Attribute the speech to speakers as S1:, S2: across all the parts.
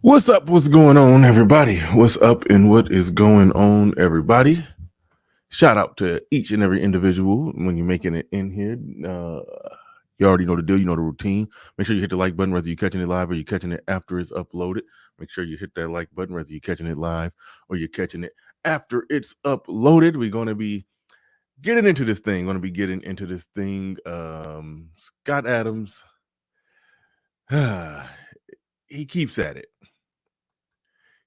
S1: What's up? What's going on, everybody? What's up and what is going on, everybody? Shout out to each and every individual when you're making it in here. You already know the deal. You know the routine. Make sure you hit the like button, whether you're catching it live or you're catching it after it's uploaded. Make sure you hit that like button, whether you're catching it live or you're catching it after it's uploaded. We're going to be getting into this thing. Scott Adams, he keeps at it.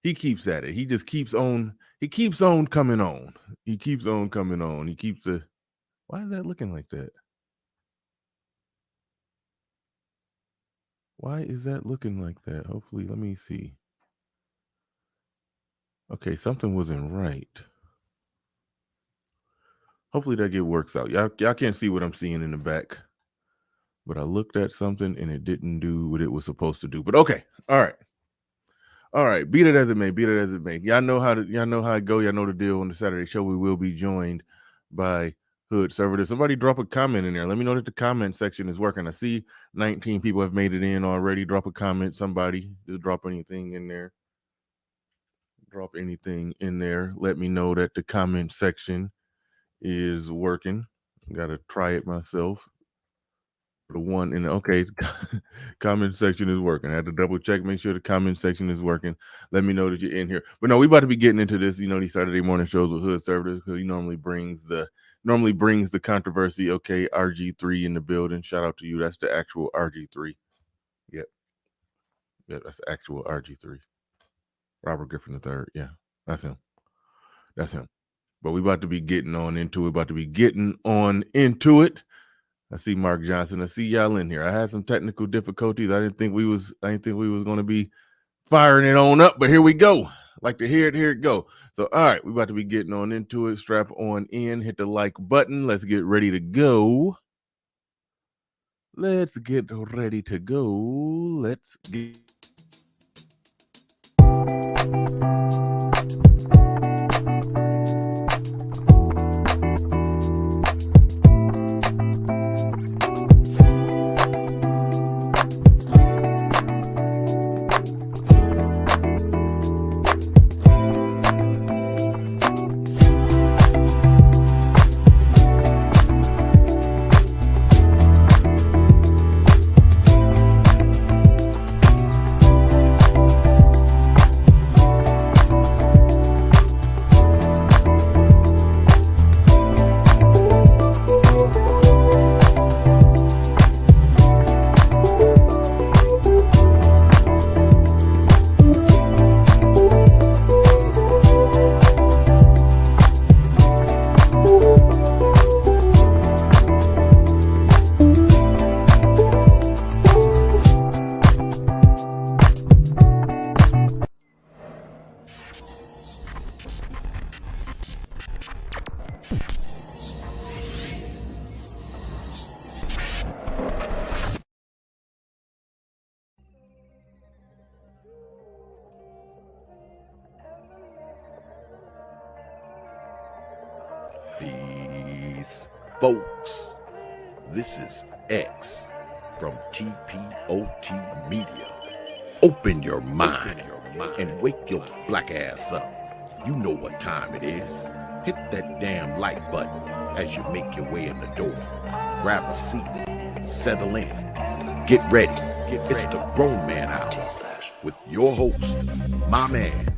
S1: He keeps at it. He just keeps on. He keeps on coming on. He keeps on coming on. He keeps the. Why is that looking like that? Why is that looking like that? Hopefully, let me see. Okay, something wasn't right. Hopefully that works out. Y'all can't see what I'm seeing in the back, but I looked at something and it didn't do what it was supposed to do. But okay, all right. Beat it as it may. Y'all know how it go. Y'all know the deal. On the Saturday show, we will be joined by Hood Server. Somebody drop a comment in there. Let me know that the comment section is working. I see 19 people have made it in already. Drop a comment. Somebody just drop anything in there. Let me know that the comment section is working. Gotta try it myself. The one in the okay comment section is working. I had to double check, make sure the comment section is working. Let me know that you're in here. But no, we about to be getting into this. You know, these Saturday morning shows with Hood Servitors, because he normally brings the controversy. Okay, RG3 in the building. Shout out to you. That's the actual RG3. Yep, that's the actual RG3. Robert Griffin III. Yeah, that's him. But we about to be getting on into it. I see Mark Johnson. I see y'all in here. I had some technical difficulties. I didn't think we was going to be firing it on up, but here we go. Like to hear it, here it go. So, all right, we about to be getting on into it. Strap on in, hit the like button. Let's get ready to go. Let's get
S2: Peace, folks. This is X from TPOT Media. Open your mind and wake your black ass up. You know what time it is. Hit that damn like button as you make your way in the door. Grab a seat, settle in, get ready. It's the Grown Man Hour with your host, my man,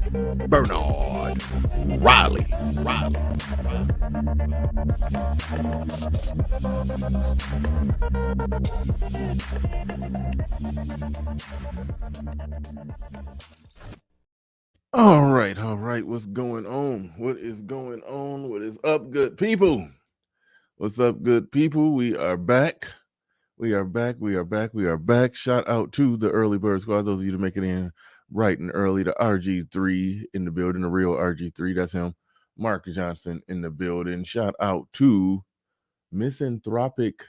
S2: Bernard Riley.
S1: All right. What's going on? What is going on? What is up, good people? What's up, good people? We are back. Shout out to the early bird squad. Those of you to make it in right and early. The RG3 in the building, the real RG3. That's him. Mark Johnson in the building. Shout out to Misanthropic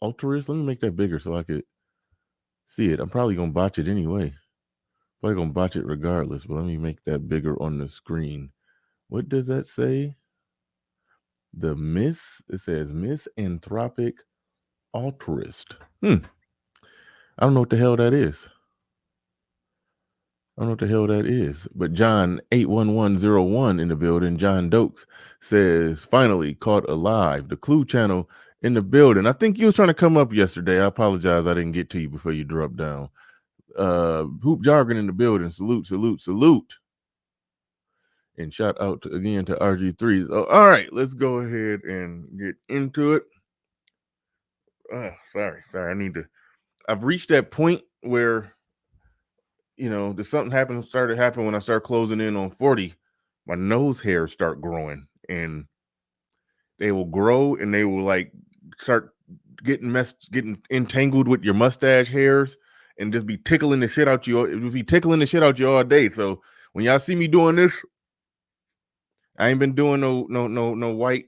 S1: Altruist. Let me make that bigger so I could see it. I'm probably going to botch it anyway. Probably going to botch it regardless, but let me make that bigger on the screen. What does that say? It says Misanthropic Altruist. I don't know what the hell that is. I don't know what the hell that is. But John 81101 in the building, John Dokes says, finally caught alive. The Clue channel in the building. I think you was trying to come up yesterday. I apologize. I didn't get to you before you dropped down. Hoop Jargon in the building. Salute, salute, salute. And shout out again to RG3s. Oh, all right, let's go ahead and get into it. Sorry. I've reached that point where, there's something started happening when I start closing in on 40. My nose hairs start growing, and they will grow, and they will like start getting entangled with your mustache hairs, and just be tickling the shit out you. It will be tickling the shit out you all day. So when y'all see me doing this, I ain't been doing no white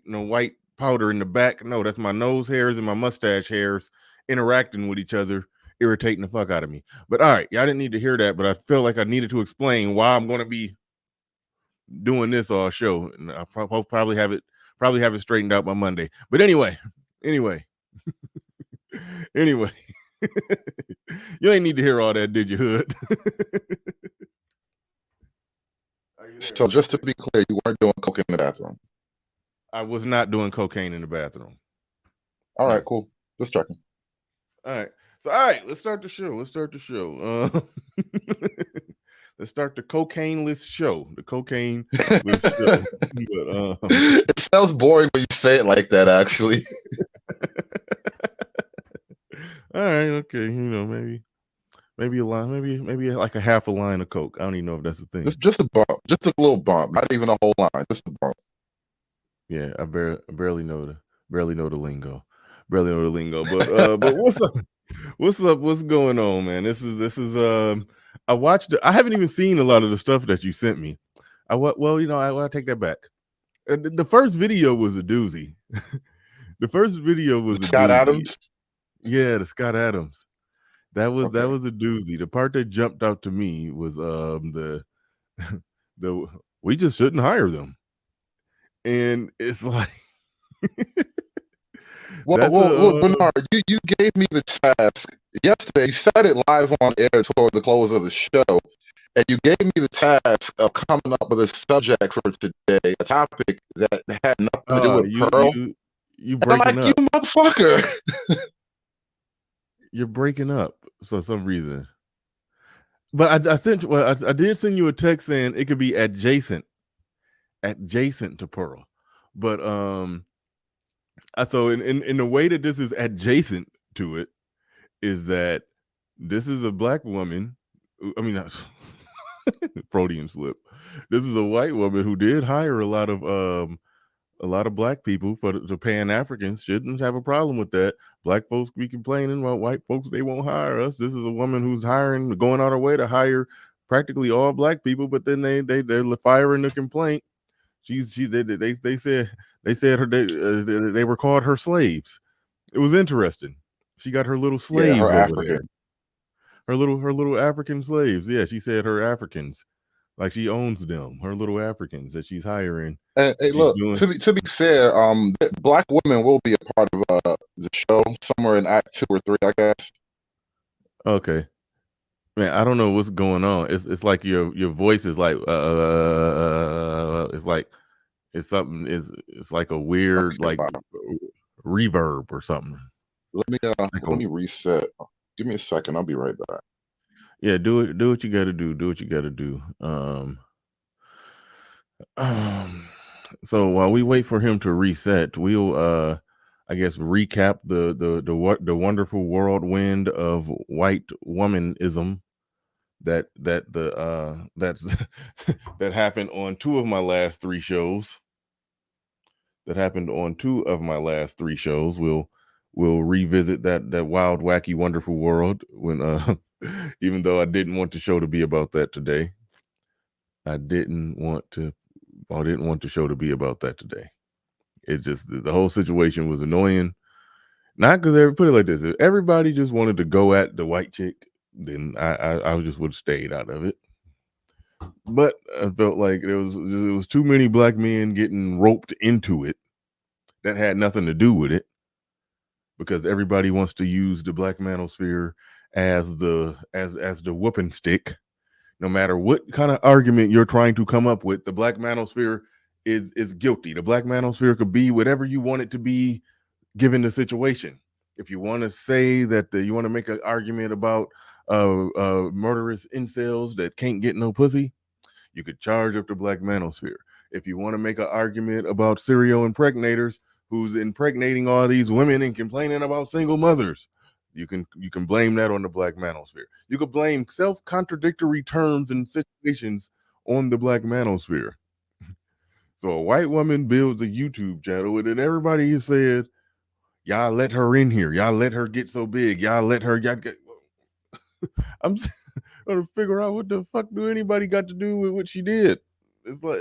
S1: powder in the back. No, that's my nose hairs and my mustache hairs interacting with each other, irritating the fuck out of me. But all right, y'all didn't need to hear that, but I felt like I needed to explain why I'm going to be doing this all show, and I'll probably have it straightened out by Monday. But anyway, you ain't need to hear all that, did you, Hood?
S3: So just to be clear, you weren't doing coke in the bathroom.
S1: I was not doing cocaine in the bathroom.
S3: All right, cool. Just checking.
S1: All right. So, all right, let's start the show. Let's start the cocaine-less show. The cocaine-less show. But,
S3: it sounds boring when you say it like that, actually.
S1: All right, okay. Maybe a line, maybe like a half a line of coke. I don't even know if that's a thing.
S3: Just a bump, just a little bump, not even a whole line, just a bump.
S1: Yeah, I barely know the lingo. But what's up? What's up? What's going on, man? This is I watched. I haven't even seen a lot of the stuff that you sent me. I take that back. The first video was a doozy. The first video was
S3: Scott Adams.
S1: Yeah, the Scott Adams. That was a doozy. The part that jumped out to me was the we just shouldn't hire them, and it's like.
S3: Well, Bernard, you gave me the task yesterday. You said it live on air toward the close of the show, and you gave me the task of coming up with a subject for today, a topic that had nothing to do with Pearl.
S1: You breaking up.
S3: You motherfucker.
S1: You're breaking up for some reason. But I did send you a text saying it could be adjacent to Pearl. But so in the way that this is adjacent to it is that this is a black woman. I mean, Freudian slip. This is a white woman who did hire a lot of black people for the Pan-Africans. Shouldn't have a problem with that. Black folks be complaining about white folks, they won't hire us. This is a woman who's going out her way to hire practically all black people, but then they're firing the complaint. They said they were called her slaves. It was interesting. She got her little slaves over
S3: African.
S1: there. Her little African slaves. Yeah, she said her Africans. Like she owns them, her little Africans that she's hiring.
S3: Hey, look, to be fair, black women will be a part of the show somewhere in Act 2 or 3, I guess.
S1: Okay. Man, I don't know what's going on. It's like your voice is like it's like it's like a weird like reverb or something.
S3: Let me reset. Give me a second. I'll be right back.
S1: Yeah, do what you gotta do. Do what you gotta do. So while we wait for him to reset, we'll I guess recap the wonderful whirlwind of white womanism that happened on two of my last three shows. We'll revisit that wild, wacky, wonderful world when even though I didn't want the show to be about that today. I didn't want the show to be about that today. It just, the whole situation was annoying. Not because they put it like this. If everybody just wanted to go at the white chick, then I just would have stayed out of it. But I felt like it was too many black men getting roped into it that had nothing to do with it, because everybody wants to use the black manosphere as the whooping stick No matter what kind of argument you're trying to come up with, the Black Manosphere is guilty. The Black Manosphere could be whatever you want it to be given the situation. If you want to say that you want to make an argument about murderous incels that can't get no pussy, you could charge up the Black Manosphere. If you want to make an argument about serial impregnators who's impregnating all these women and complaining about single mothers, you can blame that on the Black Manosphere. You could blame self-contradictory terms and situations on the Black Manosphere. So a white woman builds a YouTube channel, and then everybody said, y'all let her in here. Y'all let her get so big. Y'all let her. I'm trying to figure out what the fuck do anybody got to do with what she did. It's like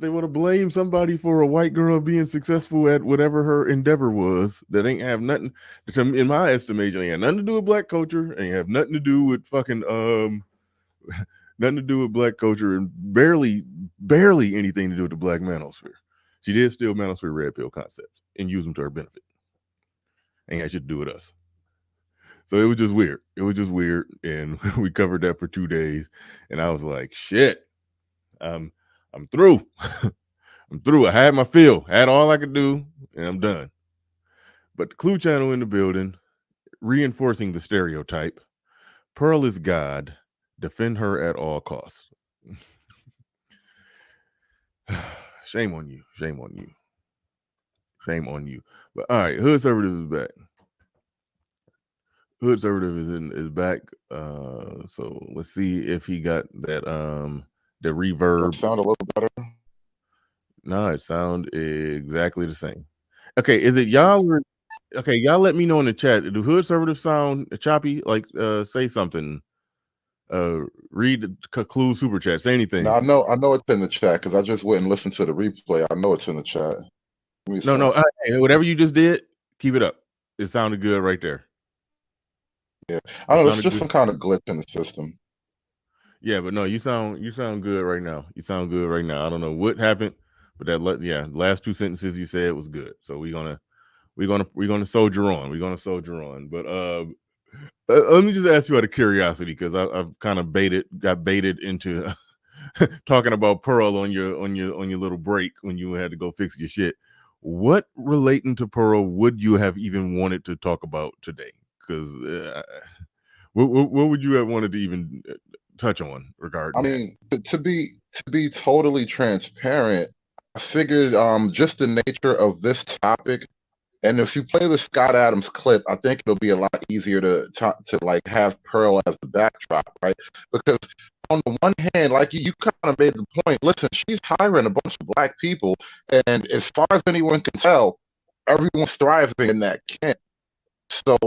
S1: they want to blame somebody for a white girl being successful at whatever her endeavor was that ain't have nothing, in my estimation, ain't have nothing to do with black culture, ain't have nothing to do with fucking nothing to do with black culture, and barely anything to do with the Black Manosphere. She did steal Manosphere red pill concepts and use them to her benefit. Ain't had shit to do with us. So it was just weird. And we covered that for 2 days, and I was like, shit, I'm through. I'm through. I had my fill, had all I could do, and I'm done. But the Clue channel in the building, reinforcing the stereotype. Pearl is God. Defend her at all costs. Shame on you. Shame on you. Shame on you. But all right, Hood Conservative is back. Hood Conservative is back. So let's see if he got that the reverb.
S3: That sound a little better.
S1: No, it sound exactly the same. Okay, is it y'all or okay, y'all let me know in the chat. Do Hood Conservative sound choppy? Like say something. Read the Clue super chat. Say anything.
S3: No, I know it's in the chat because I just went and listened to the replay. I know it's in the chat.
S1: No, whatever you just did, keep it up. It sounded good right there.
S3: Yeah, I know it's just some kind of glitch in the system.
S1: Yeah, but no, you sound good right now. You sound good right now. I don't know what happened, but last 2 sentences you said was good. So we're gonna soldier on. We're gonna soldier on. But let me just ask you out of curiosity, because I've kind of got baited into talking about Pearl on your little break when you had to go fix your shit. What relating to Pearl would you have even wanted to talk about today? Because what would you have wanted to even touch on regarding that?
S3: I mean, to be totally transparent, I figured just the nature of this topic, and if you play the Scott Adams clip, I think it'll be a lot easier to like have Pearl as the backdrop, right? Because on the one hand, like you kind of made the point, listen, she's hiring a bunch of black people, and as far as anyone can tell, everyone's thriving in that camp. So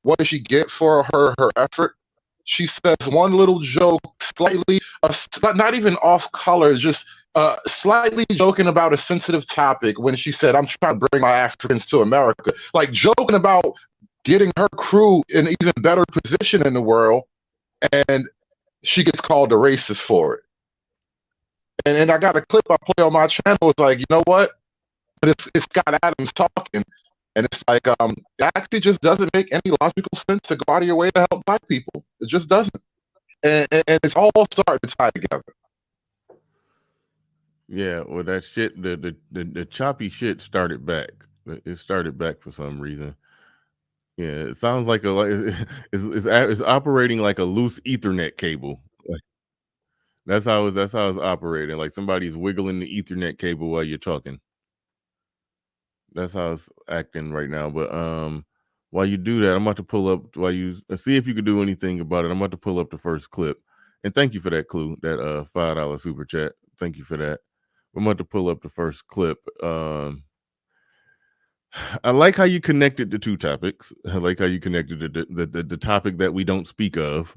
S3: what does she get for her effort? She says one little joke, slightly, not even off color, just slightly joking about a sensitive topic when she said, I'm trying to bring my Africans to America. Like joking about getting her crew in an even better position in the world, and she gets called a racist for it. And I got a clip I play on my channel. It's like, you know what? It's Scott Adams talking. And it's like, it actually just doesn't make any logical sense to go out of your way to help black people. It just doesn't. And it's all starting to tie together.
S1: Yeah, well, that shit, the choppy shit started back. It started back for some reason. Yeah, it sounds like it's operating like a loose Ethernet cable. That's how it's operating. Like somebody's wiggling the Ethernet cable while you're talking. That's how it's acting right now. But while you do that, I'm about to pull up while you see if you can do anything about it. I'm about to pull up the first clip. And thank you for that clue, that $5 super chat. Thank you for that. I'm about to pull up the first clip. I like how you connected the two topics. I like how you connected the topic that we don't speak of.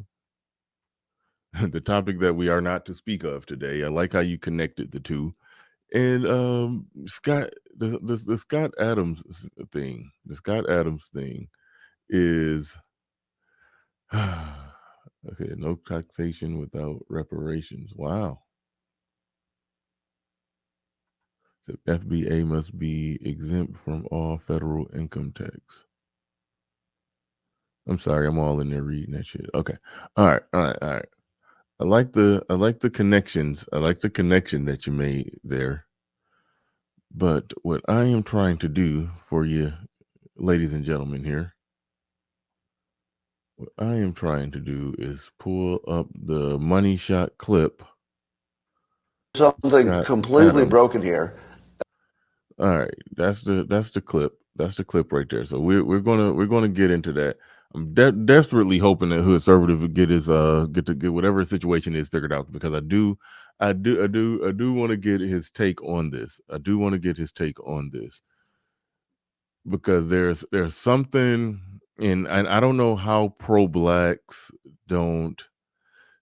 S1: The topic that we are not to speak of today. I like how you connected the two. And Scott, the Scott Adams thing, is okay. No taxation without reparations. Wow. The FBA must be exempt from all federal income tax. I'm sorry, I'm all in there reading that shit. Okay. All right. I like the connections. I like the connection that you made there. But what I am trying to do for you, ladies and gentlemen here, what I am trying to do is pull up the money shot clip.
S4: Something
S1: Scott
S4: completely
S1: Adams.
S4: broken here.
S1: All right, that's the clip. That's the clip right there. So we're gonna get into that. I'm desperately hoping that Hood Conservative will get his get whatever his situation is figured out, because I do want to get his take on this. I do want to get his take on this, because there's something in, and I don't know how pro-blacks don't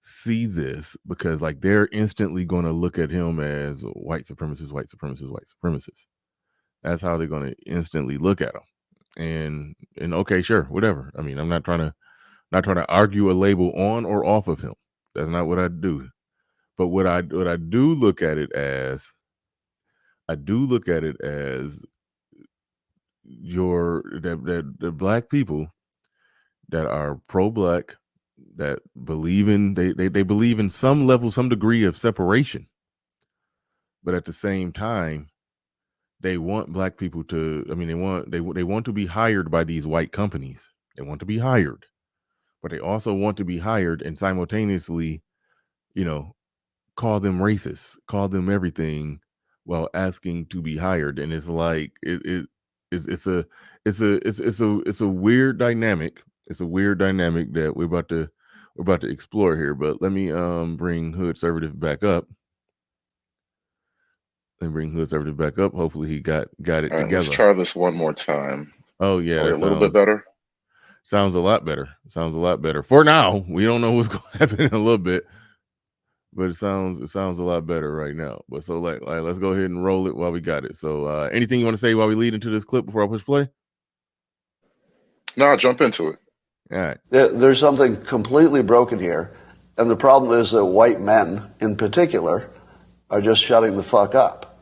S1: see this, because like they're instantly going to look at him as white supremacist, white supremacist, white supremacist. That's how they're going to instantly look at him. And okay, sure, whatever. I mean, I'm not trying to argue a label on or off of him. That's not what I do. But what I do look at it as, the black people that are pro-black, that believe in they believe in some level, some degree of separation, but at the same time, they want black people to. I mean, they want to be hired by these white companies. They want to be hired, but they also want to be hired and simultaneously, call them racist, call them everything, while asking to be hired. And it's like it's a weird dynamic. It's a weird dynamic that we're about to explore here. But let me bring Hood Conservative back up. Hopefully he got it
S3: All right,
S1: together.
S3: let's try this one more time.
S1: Oh yeah,
S3: a little bit better.
S1: Sounds a lot better. For now, we don't know what's going to happen in a little bit, but it sounds a lot better right now. But so like let's go ahead and roll it while we got it. So anything you want to say while we lead into this clip before I push play?
S3: No, I'll jump into it.
S1: All right.
S4: There's something completely broken here. And the problem is that white men, in particular, are just shutting the fuck up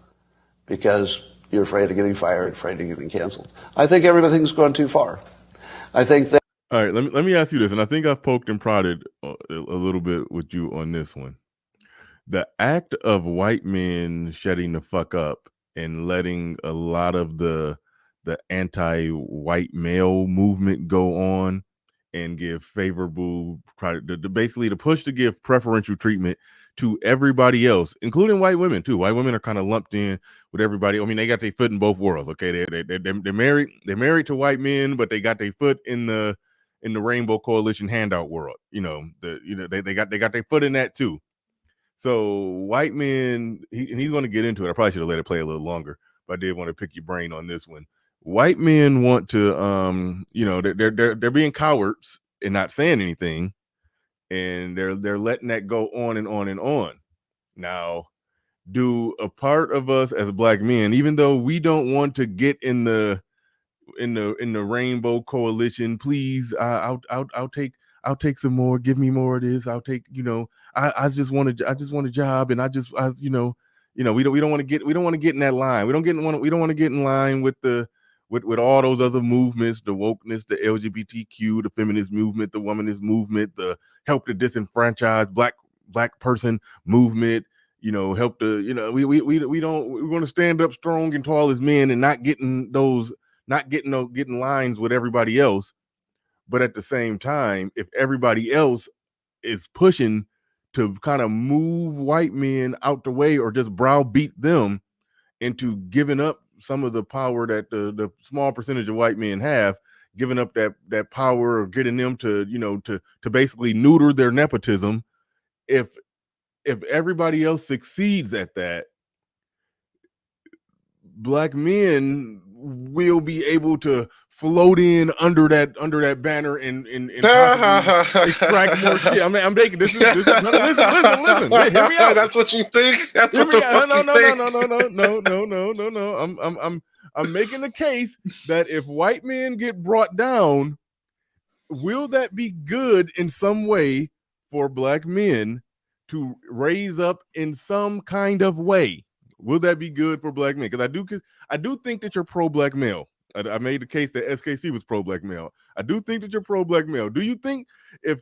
S4: because you're afraid of getting fired, afraid of getting canceled. I think everything's gone too far. I think that...
S1: All right, let me ask you this, and I think I've poked and prodded a little bit with you on this one. The act of white men shutting the fuck up and letting a lot of the anti-white male movement go on and give favorable, basically the push to give preferential treatment to everybody else, including white women too. White women are kind of lumped in with everybody. I mean, they got their foot in both worlds. Okay, they're married. They're married to white men, but they got their foot in the Rainbow Coalition handout world. They got their foot in that too. So white men, and he's going to get into it. I probably should have let it play a little longer, but I did want to pick your brain on this one. White men want to, they're being cowards and not saying anything, and they're letting that go on and on and on. Now, do a part of us as black men, even though we don't want to get in the Rainbow Coalition, please, I'll take some more. Give me more of this. I'll take, I just want a job, and we don't want to get in that line. We don't want to get in line with all those other movements, the wokeness, the LGBTQ, the feminist movement, the womanist movement, the help the disenfranchised black person movement. Help the, we want to stand up strong and tall as men and not getting lines with everybody else. But at the same time, if everybody else is pushing to kind of move white men out the way or just browbeat them into giving up some of the power that the small percentage of white men have, giving up that power of getting them to, to basically neuter their nepotism. If everybody else succeeds at that, black men will be able to float in under that banner and possibly extract more shit. I mean, I'm making this is listen. Hear me out.
S3: That's what you think? That's what the fuck you think?
S1: No. I'm making the case that if white men get brought down, will that be good in some way for black men to raise up in some kind of way? Will that be good for black men? Because I do think that you're pro-black male. I made the case that SKC was pro-black male. I do think that you're pro-black male. Do you think if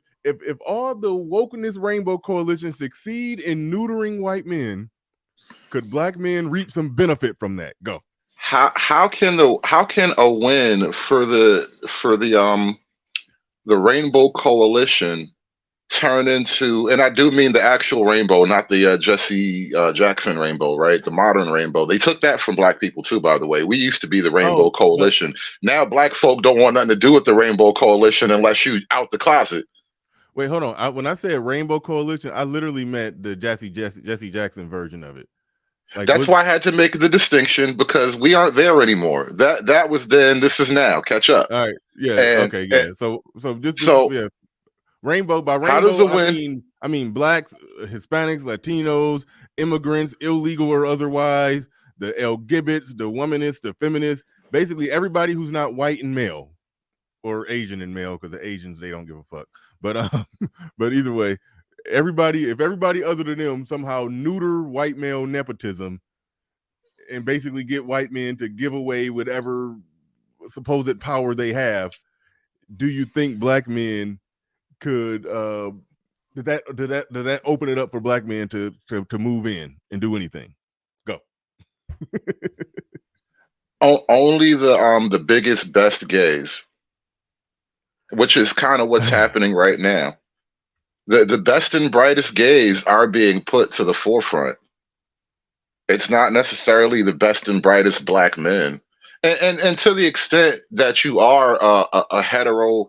S1: all the wokeness rainbow coalition succeed in neutering white men, could black men reap some benefit from that? Go.
S3: How can a win for the Rainbow Coalition turn into, and I do mean the actual rainbow, not the Jesse Jackson rainbow, right? The modern rainbow. They took that from black people too, by the way. We used to be the Rainbow Coalition. Now black folk don't want nothing to do with the Rainbow Coalition unless you out the closet.
S1: Wait, hold on. When I said Rainbow Coalition, I literally meant the Jesse Jackson version of it.
S3: Like, that's why I had to make the distinction, because we aren't there anymore. That was then. This is now. Catch up.
S1: All right. Yeah. Okay. Yeah. So yeah. Rainbow, by rainbow, I mean blacks, Hispanics, Latinos, immigrants, illegal or otherwise, the LGBTs, the womanists, the feminists, basically everybody who's not white and male, or Asian and male, because the Asians, they don't give a fuck. But either way, if everybody other than them somehow neuter white male nepotism and basically get white men to give away whatever supposed power they have, do you think black men could did that open it up for black men to move in and do anything? Go.
S3: Only the biggest, best gays, which is kind of what's happening right now. The best and brightest gays are being put to the forefront. It's not necessarily the best and brightest black men, and to the extent that you are a hetero,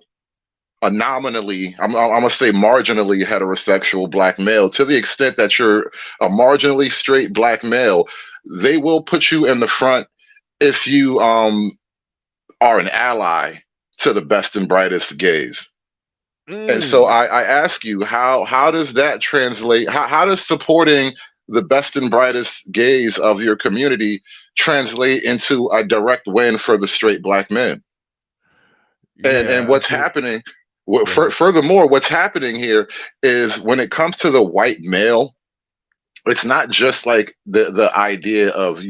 S3: a nominally, I'm gonna say marginally heterosexual black male, to the extent that you're a marginally straight black male, they will put you in the front if you are an ally to the best and brightest gays. And so I ask you, how does that translate? How does supporting the best and brightest gays of your community translate into a direct win for the straight black men? And what's happening? Furthermore, what's happening here is, when it comes to the white male, it's not just like the idea of,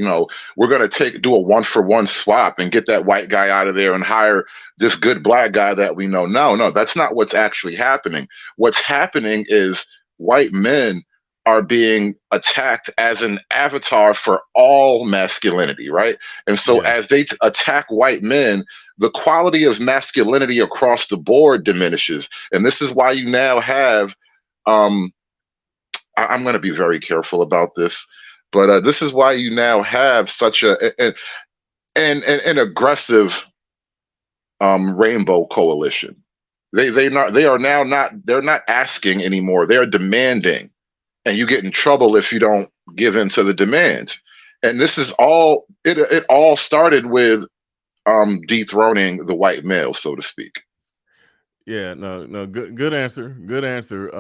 S3: we're going to do a 1-for-1 swap and get that white guy out of there and hire this good black guy that we know. No, that's not what's actually happening. What's happening is white men are being attacked as an avatar for all masculinity, right? And so as they attack white men, the quality of masculinity across the board diminishes. And this is why you now have I'm going to be very careful about this, but this is why you now have such an aggressive rainbow coalition. They're not asking anymore. They're demanding, and you get in trouble if you don't give in to the demands. And this is all. It all started with dethroning the white male, so to speak.
S1: Yeah. No. Good answer. Good answer.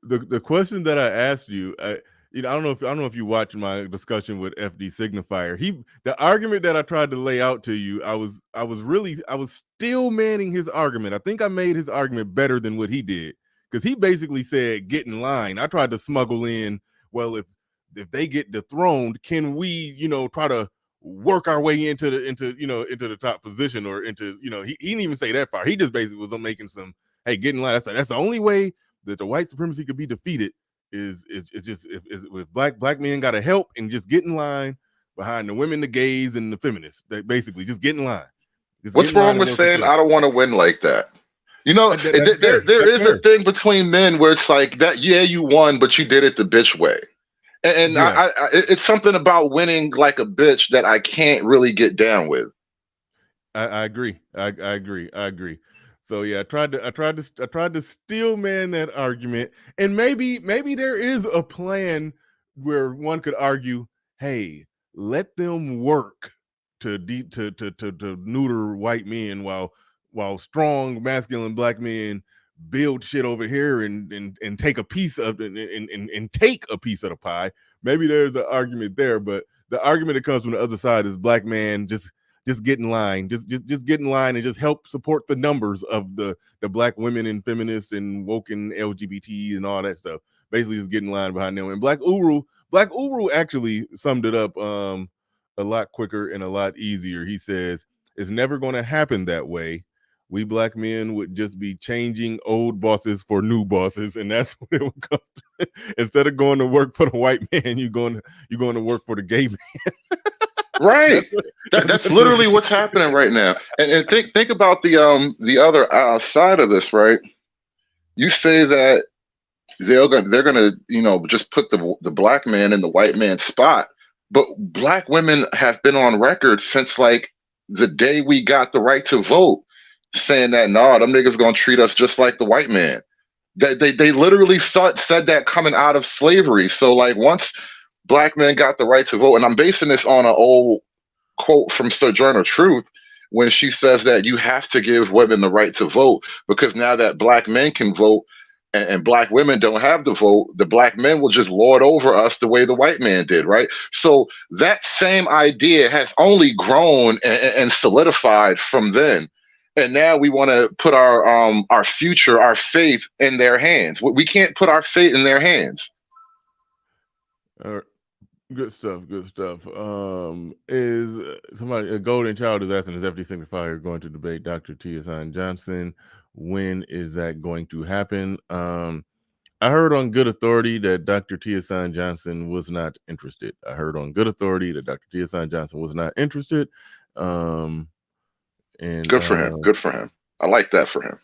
S1: The question that I asked you, I don't know if you watched my discussion with FD Signifier. The argument that I tried to lay out to you, I was still manning his argument. I think I made his argument better than what he did, because he basically said, get in line. I tried to smuggle in, well, if they get dethroned, can we, try to work our way into the top position, or into, he didn't even say that part. He just basically was making some, hey, get in line. That's the only way that the white supremacy could be defeated is just if black men got to help and just get in line behind the women, the gays, and the feminists. They basically just get in line.
S3: What's wrong with saying I don't want to win like that? There is a thing between men where it's like that. Yeah, you won, but you did it the bitch way. And it's something about winning like a bitch that I can't really get down with.
S1: I agree. I agree. So yeah, I tried to steel man that argument, and maybe there is a plan where one could argue, hey, let them work to neuter white men while strong masculine black men build shit over here and take a piece of and take a piece of the pie. Maybe there's an argument there, but the argument that comes from the other side is black man just get in line, just get in line and just help support the numbers of the black women and feminists and woke and LGBT and all that stuff. Basically, just get in line behind them. And Black Uru actually summed it up a lot quicker and a lot easier. He says it's never going to happen that way. We black men would just be changing old bosses for new bosses, and that's what it would come to. Instead of going to work for the white man, you're going to work for the gay man.
S3: Right. That's literally what's happening right now. And think about the other side of this, right? You say that they're gonna just put the black man in the white man's spot, but black women have been on record since like the day we got the right to vote, saying that nah, them niggas gonna treat us just like the white man. They literally said that coming out of slavery. So like once black men got the right to vote, and I'm basing this on an old quote from Sojourner Truth when she says that you have to give women the right to vote because now that black men can vote and black women don't have the vote, the black men will just lord over us the way the white man did, right? So that same idea has only grown and solidified from then. And now we want to put our future, our faith in their hands. We can't put our fate in their hands.
S1: All right. Good stuff. Is somebody, a golden child is asking, is FD Signifier going to debate Dr. T. Hassan Johnson? When is that going to happen? I heard on good authority that Dr. T. Hassan Johnson was not interested. And good
S3: for him. I like that for him.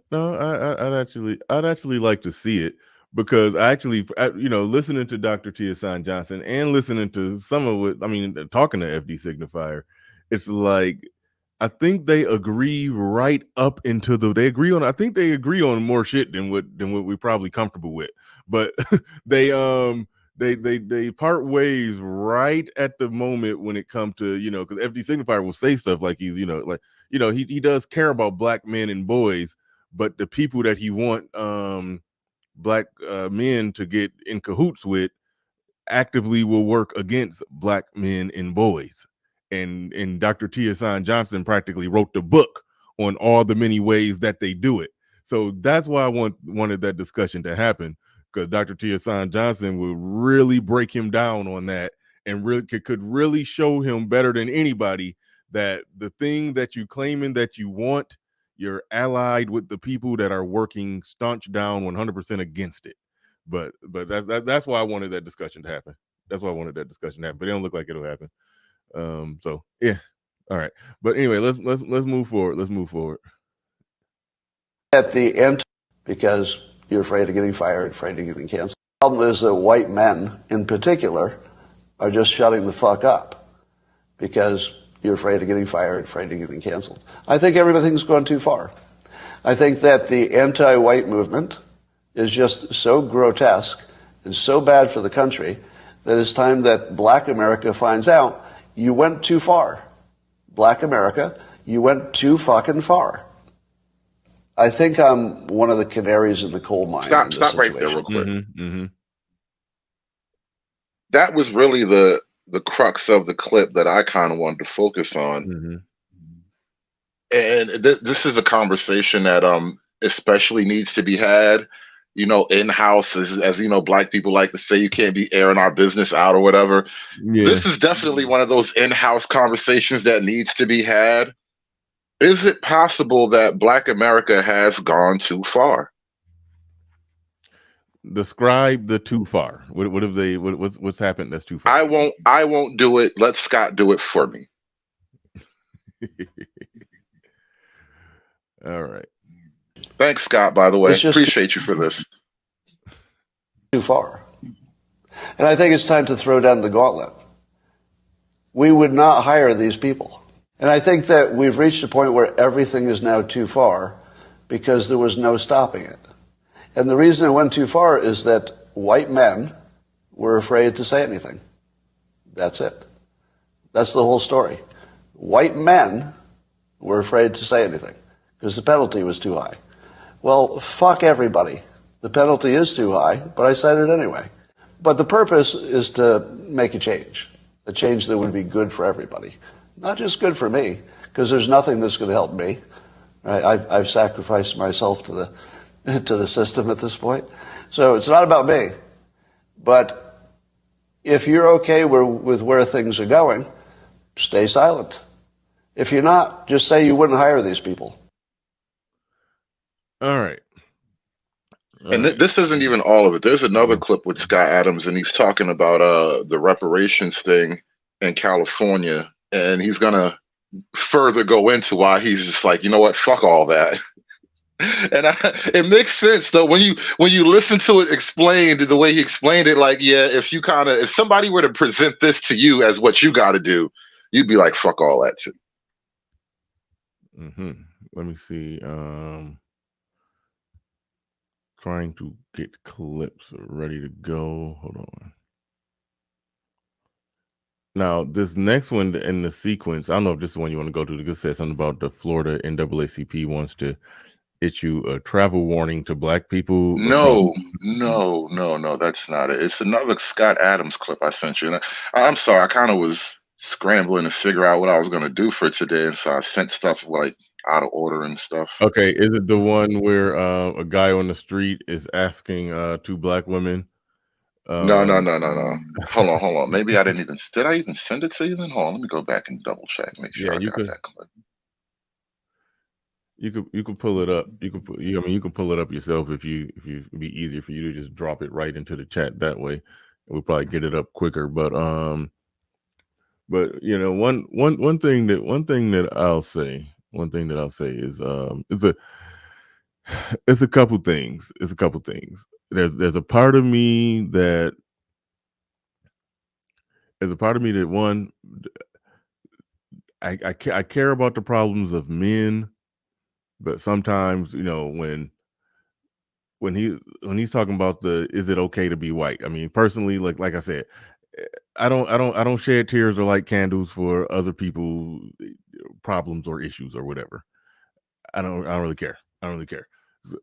S1: No, I'd actually like to see it. Because listening to Dr. T. Hassan Johnson and listening to some of what, talking to FD Signifier, it's like, I think they agree right up into they agree on more shit than what we're probably comfortable with. But they part ways right at the moment when it comes to, because FD Signifier will say stuff like he's, he does care about black men and boys, but the people that he want, black men to get in cahoots with actively will work against black men and boys. And Dr. T. Hassan Johnson practically wrote the book on all the many ways that they do it. So that's why I wanted that discussion to happen, because Dr. T. Hassan Johnson would really break him down on that and really could really show him better than anybody that the thing that you claiming that you want, you're allied with the people that are working staunch down 100% against it. But that's why I wanted that discussion to happen. But it don't look like it'll happen. So yeah. All right. But anyway, let's move forward.
S4: At the end, because you're afraid of getting fired, afraid of getting canceled. The problem is that white men in particular are just shutting the fuck up because you're afraid of getting fired, afraid of getting canceled. I think everything's gone too far. I think that the anti-white movement is just so grotesque and so bad for the country that it's time that black America finds out you went too far. Black America, you went too fucking far. I think I'm one of the canaries in the coal mine.
S3: Stop right there real quick. That was really the crux of the clip that I kind of wanted to focus on. And this is a conversation that especially needs to be had, in-house, as black people like to say, you can't be airing our business out or whatever. Yeah. This is definitely one of those in-house conversations that needs to be had. Is it possible that black America has gone too far?
S1: Describe the too far. What have they? What's happened that's too far?
S3: I won't do it. Let Scott do it for me.
S1: All right.
S3: Thanks, Scott. By the way, appreciate you for this.
S4: Too far, and I think it's time to throw down the gauntlet. We would not hire these people, and I think that we've reached a point where everything is now too far because there was no stopping it. And the reason it went too far is that white men were afraid to say anything. That's it. That's the whole story. White men were afraid to say anything because the penalty was too high. Well, fuck everybody. The penalty is too high, but I said it anyway. But the purpose is to make a change that would be good for everybody. Not just good for me, because there's nothing that's going to help me. Right? I've sacrificed myself to the system at this point. So it's not about me. But If you're okay with where things are going, stay silent. If you're not, just say you wouldn't hire these people.
S1: All right.
S3: And this isn't even all of it. There's another clip with Scott Adams, and he's talking about the reparations thing in California, and he's gonna further go into why he's just like, you know what, fuck all that. And it makes sense though when you listen to it explained the way he explained it. Like, yeah, if somebody were to present this to you as what you got to do, you'd be like, fuck all that too.
S1: Let me see. Trying to get clips ready to go. Hold on. Now, this next one in the sequence, I don't know if this is the one you want to go to. It says something about the Florida NAACP wants to issue a travel warning to Black people.
S3: No, that's not it. It's another Scott Adams clip I sent you. And I'm sorry, I kind of was scrambling to figure out what I was going to do for today, and so I sent stuff like out of order and stuff.
S1: Okay, is it the one where a guy on the street is asking two Black women?
S3: No. Hold on. Maybe I didn't even. Did I even send it to you? Then hold on. Let me go back and double check. Make sure I got that clip.
S1: You could pull it up. You can pull it up yourself if it'd be easier for you to just drop it right into the chat that way. We'll probably get it up quicker. But you know, one thing that I'll say is it's a couple things. There's a part of me that one, I care about the problems of men, but sometimes, you know, when he's talking about is it okay to be white? I mean, personally, like I said, I don't shed tears or light candles for other people's problems or issues or whatever. I don't really care.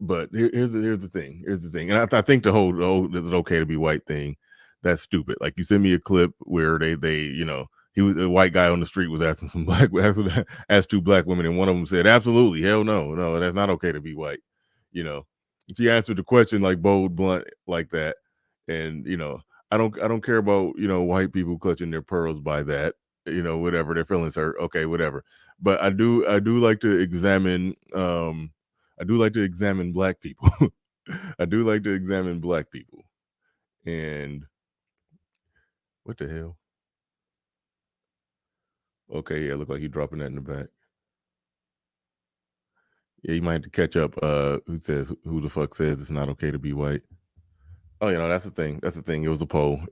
S1: But here's the thing. And I think the whole is it okay to be white thing, that's stupid. Like, you sent me a clip where they you know, a white guy on the street was asking asked two Black women, and one of them said, absolutely, hell no, that's not okay to be white. You know, she answered the question like bold, blunt, like that. And, you know, I don't care about, you know, white people clutching their pearls by that, you know, whatever, their feelings hurt, okay, whatever. But I do like to examine Black people. I do like to examine Black people. And what the hell? Okay, yeah, look like you're dropping that in the back. Yeah, you might have to catch up. Who the fuck says it's not okay to be white? Oh, you know, that's the thing. It was a poll.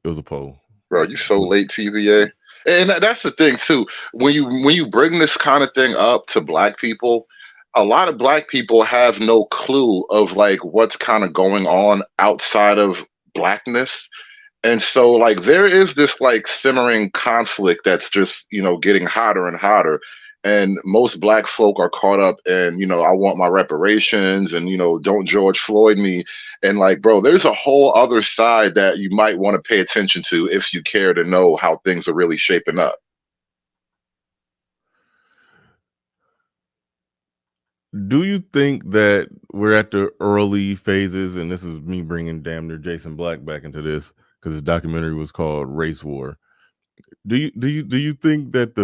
S3: Bro, you so late, TVA. And that's the thing too. When you bring this kind of thing up to Black people, a lot of Black people have no clue of like what's kind of going on outside of Blackness. And so like there is this like simmering conflict that's just, you know, getting hotter and hotter. And most Black folk are caught up in, you know, I want my reparations and, you know, don't George Floyd me. And like, bro, there's a whole other side that you might want to pay attention to if you care to know how things are really shaping up.
S1: Do you think that we're at the early phases, and this is me bringing damn near Jason Black back into this because his documentary was called Race War. Do you think that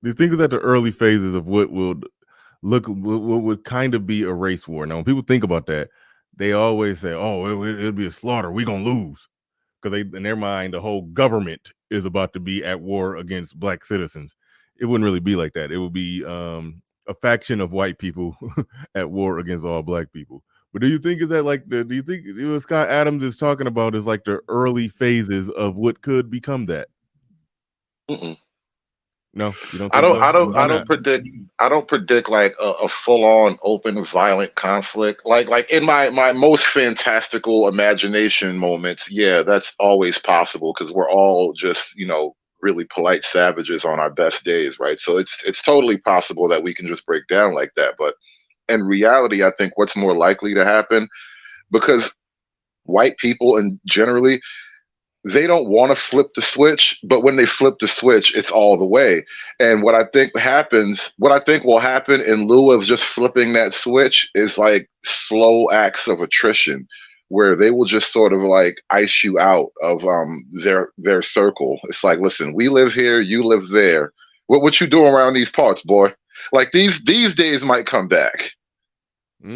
S1: do you think it's at the early phases of what would kind of be a race war? Now, when people think about that, they always say, "Oh, it'll be a slaughter. We're gonna lose," because in their mind, the whole government is about to be at war against Black citizens. It wouldn't really be like that. It would be a faction of white people at war against all Black people. But do you think is that like do you think what Scott Adams is talking about is like the early phases of what could become that?
S3: Mm-mm.
S1: No, you don't.
S3: I don't predict like a full on open violent conflict. Like in my most fantastical imagination moments, yeah, that's always possible because we're all just, you know, really polite savages on our best days, right? So it's totally possible that we can just break down like that. But in reality, I think what's more likely to happen, because white people and generally they don't want to flip the switch, but when they flip the switch, it's all the way. And what I think will happen in lieu of just flipping that switch is like slow acts of attrition. where they will just sort of like ice you out of their circle. It's like, listen, we live here, you live there. What you doing around these parts, boy? Like these days might come back. Be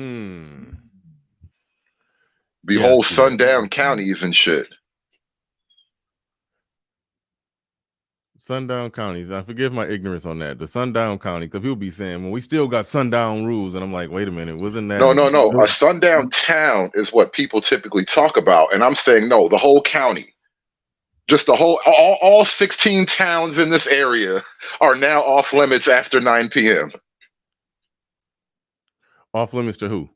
S1: Yeah, I
S3: whole
S1: see that.
S3: sundown counties and shit.
S1: Sundown counties. I forgive my ignorance on that. The sundown county, because people be saying, well, we still got sundown rules, and I'm like, wait a minute, wasn't that?
S3: No. A sundown town is what people typically talk about, and I'm saying no, the whole county. Just the whole, all 16 towns in this area are now off limits after 9 p.m.
S1: Off limits to who?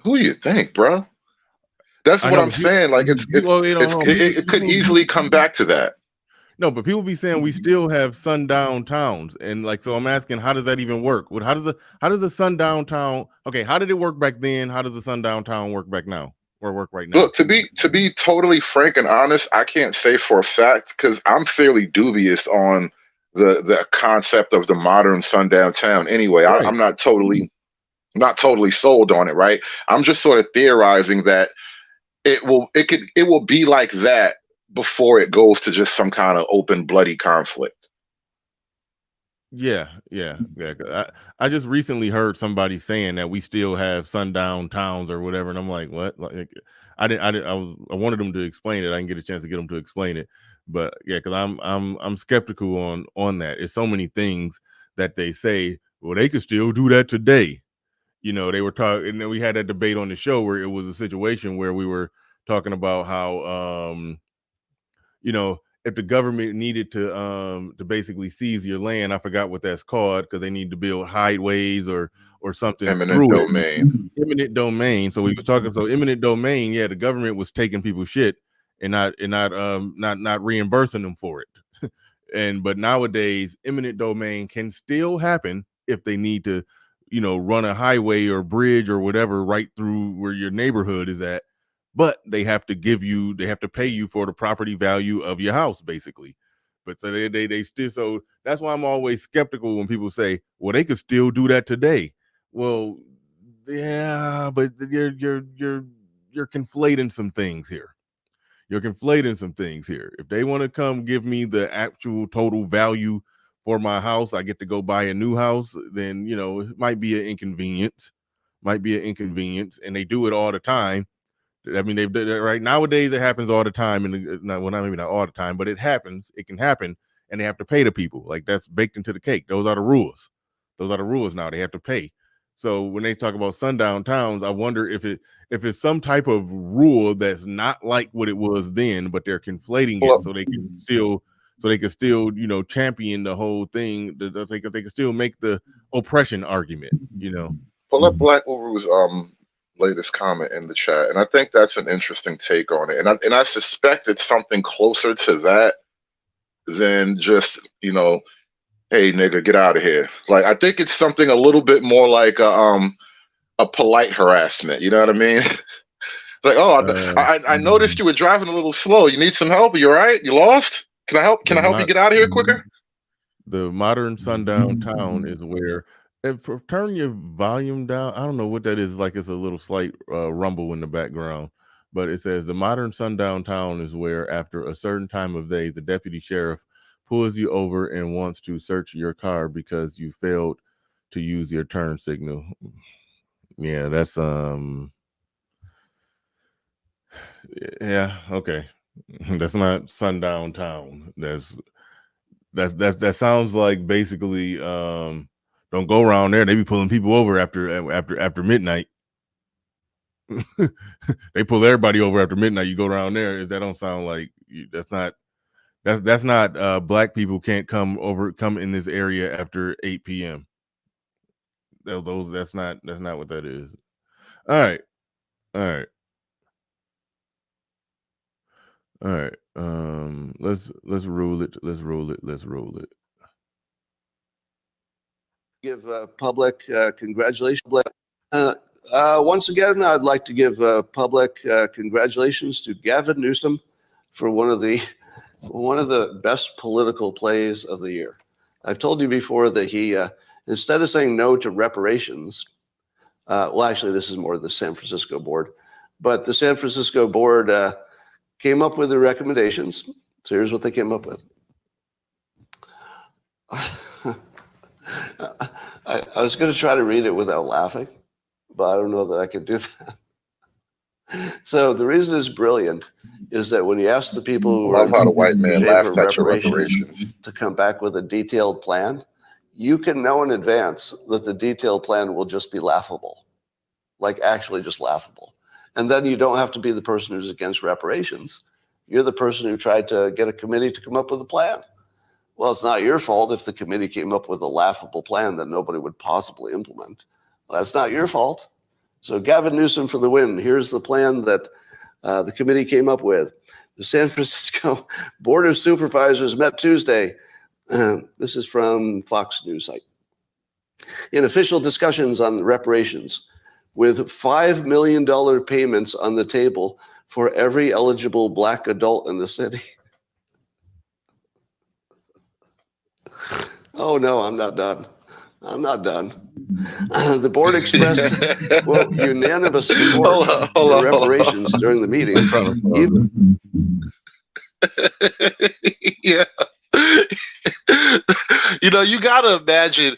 S3: Who you think, bro? That's what I'm saying. Like it could easily come back to that.
S1: No, but people be saying we still have sundown towns, and like, so I'm asking, how does that even work? How does a sundown town? Okay, how did it work back then? How does a sundown town work back now, or work right now?
S3: Look, to be totally frank and honest, I can't say for a fact because I'm fairly dubious on the concept of the modern sundown town. Anyway,
S1: Right.
S3: I'm not totally sold on it. Right, I'm just sort of theorizing that it will be like that before it goes to just some kind of open bloody conflict.
S1: Yeah. I just recently heard somebody saying that we still have sundown towns or whatever, and I'm like, what? Like, I wanted them to explain it. I didn't get a chance to get them to explain it, but yeah, because I'm skeptical on that. There's so many things that they say, well, they could still do that today. You know, they were talking, and then we had that debate on the show where it was a situation where we were talking about how you know, if the government needed to basically seize your land, I forgot what that's called, because they need to build highways or something
S3: Eminent domain.
S1: Eminent domain. So we were talking, so eminent domain, yeah, the government was taking people's shit and not reimbursing them for it. But nowadays, eminent domain can still happen if they need to, you know, run a highway or bridge or whatever right through where your neighborhood is at. But they have to pay you for the property value of your house, basically. But so they still, so that's why I'm always skeptical when people say, well, they could still do that today. Well, yeah, but you're conflating some things here. If they want to come give me the actual total value for my house, I get to go buy a new house, then, you know, it might be an inconvenience, and they do it all the time. I mean, they've done it right nowadays. It happens all the time, and not all the time, but it happens. It can happen, and they have to pay the people. Like, that's baked into the cake. Those are the rules. Now. They have to pay. So when they talk about sundown towns, I wonder if it's some type of rule that's not like what it was then, but they're conflating it so they can still, you know, champion the whole thing. They can still make the oppression argument, you know.
S3: Pull up Black Uru's latest comment in the chat, and I think that's an interesting take on it. And I suspect it's something closer to that than just, you know, hey nigga, get out of here. Like, I think it's something a little bit more like a polite harassment. You know what I mean? Like, oh, I noticed you were driving a little slow. You need some help? Are you all right? You lost? Can I help? Can I help you get out of here quicker?
S1: The modern sundown town is where, turn your volume down. I don't know what that is. Like, it's a little slight rumble in the background, but it says the modern sundown town is where, after a certain time of day, the deputy sheriff pulls you over and wants to search your car because you failed to use your turn signal. Yeah, that's yeah, okay. That's not sundown town. That sounds like basically don't go around there. They be pulling people over after midnight. They pull everybody over after midnight. You go around there. That don't sound like that's not black people can't come in this area after 8 p.m. That's not what that is. All right. Let's rule it.
S4: Give public congratulations. Once again, I'd like to give public congratulations to Gavin Newsom for one of the best political plays of the year. I've told you before that he, instead of saying no to reparations, Well, actually, this is more the San Francisco board. But the San Francisco board came up with the recommendations. So here's what they came up with. I was going to try to read it without laughing, but I don't know that I could do that. So the reason it's brilliant is that when you ask the people who
S3: Love
S4: are
S3: how the white man
S4: in
S3: laughs
S4: favor of
S3: at your
S4: reparations
S3: reparations.
S4: to come back with a detailed plan, you can know in advance that the detailed plan will just be laughable, like actually just laughable. And then you don't have to be the person who's against reparations. You're the person who tried to get a committee to come up with a plan. Well, it's not your fault if the committee came up with a laughable plan that nobody would possibly implement. Well, that's not your fault. So Gavin Newsom for the win. Here's the plan that the committee came up with. The San Francisco Board of Supervisors met Tuesday. This is from Fox News site. In official discussions on the reparations, with $5 million payments on the table for every eligible Black adult in the city. Oh, no, I'm not done. I'm not done. The board expressed, quote, unanimous support for reparations during the meeting.
S3: Yeah. You know, you got to imagine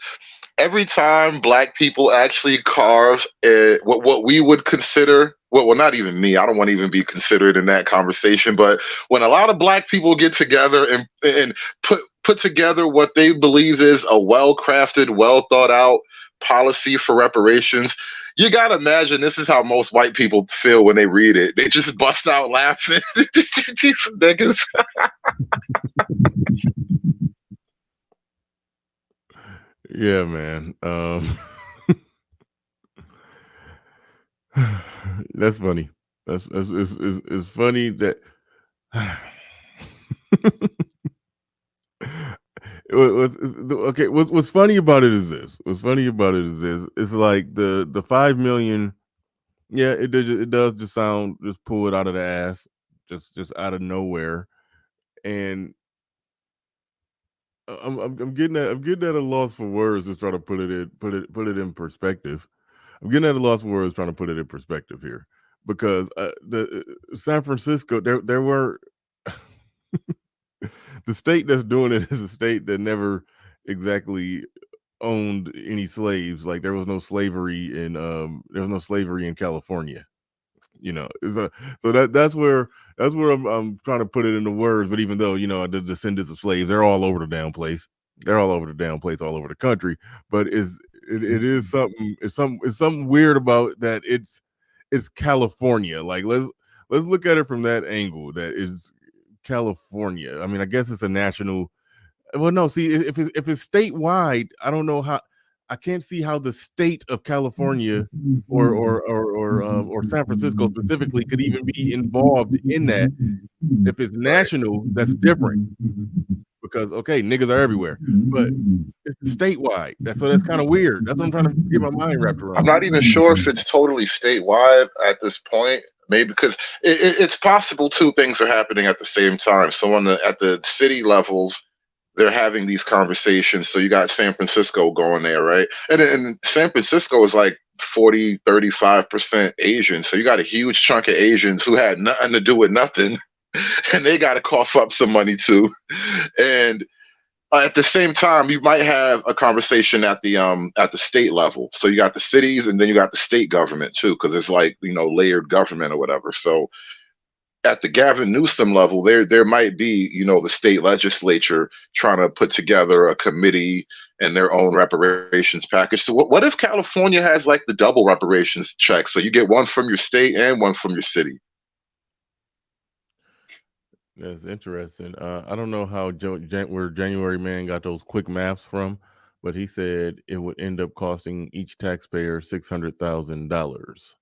S3: every time Black people actually carve what we would consider, well, not even me, I don't want to even be considered in that conversation, but when a lot of Black people get together and put together what they believe is a well-crafted, well-thought-out policy for reparations, you got to imagine this is how most white people feel when they read it. They just bust out laughing. These niggas.
S1: Yeah, man. That's funny. It's funny that okay. What's funny about it is this. What's funny about it is this. It's like the 5 million. Yeah, it does just sound, just pull it out of the ass, just out of nowhere, and I'm getting at a loss for words to try to put it in perspective. I'm getting at a loss for words trying to put it in perspective here, because the San Francisco, there were the state that's doing it is a state that never exactly owned any slaves. Like there was no slavery in California. So that's where I'm trying to put it into words. But even though the descendants of slaves, they're all over the damn place. They're all over the damn place, all over the country. But it is something. It's something weird about that. It's California. Like let's look at it from that angle. That is California. I mean, I guess it's a national. Well, no. See, if it's statewide, I don't know how. I can't see how the state of California or San Francisco specifically could even be involved in that. If it's national, that's different, because niggas are everywhere, but it's statewide. That's kind of weird. That's what I'm trying to get my mind wrapped around.
S3: I'm not even sure if it's totally statewide at this point. Maybe because it's possible two things are happening at the same time. So at the city levels, they're having these conversations. So you got San Francisco going there, right? And San Francisco is like 35% Asian. So you got a huge chunk of Asians who had nothing to do with nothing, and they got to cough up some money too. And at the same time, you might have a conversation at the state level. So you got the cities, and then you got the state government too, because it's like layered government or whatever. So at the Gavin Newsom level, there might be the state legislature trying to put together a committee and their own reparations package. So what if California has like the double reparations check? So you get one from your state and one from your city.
S1: That's interesting. I don't know how where January Man got those quick maths from, but he said it would end up costing each taxpayer $600,000.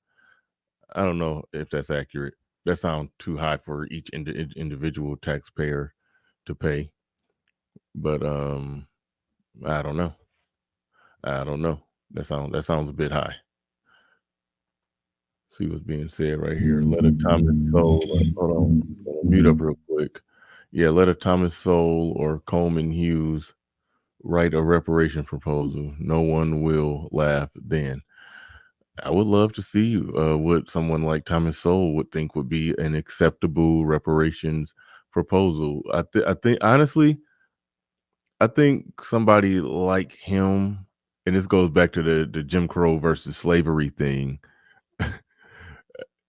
S1: I don't know if that's accurate. That sounds too high for each individual taxpayer to pay. But I don't know. That sounds a bit high. See what's being said right here. Letter Thomas Soul. Hold on. Mute up real quick. Yeah, Letter Thomas Soul or Coleman Hughes write a reparation proposal. No one will laugh then. I would love to see what someone like Thomas Sowell would think would be an acceptable reparations proposal. I think honestly, I think somebody like him, and this goes back to the Jim Crow versus slavery thing.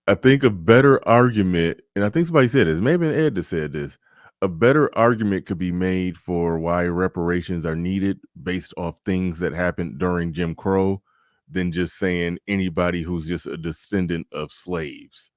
S1: I think a better argument, and I think somebody said this, maybe Ed that said this, a better argument could be made for why reparations are needed based off things that happened during Jim Crow than just saying anybody who's just a descendant of slaves.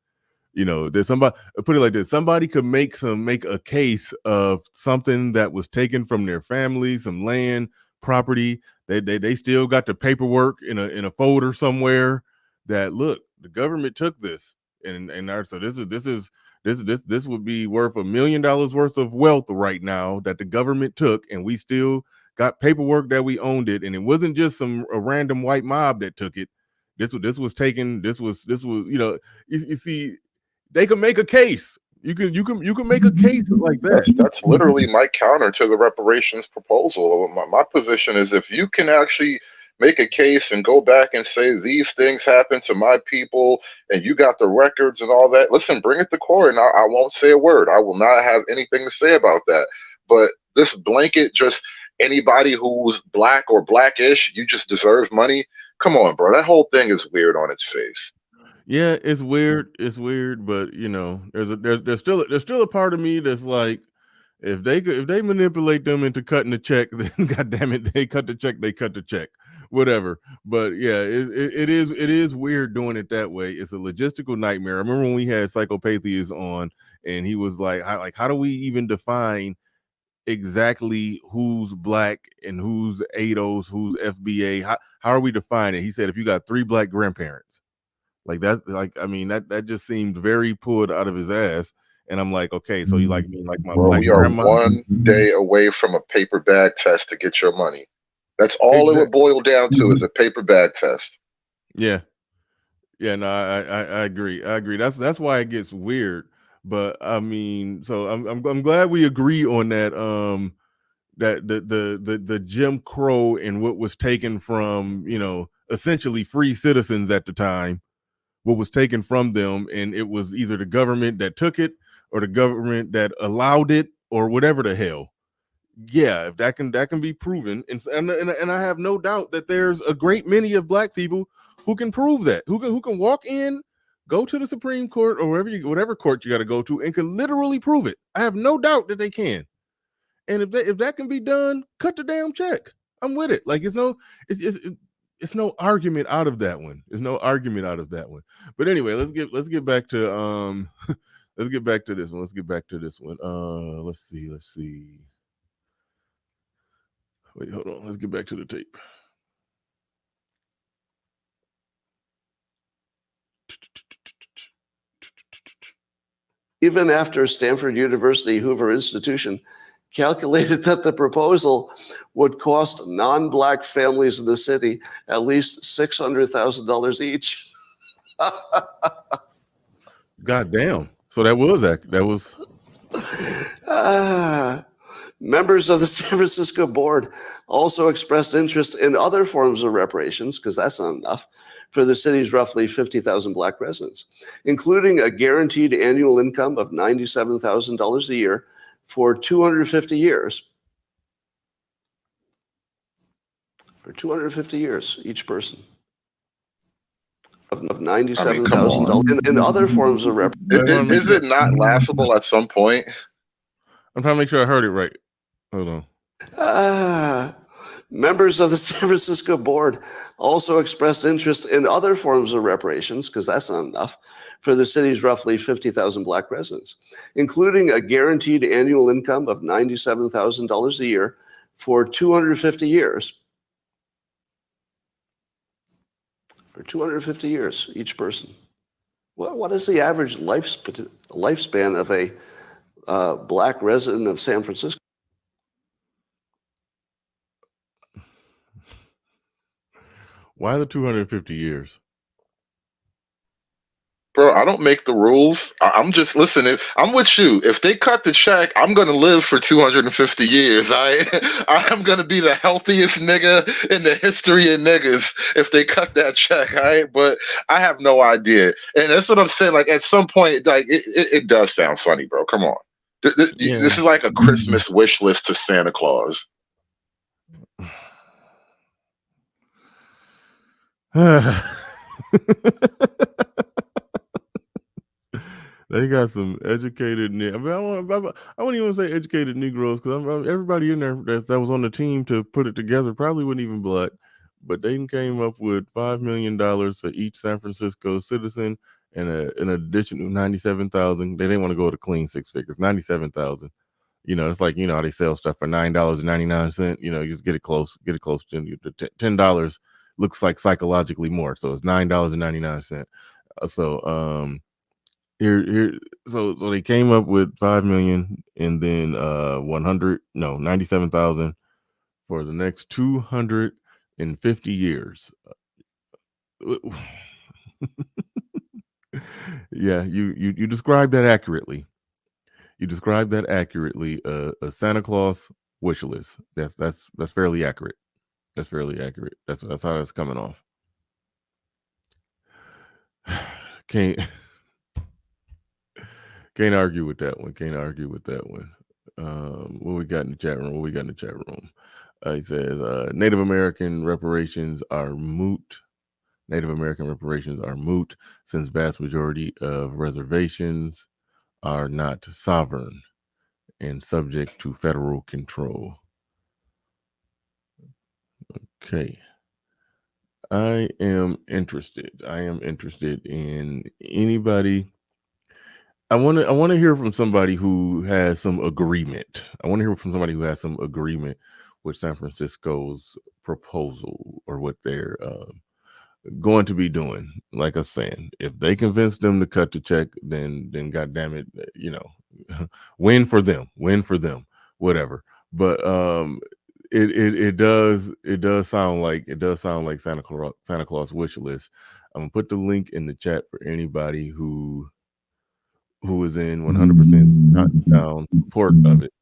S1: You know, there's somebody, put it like this, somebody could make a case of something that was taken from their family, some land, property. They still got the paperwork in a folder somewhere that, look, the government took this, so this would be worth $1 million worth of wealth right now that the government took, and we still got paperwork that we owned it, and it wasn't just a random white mob that took it. This was taken. This was you know, you see, they can make a case. You can make a case like that.
S3: That's literally my counter to the reparations proposal. My position is, if you can actually make a case and go back and say these things happened to my people, and you got the records and all that, listen, bring it to court, and I won't say a word. I will not have anything to say about that. But this blanket, just anybody who's black or blackish, you just deserve money. Come on, bro. That whole thing is weird on its face.
S1: Yeah, it's weird. It's weird, but you know, there's still a part of me that's like, if they manipulate them into cutting the check, then God damn it, they cut the check, whatever. But yeah, it is weird doing it that way. It's a logistical nightmare. I remember when we had Psychopathia on, and he was like, how do we even define exactly who's black and who's ADOS, who's FBA? How are we defining it? He said, if you got 3 black grandparents. Like that, like, I mean, that just seemed very pulled out of his ass. And I'm like, okay, so you like my
S3: Bro,
S1: black
S3: we are
S1: grandma?
S3: one day away from a paper bag test to get your money. That's all it would boil down to, is a paper bag test.
S1: Yeah. Yeah, no, I agree. I agree. That's why it gets weird. But I mean, so I'm glad we agree on that. That the Jim Crow and what was taken from, you know, essentially free citizens at the time, what was taken from them, and it was either the government that took it or the government that allowed it or whatever the hell. Yeah, if that can be proven, and I have no doubt that there's a great many of black people who can prove that, who can walk in, go to the Supreme Court or whatever court you got to go to, and can literally prove it. I have no doubt that they can. And if that can be done, cut the damn check. I'm with it. Like, it's no argument out of that one. There's no argument out of that one. But anyway, let's get back to let's get back to this one. Let's see. Wait, hold on. Let's get back to the tape.
S4: Even after Stanford University Hoover Institution calculated that the proposal would cost non-black families in the city at least $600,000 each.
S1: God damn. So that was
S4: Members of the San Francisco board also expressed interest in other forms of reparations, because that's not enough, for the city's roughly 50,000 black residents, including a guaranteed annual income of $97,000 a year for 250 years. For 250 years, each person. Of $97,000 in other forms of reparations.
S3: Is it not laughable at some point?
S1: I'm trying to make sure I heard it right. Hold on.
S4: Members of the San Francisco board also expressed interest in other forms of reparations, because that's not enough, for the city's roughly 50,000 black residents, including a guaranteed annual income of $97,000 a year for 250 years. For 250 years, each person. What is the average lifespan of a black resident of San Francisco?
S1: Why the 250 years?
S3: Bro, I don't make the rules. I'm just listening. I'm with you. If they cut the check, I'm gonna live for 250 years. I'm gonna be the healthiest nigga in the history of niggas if they cut that check. All right, but I have no idea, and that's what I'm saying. Like at some point, like it does sound funny, bro. Come on,
S1: Yeah.
S3: this is like a Christmas wish list to Santa Claus.
S1: They got some educated. I mean, I wouldn't even say educated Negroes because everybody in there that was on the team to put it together probably wasn't even black, but they came up with $5 million for each San Francisco citizen, and an addition to 97,000. They didn't want to go to clean six figures. 97,000. It's like how they sell stuff for $9.99. You just get it close to $10. Looks like psychologically more, so it's $9.99. So so they came up with 5 million, and then 97,000 for the next 250 years. Yeah, you described that accurately. You described that accurately. A Santa Claus wish list. That's fairly accurate. That's fairly accurate. That's how that's coming off. Can't argue with that one. What we got in the chat room? He says Native American reparations are moot. Native American reparations are moot since vast majority of reservations are not sovereign and subject to federal control. Okay. I am interested in anybody. I want to hear from somebody who has some agreement. With San Francisco's proposal or what they're going to be doing. Like I was saying, if they convince them to cut the check, then God damn it, win for them, whatever. But it does sound like Santa Claus wish list. I'm gonna put the link in the chat for anybody who is in 100% down support of it.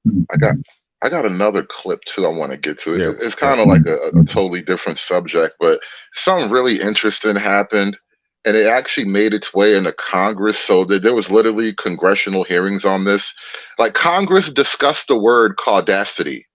S3: I got another clip too I want to get to. It's kind of like a totally different subject, but something really interesting happened, and it actually made its way into Congress. So there was literally congressional hearings on this. Like Congress discussed the word audacity.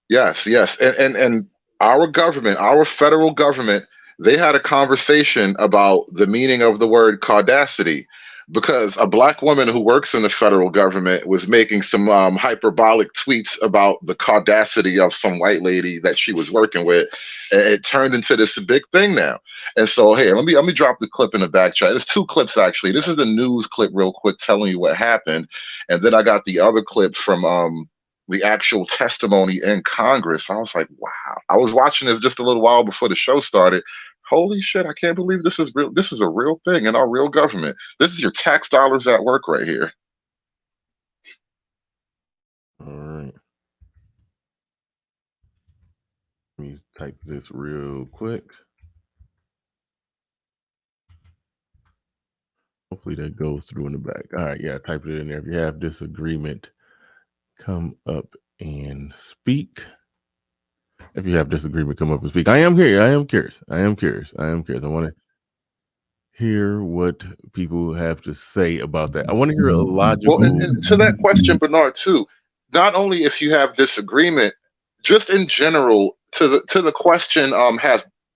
S3: Yes, and our government, our federal government, they had a conversation about the meaning of the word audacity, because a black woman who works in the federal government was making some hyperbolic tweets about the audacity of some white lady that she was working with, and it turned into this big thing now. And so, hey, let me drop the clip in the back chat. There's two clips actually. This is the news clip, real quick, telling you what happened, and then I got the other clip from the actual testimony in Congress. I was like, wow. I was watching this just a little while before the show started. Holy shit, I can't believe this is real. This is a real thing in our real government. This is your tax dollars at work right here.
S1: All right. Let me type this real quick. Hopefully that goes through in the back. All right, yeah, type it in there. If you have disagreement, come up and speak. If you have disagreement, come up and speak. I am curious. I want to hear what people have to say about that. I want to hear a logical.
S3: Well, and to that question, Bernard, too, not only if you have disagreement, just in general, to the question,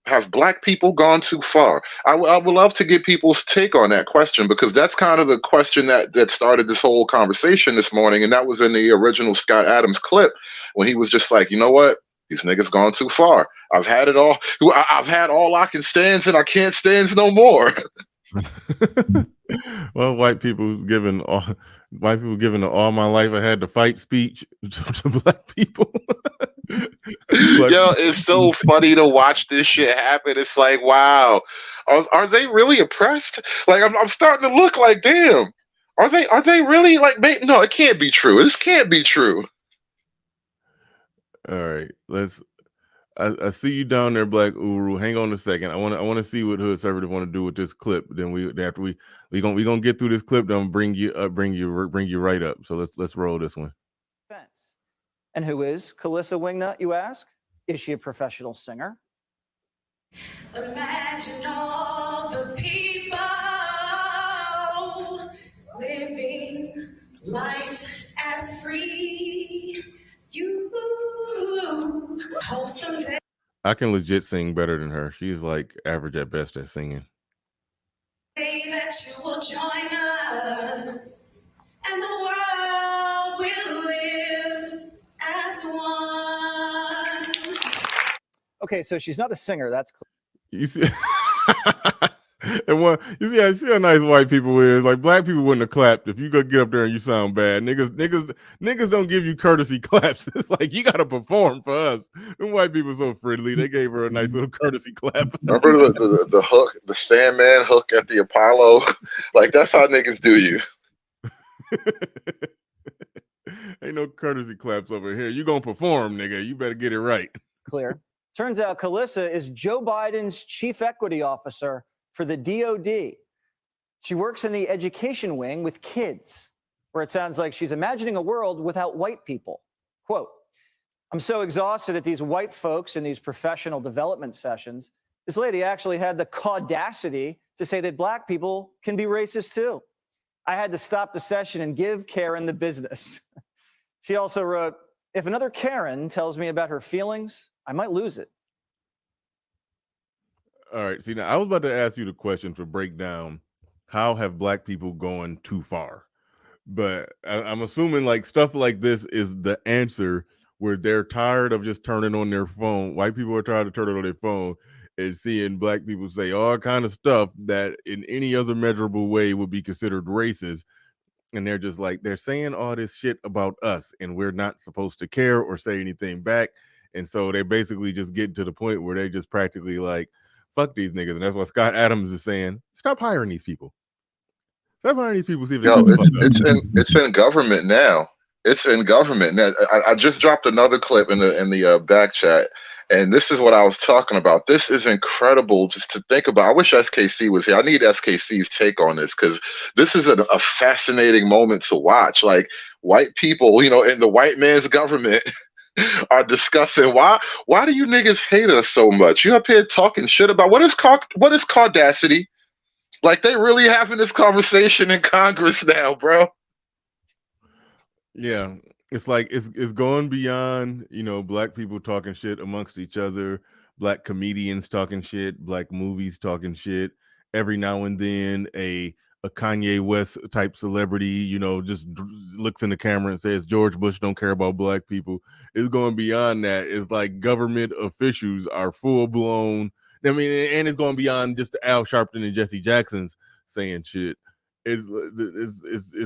S3: have black people gone too far? I would love to get people's take on that question, because that's kind of the question that started this whole conversation this morning, and that was in the original Scott Adams clip when he was just like, you know what? These niggas gone too far. I've had it all. I've had all I can stand, and I can't stand no more.
S1: Well, white people giving all my life I had to fight speech to black people.
S3: Yo, it's so funny to watch this shit happen. It's like, wow, are they really oppressed? Like, I'm starting to look like, damn, are they really like? No, it can't be true. This can't be true.
S1: All right, let's. I see you down there, Black Uru. Hang on a second. I want to see what Hood Conservative want to do with this clip. Then after we gonna get through this clip. Then bring you right up. So let's roll this one.
S5: And who is Calissa Wingnut, you ask? Is she a professional singer?
S6: Imagine all the people living life as free. You hope someday.
S1: I can legit sing better than her. She's like average at best at singing.
S6: That you will join us, and the world will live as one.
S5: Okay, so she's not a singer. That's clear.
S1: You see, and you see how nice white people is. Like black people wouldn't have clapped if you go get up there and you sound bad. Niggas don't give you courtesy claps. It's like you gotta perform for us. And white people so friendly. They gave her a nice little courtesy clap.
S3: Remember the hook, the Sandman hook at the Apollo? Like that's how niggas do you.
S1: Ain't no courtesy claps over here. You gonna perform, nigga. You better get it right.
S5: Clear. Turns out Calissa is Joe Biden's chief equity officer for the DOD. She works in the education wing with kids, where it sounds like she's imagining a world without white people. Quote, I'm so exhausted at these white folks in these professional development sessions. This lady actually had the audacity to say that black people can be racist too. I had to stop the session and give Karen the business. She also wrote, if another Karen tells me about her feelings, I might lose it.
S1: All right. See, now I was about to ask you the question to break down how have black people gone too far? But I'm assuming like stuff like this is the answer where they're tired of just turning on their phone. White people are tired of turning on their phone and seeing black people say all kind of stuff that in any other measurable way would be considered racist. And they're just like, they're saying all this shit about us and we're not supposed to care or say anything back. And so they basically just get to the point where they just practically like, fuck these niggas. And that's what Scott Adams is saying. Stop hiring these people. Stop hiring these people. See if
S3: it's in government now. It's in government now. I just dropped another clip in the back chat. And this is what I was talking about. This is incredible just to think about. I wish SKC was here. I need SKC's take on this because this is a fascinating moment to watch. Like white people, in the white man's government are discussing why do you niggas hate us so much? You up here talking shit about what is audacity? Like they really having this conversation in Congress now, bro.
S1: Yeah. It's like it's going beyond, black people talking shit amongst each other, black comedians talking shit, black movies talking shit. Every now and then a Kanye West type celebrity, just looks in the camera and says George Bush don't care about black people. It's going beyond that. It's like government officials are full blown. I mean, and it's going beyond just Al Sharpton and Jesse Jackson's saying shit. It's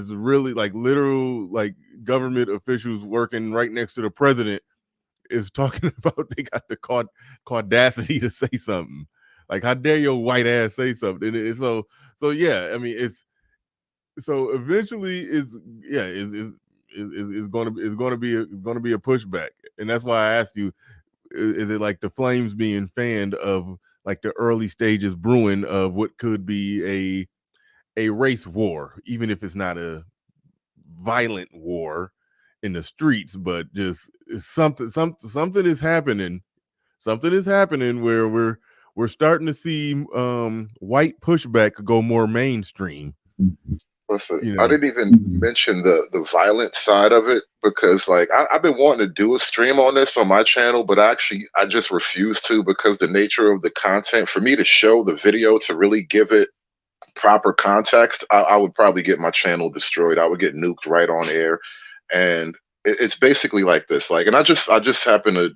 S1: really like literal like government officials working right next to the president is talking about they got the audacity to say something. Like, how dare your white ass say something? And so yeah, I mean, it's so eventually is going to be a pushback, and that's why I asked you, is it like the flames being fanned of like the early stages brewing of what could be a race war, even if it's not a violent war in the streets, but just something is happening. Something is happening where we're starting to see white pushback go more mainstream.
S3: Listen, I didn't even mention the violent side of it because like I've been wanting to do a stream on this on my channel, but I just refuse to because the nature of the content for me to show the video to really give it proper context, I would probably get my channel destroyed. I would get nuked right on air. And it's basically like this. Like, and I just happen to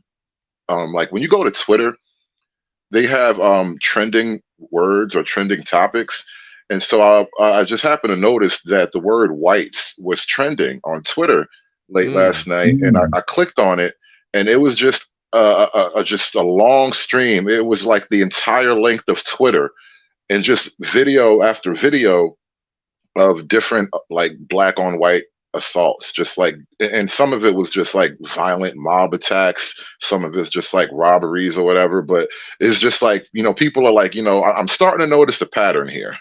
S3: like when you go to Twitter, they have trending words or trending topics. And so I just happened to notice that the word whites was trending on Twitter late last night. And I clicked on it and it was just a long stream. It was like the entire length of Twitter. And just video after video of different like black on white assaults, just like, and some of it was just like violent mob attacks. Some of it's just like robberies or whatever. But it's just like, people are like, I'm starting to notice a pattern here.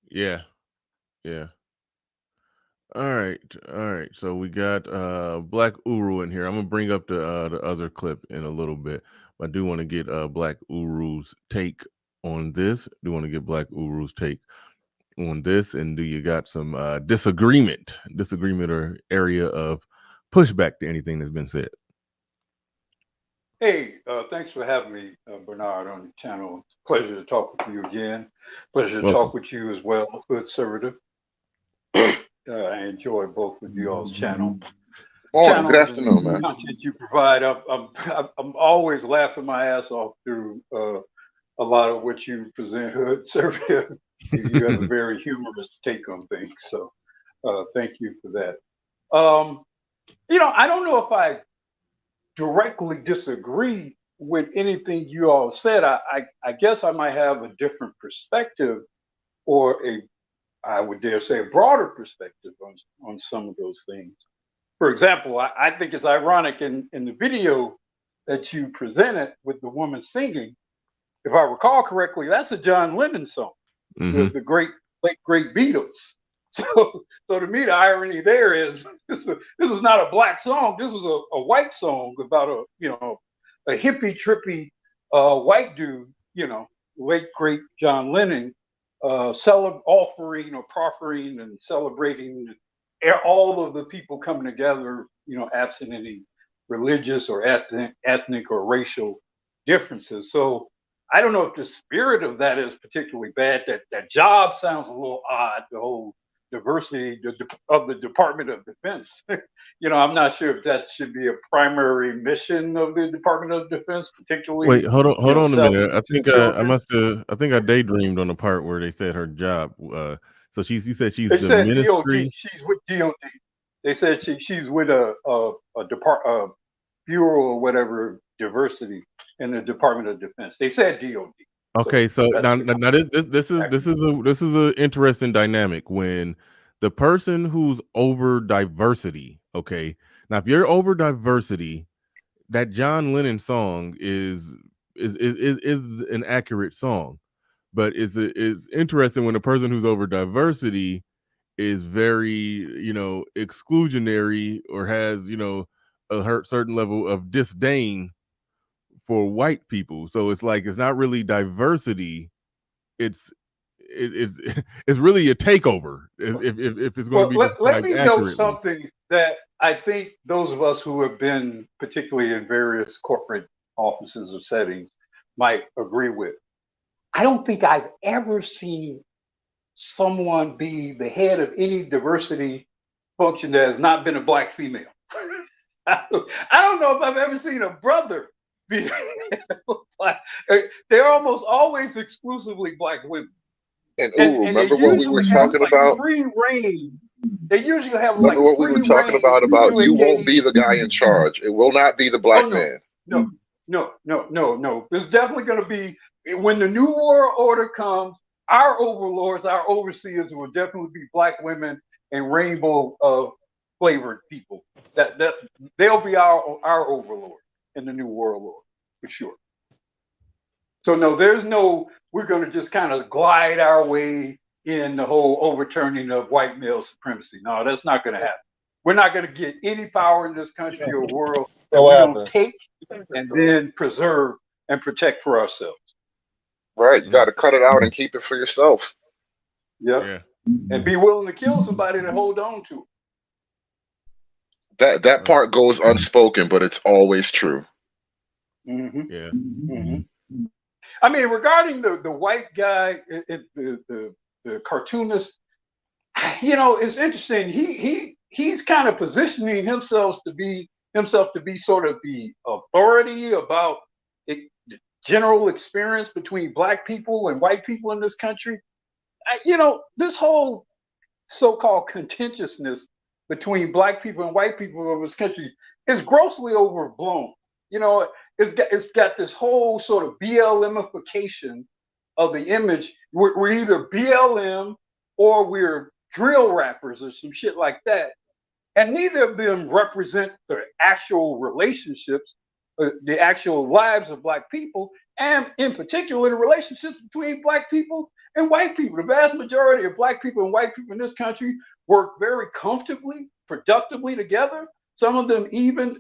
S1: Yeah. All right. So we got Black Uru in here. I'm gonna bring up the other clip in a little bit. I do want to get Black Uru's take on this. And do you got some disagreement or area of pushback to anything that's been said?
S7: Hey, thanks for having me, Bernard, on the channel. Pleasure to talk with you again. Pleasure to
S1: Welcome.
S7: talk with you as well, Good Conservative. I enjoy both of you all's channel.
S3: Good afternoon, man.
S7: Content you provide, I'm always laughing my ass off through a lot of what you present, Hood Conservative. You have a very humorous take on things, so thank you for that. I don't know if I directly disagree with anything you all said. I guess I might have a different perspective, or I would dare say a broader perspective on some of those things. For example, I think it's ironic in the video that you presented with the woman singing, if I recall correctly, that's a John Lennon song, the late great Beatles. So to me, the irony there is this was not a black song. This was a white song about a hippie trippy white dude, late great John Lennon, offering or proffering and celebrating all of the people coming together, absent any religious or ethnic or racial differences. So I don't know if the spirit of that is particularly bad. That job sounds a little odd, the whole diversity of the Department of Defense. I'm not sure if that should be a primary mission of the Department of Defense, particularly.
S1: Wait, hold on a minute. I think I daydreamed on the part where they said her job. So you said she's the ministry.
S7: DOD. She's with DOD. They said she's with a bureau or whatever, diversity in the Department of Defense. They said DOD.
S1: Okay, so now this is a interesting dynamic when the person who's over diversity. Okay, now if you're over diversity, that John Lennon song is an accurate song, but it's interesting when the person who's over diversity is very exclusionary or has a certain level of disdain for white people. So it's like it's not really diversity, it's really a takeover if it's going to be described
S7: let me
S1: accurately.
S7: know something that I think those of us who have been particularly in various corporate offices or settings might agree with. I don't think I've ever seen someone be the head of any diversity function that has not been a black female. I don't know if I've ever seen a brother be black. They're almost always exclusively black women.
S3: And remember what we were talking about?
S7: Free reign. They usually have
S3: remember what we were talking about you won't be the guy in charge. It will not be the black man.
S7: No. There's definitely going to be, when the new world order comes, our overlords, our overseers will definitely be black women and rainbow flavored people. That they'll be our overlord in the new world order for sure. So no, there's no, we're going to just kind of glide our way in the whole overturning of white male supremacy. No, that's not going to happen. We're not going to get any power in this country or world that we don't take and then preserve and protect for ourselves.
S3: Right, you got to cut it out and keep it for yourself.
S7: Yeah. And be willing to kill somebody to hold on to
S3: it. That part goes unspoken, but it's always true.
S7: Mm-hmm.
S1: Yeah.
S7: Mm-hmm. I mean, regarding the white guy, the cartoonist, it's interesting. He's kind of positioning himself to be sort of the authority about the general experience between black people and white people in this country. This whole so-called contentiousness between black people and white people in this country is grossly overblown. It's got this whole sort of BLMification of the image. We're either BLM or we're drill rappers or some shit like that. And neither of them represent the actual relationships, the actual lives of Black people, and in particular, the relationships between Black people and white people. The vast majority of Black people and white people in this country work very comfortably, productively together. Some of them even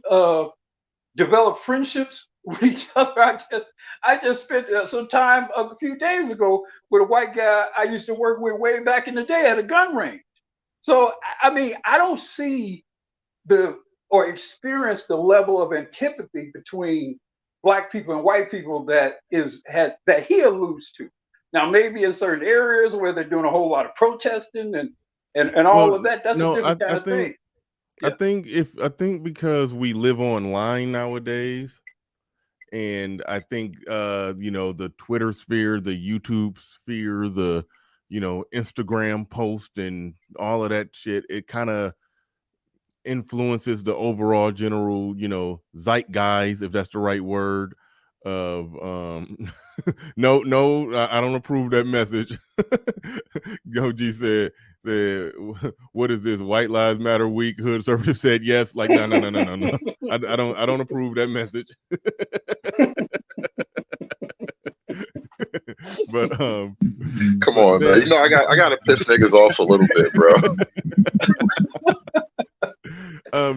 S7: develop friendships with each other. I just spent some time a few days ago with a white guy I used to work with way back in the day at a gun range. So, I mean, I don't see or experience the level of antipathy between Black people and white people that he alludes to. Now, maybe in certain areas where they're doing a whole lot of protesting and all of that, that's a different kind of thing.
S1: I think because we live online nowadays, and I think the Twitter sphere, the YouTube sphere, the Instagram post and all of that shit, it kind of influences the overall general zeitgeist, if that's the right word, of no, I don't approve that message. Goji said, what is this, White Lives Matter week? Hood Conservative said yes. Like, no. I don't approve that message. But
S3: come on, man. I gotta piss niggas off a little bit, bro.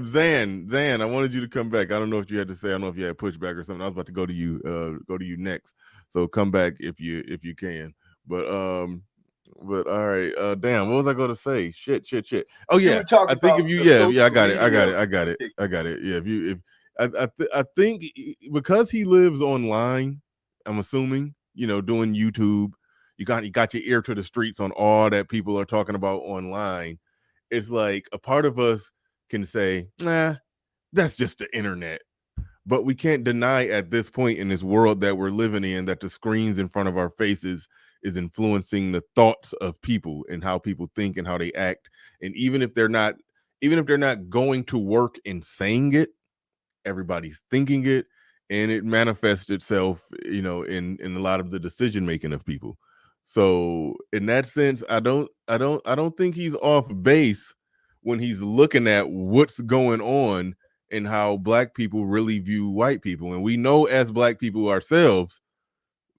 S1: Zan, I wanted you to come back. I don't know if you had to say, I don't know if you had pushback or something. I was about to go to you next. So come back if you can. But all right. Damn, what was I going to say? Shit. Oh yeah, I think if you, yeah, I got it. Yeah, I think because he lives online, I'm assuming, doing YouTube, you got your ear to the streets on all that people are talking about online. It's like a part of us can say, nah, that's just the internet. But we can't deny at this point in this world that we're living in that the screens in front of our faces is influencing the thoughts of people and how people think and how they act. And even if they're not going to work and saying it, everybody's thinking it, and it manifests itself, in a lot of the decision making of people. So in that sense, I don't think he's off base when he's looking at what's going on and how Black people really view white people. And we know, as Black people ourselves,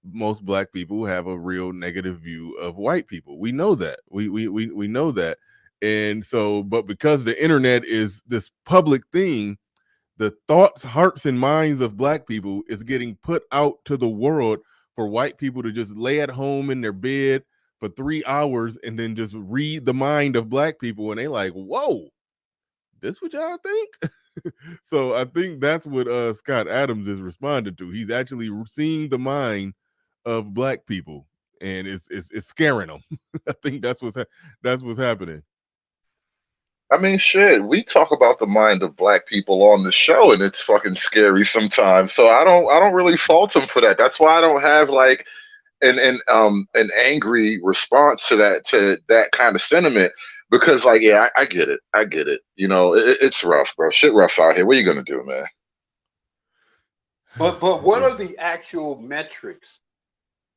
S1: most Black people have a real negative view of white people. We know that. We know that. And so, but because the internet is this public thing, the thoughts, hearts, and minds of Black people is getting put out to the world for white people to just lay at home in their bed for 3 hours and then just read the mind of Black people. And they like, whoa, this what y'all think? So I think that's what Scott Adams is responding to. He's actually seeing the mind of Black people, and it's scaring them. I think that's what's happening.
S3: I mean, shit, we talk about the mind of Black people on the show, and it's fucking scary sometimes. So I don't really fault him for that. That's why I don't have like an angry response to that kind of sentiment, because like, yeah, I get it. It's rough, bro. Shit rough out here. What are you gonna do, man?
S7: But what are the actual metrics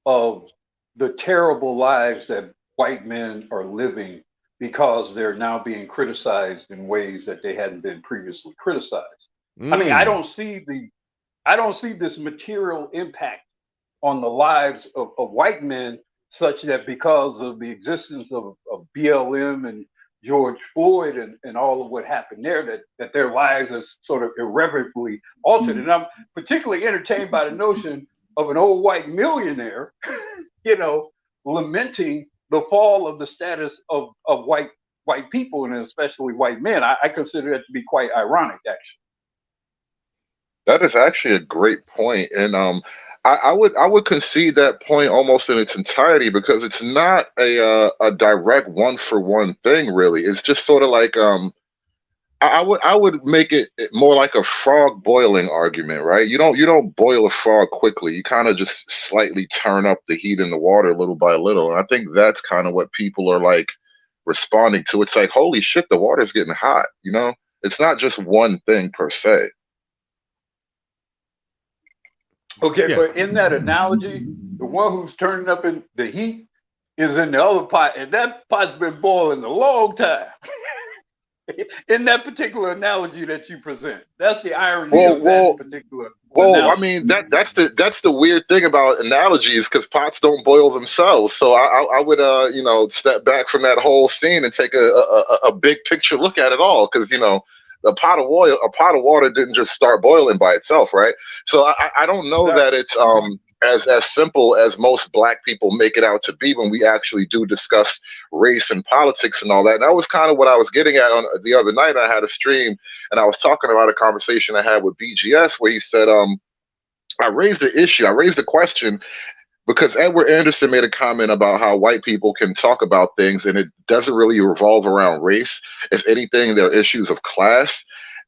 S7: of the terrible lives that white men are living because they're now being criticized in ways that they hadn't been previously criticized? I mean, I don't see this material impact on the lives of white men such that because of the existence of BLM and George Floyd and all of what happened there, that their lives are sort of irreparably altered. And I'm particularly entertained by the notion of an old white millionaire, lamenting the fall of the status of white people, and especially white men. I consider that to be quite ironic, actually.
S3: That is actually a great point, and I would concede that point almost in its entirety, because it's not a direct one for one thing, really. It's just sort of like I would make it more like a frog boiling argument, right? You don't boil a frog quickly. You kind of just slightly turn up the heat in the water little by little, and I think that's kind of what people are like responding to. It's like, holy shit, the water's getting hot. It's not just one thing per se.
S7: Okay, yeah. But in that analogy, the one who's turning up in the heat is in the other pot, and that pot's been boiling a long time. In that particular analogy that you present, that's the irony of that particular
S3: Well, I
S7: analogy.
S3: mean that's the weird thing about analogies, because pots don't boil themselves. So I would step back from that whole scene and take a big picture look at it all, because a pot of water didn't just start boiling by itself, right? So I don't know that it's as simple as most Black people make it out to be when we actually do discuss race and politics and all that. And that was kind of what I was getting at on the other night. I had a stream and I was talking about a conversation I had with BGS where he said, I raised the question because Edward Anderson made a comment about how white people can talk about things and it doesn't really revolve around race. If anything, they're issues of class,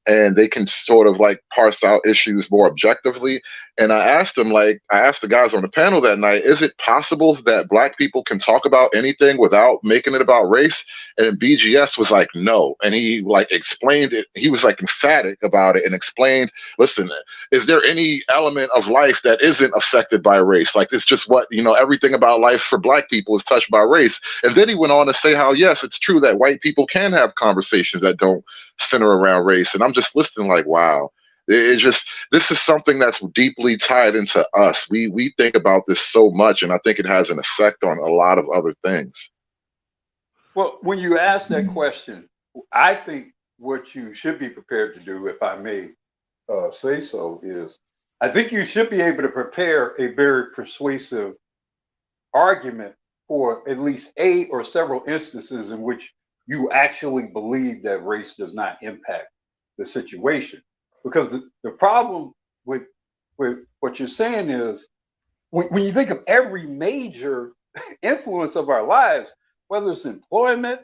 S3: and they can sort of like parse out issues more objectively. And I asked the guys on the panel that night, is it possible that Black people can talk about anything without making it about race? And BGS was like, no. And he like explained it. He was like emphatic about it and explained, listen, is there any element of life that isn't affected by race? Like, it's just what, everything about life for Black people is touched by race. And then he went on to say how, yes, it's true that white people can have conversations that don't center around race. And I'm just listening like, wow. This is something that's deeply tied into us. We think about this so much, and I think it has an effect on a lot of other things.
S7: Well, when you ask that question, I think what you should be prepared to do, if I may say so, is I think you should be able to prepare a very persuasive argument for at least 8 or several instances in which you actually believe that race does not impact the situation. Because the problem with what you're saying is when you think of every major influence of our lives, whether it's employment,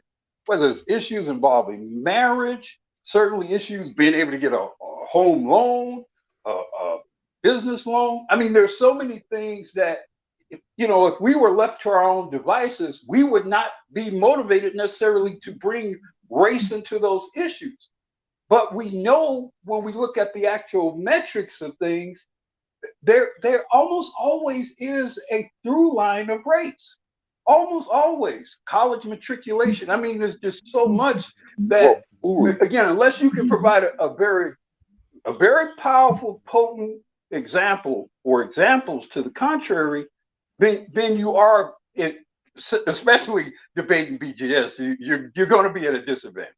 S7: whether it's issues involving marriage, certainly issues being able to get a home loan, a business loan. I mean, there's so many things that, if we were left to our own devices, we would not be motivated necessarily to bring race into those issues. But we know when we look at the actual metrics of things, there almost always is a through line of race. Almost always. College matriculation. I mean, there's just so much that, again, unless you can provide a very powerful, potent example or examples to the contrary, then you are, especially debating BGS, you're going to be at a disadvantage.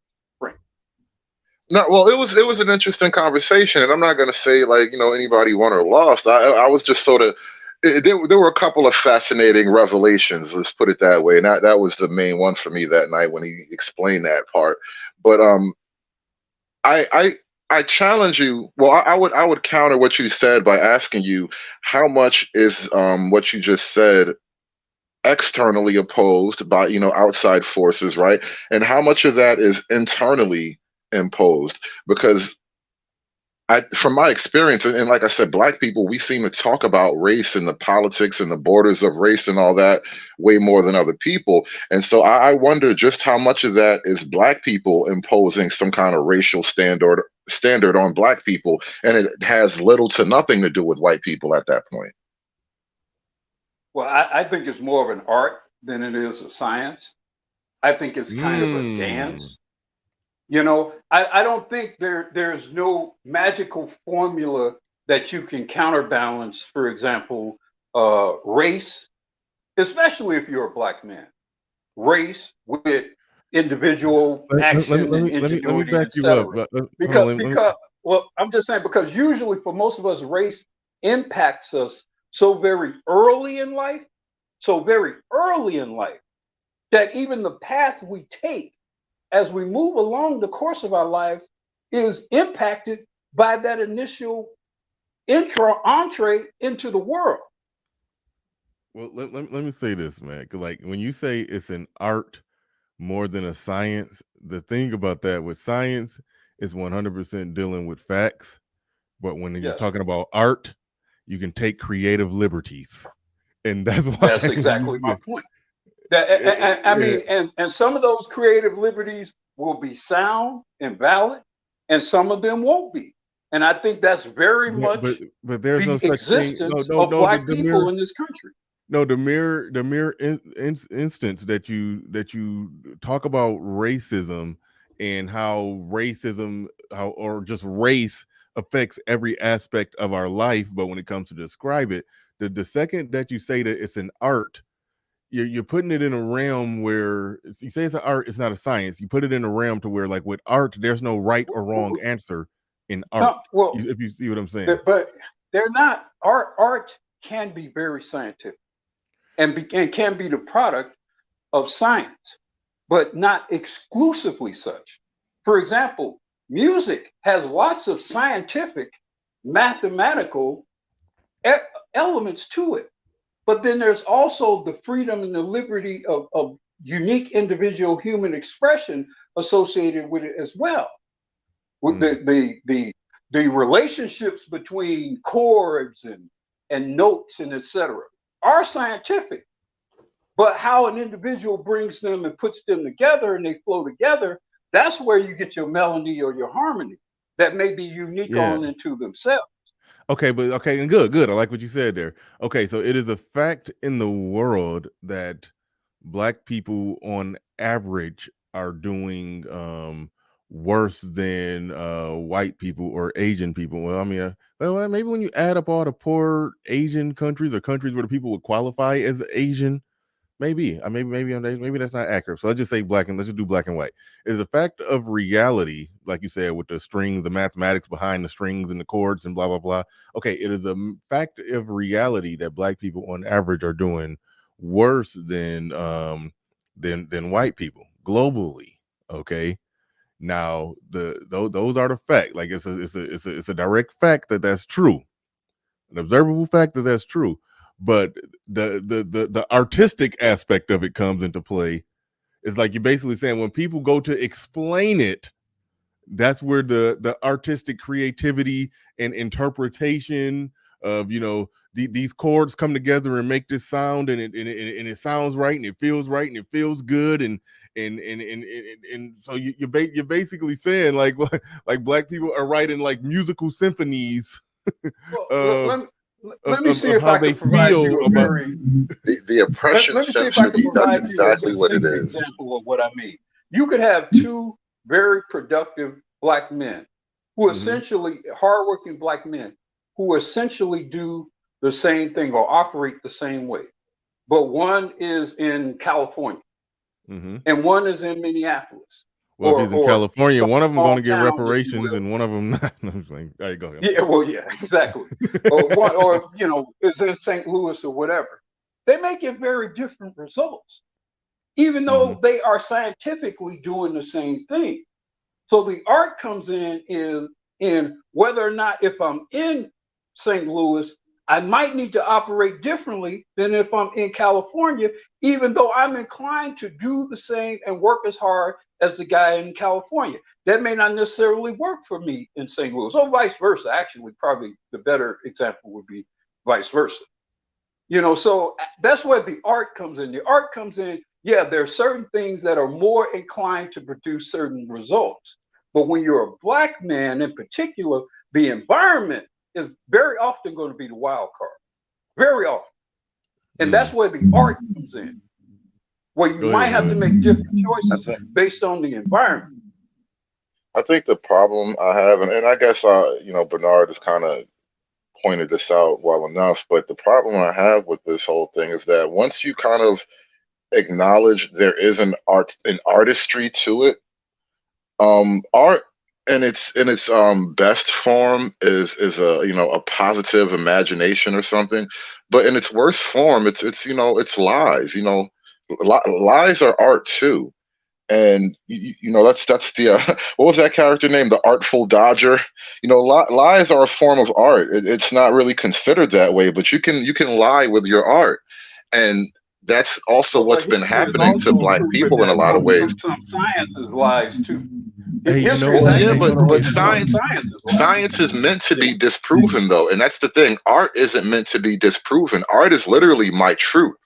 S3: No, well, it was an interesting conversation, and I'm not going to say like anybody won or lost. I was just sort of there were a couple of fascinating revelations. Let's put it that way, and that was the main one for me that night when he explained that part. But I challenge you. Well, I would counter what you said by asking you how much is what you just said externally opposed by outside forces, right? And how much of that is internally imposed? Because from my experience, and like I said, Black people, we seem to talk about race and the politics and the borders of race and all that way more than other people. And so I wonder just how much of that is Black people imposing some kind of racial standard on Black people, and it has little to nothing to do with white people at that point.
S7: Well, I think it's more of an art than it is a science. I think it's kind of a dance. I don't think there's no magical formula that you can counterbalance, for example, race, especially if you're a Black man, race with individual action and ingenuity,
S1: let me back you up.
S7: Well, I'm just saying, because usually for most of us, race impacts us so very early in life, that even the path we take as we move along the course of our lives is impacted by that initial entree into the world.
S1: Well, let me say this, man. 'Cause like when you say it's an art more than a science, the thing about that with science is 100% dealing with facts. But when you're talking about art, you can take creative liberties. And that's why
S7: that's exactly my point. I mean, and some of those creative liberties will be sound and valid, and some of them won't be. And I think that's very much
S1: but there's
S7: the
S1: no such
S7: existence
S1: thing.
S7: of Black people in this country.
S1: No, the mere instance that you talk about racism and how or just race affects every aspect of our life, but when it comes to describe it, the second that you say that it's an art, you're putting it in a realm where you say it's an art, it's not a science. You put it in a realm to where, like with art, there's no right or wrong answer in art.
S7: Well,
S1: If you see what I'm saying.
S7: but they're not. Art can be very scientific and can be the product of science, but not exclusively such. For example, music has lots of scientific, mathematical elements to it. But then there's also the freedom and the liberty of unique individual human expression associated with it as well. With the relationships between chords and notes and etc. are scientific. But how an individual brings them and puts them together and they flow together, that's where you get your melody or your harmony that may be unique on into themselves.
S1: Okay, but okay, and good. I like what you said there. Okay, so it is a fact in the world that Black people on average are doing worse than white people or Asian people. Well, I mean, well, maybe when you add up all the poor Asian countries or countries where the people would qualify as Asian, maybe that's not accurate. So let's just say let's just do black and white. It is a fact of reality, like you said, with the strings, the mathematics behind the strings and the chords and blah blah blah. Okay, it is a fact of reality that Black people on average are doing worse than white people globally. Okay. Now those are the fact. Like it's a direct fact that's true, an observable fact that's true. But the artistic aspect of it comes into play. It's like you're basically saying when people go to explain it, that's where the artistic creativity and interpretation of these chords come together and make this sound, and it sounds right and it feels right and it feels good, and so you're basically saying like Black people are writing like musical symphonies.
S7: Let me see if I can provide you a very
S3: the oppression
S7: let me see if I can
S3: symphony.
S7: provide
S3: That's
S7: you a
S3: exactly what it
S7: distinct
S3: is.
S7: example of what I mean. You could have two very productive Black men who essentially hardworking Black men who essentially do the same thing or operate the same way, but one is in California and one is in Minneapolis.
S1: Well, if he's in California, one of them going to get
S7: town,
S1: reparations, and one of them not. I'm just like, there you go.
S7: Yeah, well, yeah, exactly. or is in St. Louis or whatever. They may get very different results, even though they are scientifically doing the same thing. So the art comes in whether or not if I'm in St. Louis, I might need to operate differently than if I'm in California, even though I'm inclined to do the same and work as hard as the guy in California. That may not necessarily work for me in St. Louis, or vice versa. Actually, probably the better example would be vice versa. So that's where the art comes in. The art comes in, yeah, there are certain things that are more inclined to produce certain results. But when you're a Black man in particular, the environment is very often going to be the wild card, very often. And that's where the art comes in, where you might have to make different choices based on the environment.
S3: I think the problem I have, and I guess Bernard has kind of pointed this out well enough, but the problem I have with this whole thing is that once you kind of acknowledge there is an artistry to it, art in its best form is a positive imagination or something, but in its worst form it's lies. Lies are art too. And that's the what was that character name, the Artful Dodger? Lies are a form of art. It's not really considered that way, but you can lie with your art, and that's also what's been happening to Black people in a lot of ways.
S7: Some science is lies too.
S3: But science is meant to be disproven, though, and that's the thing. Art isn't meant to be disproven. Art is literally my truth.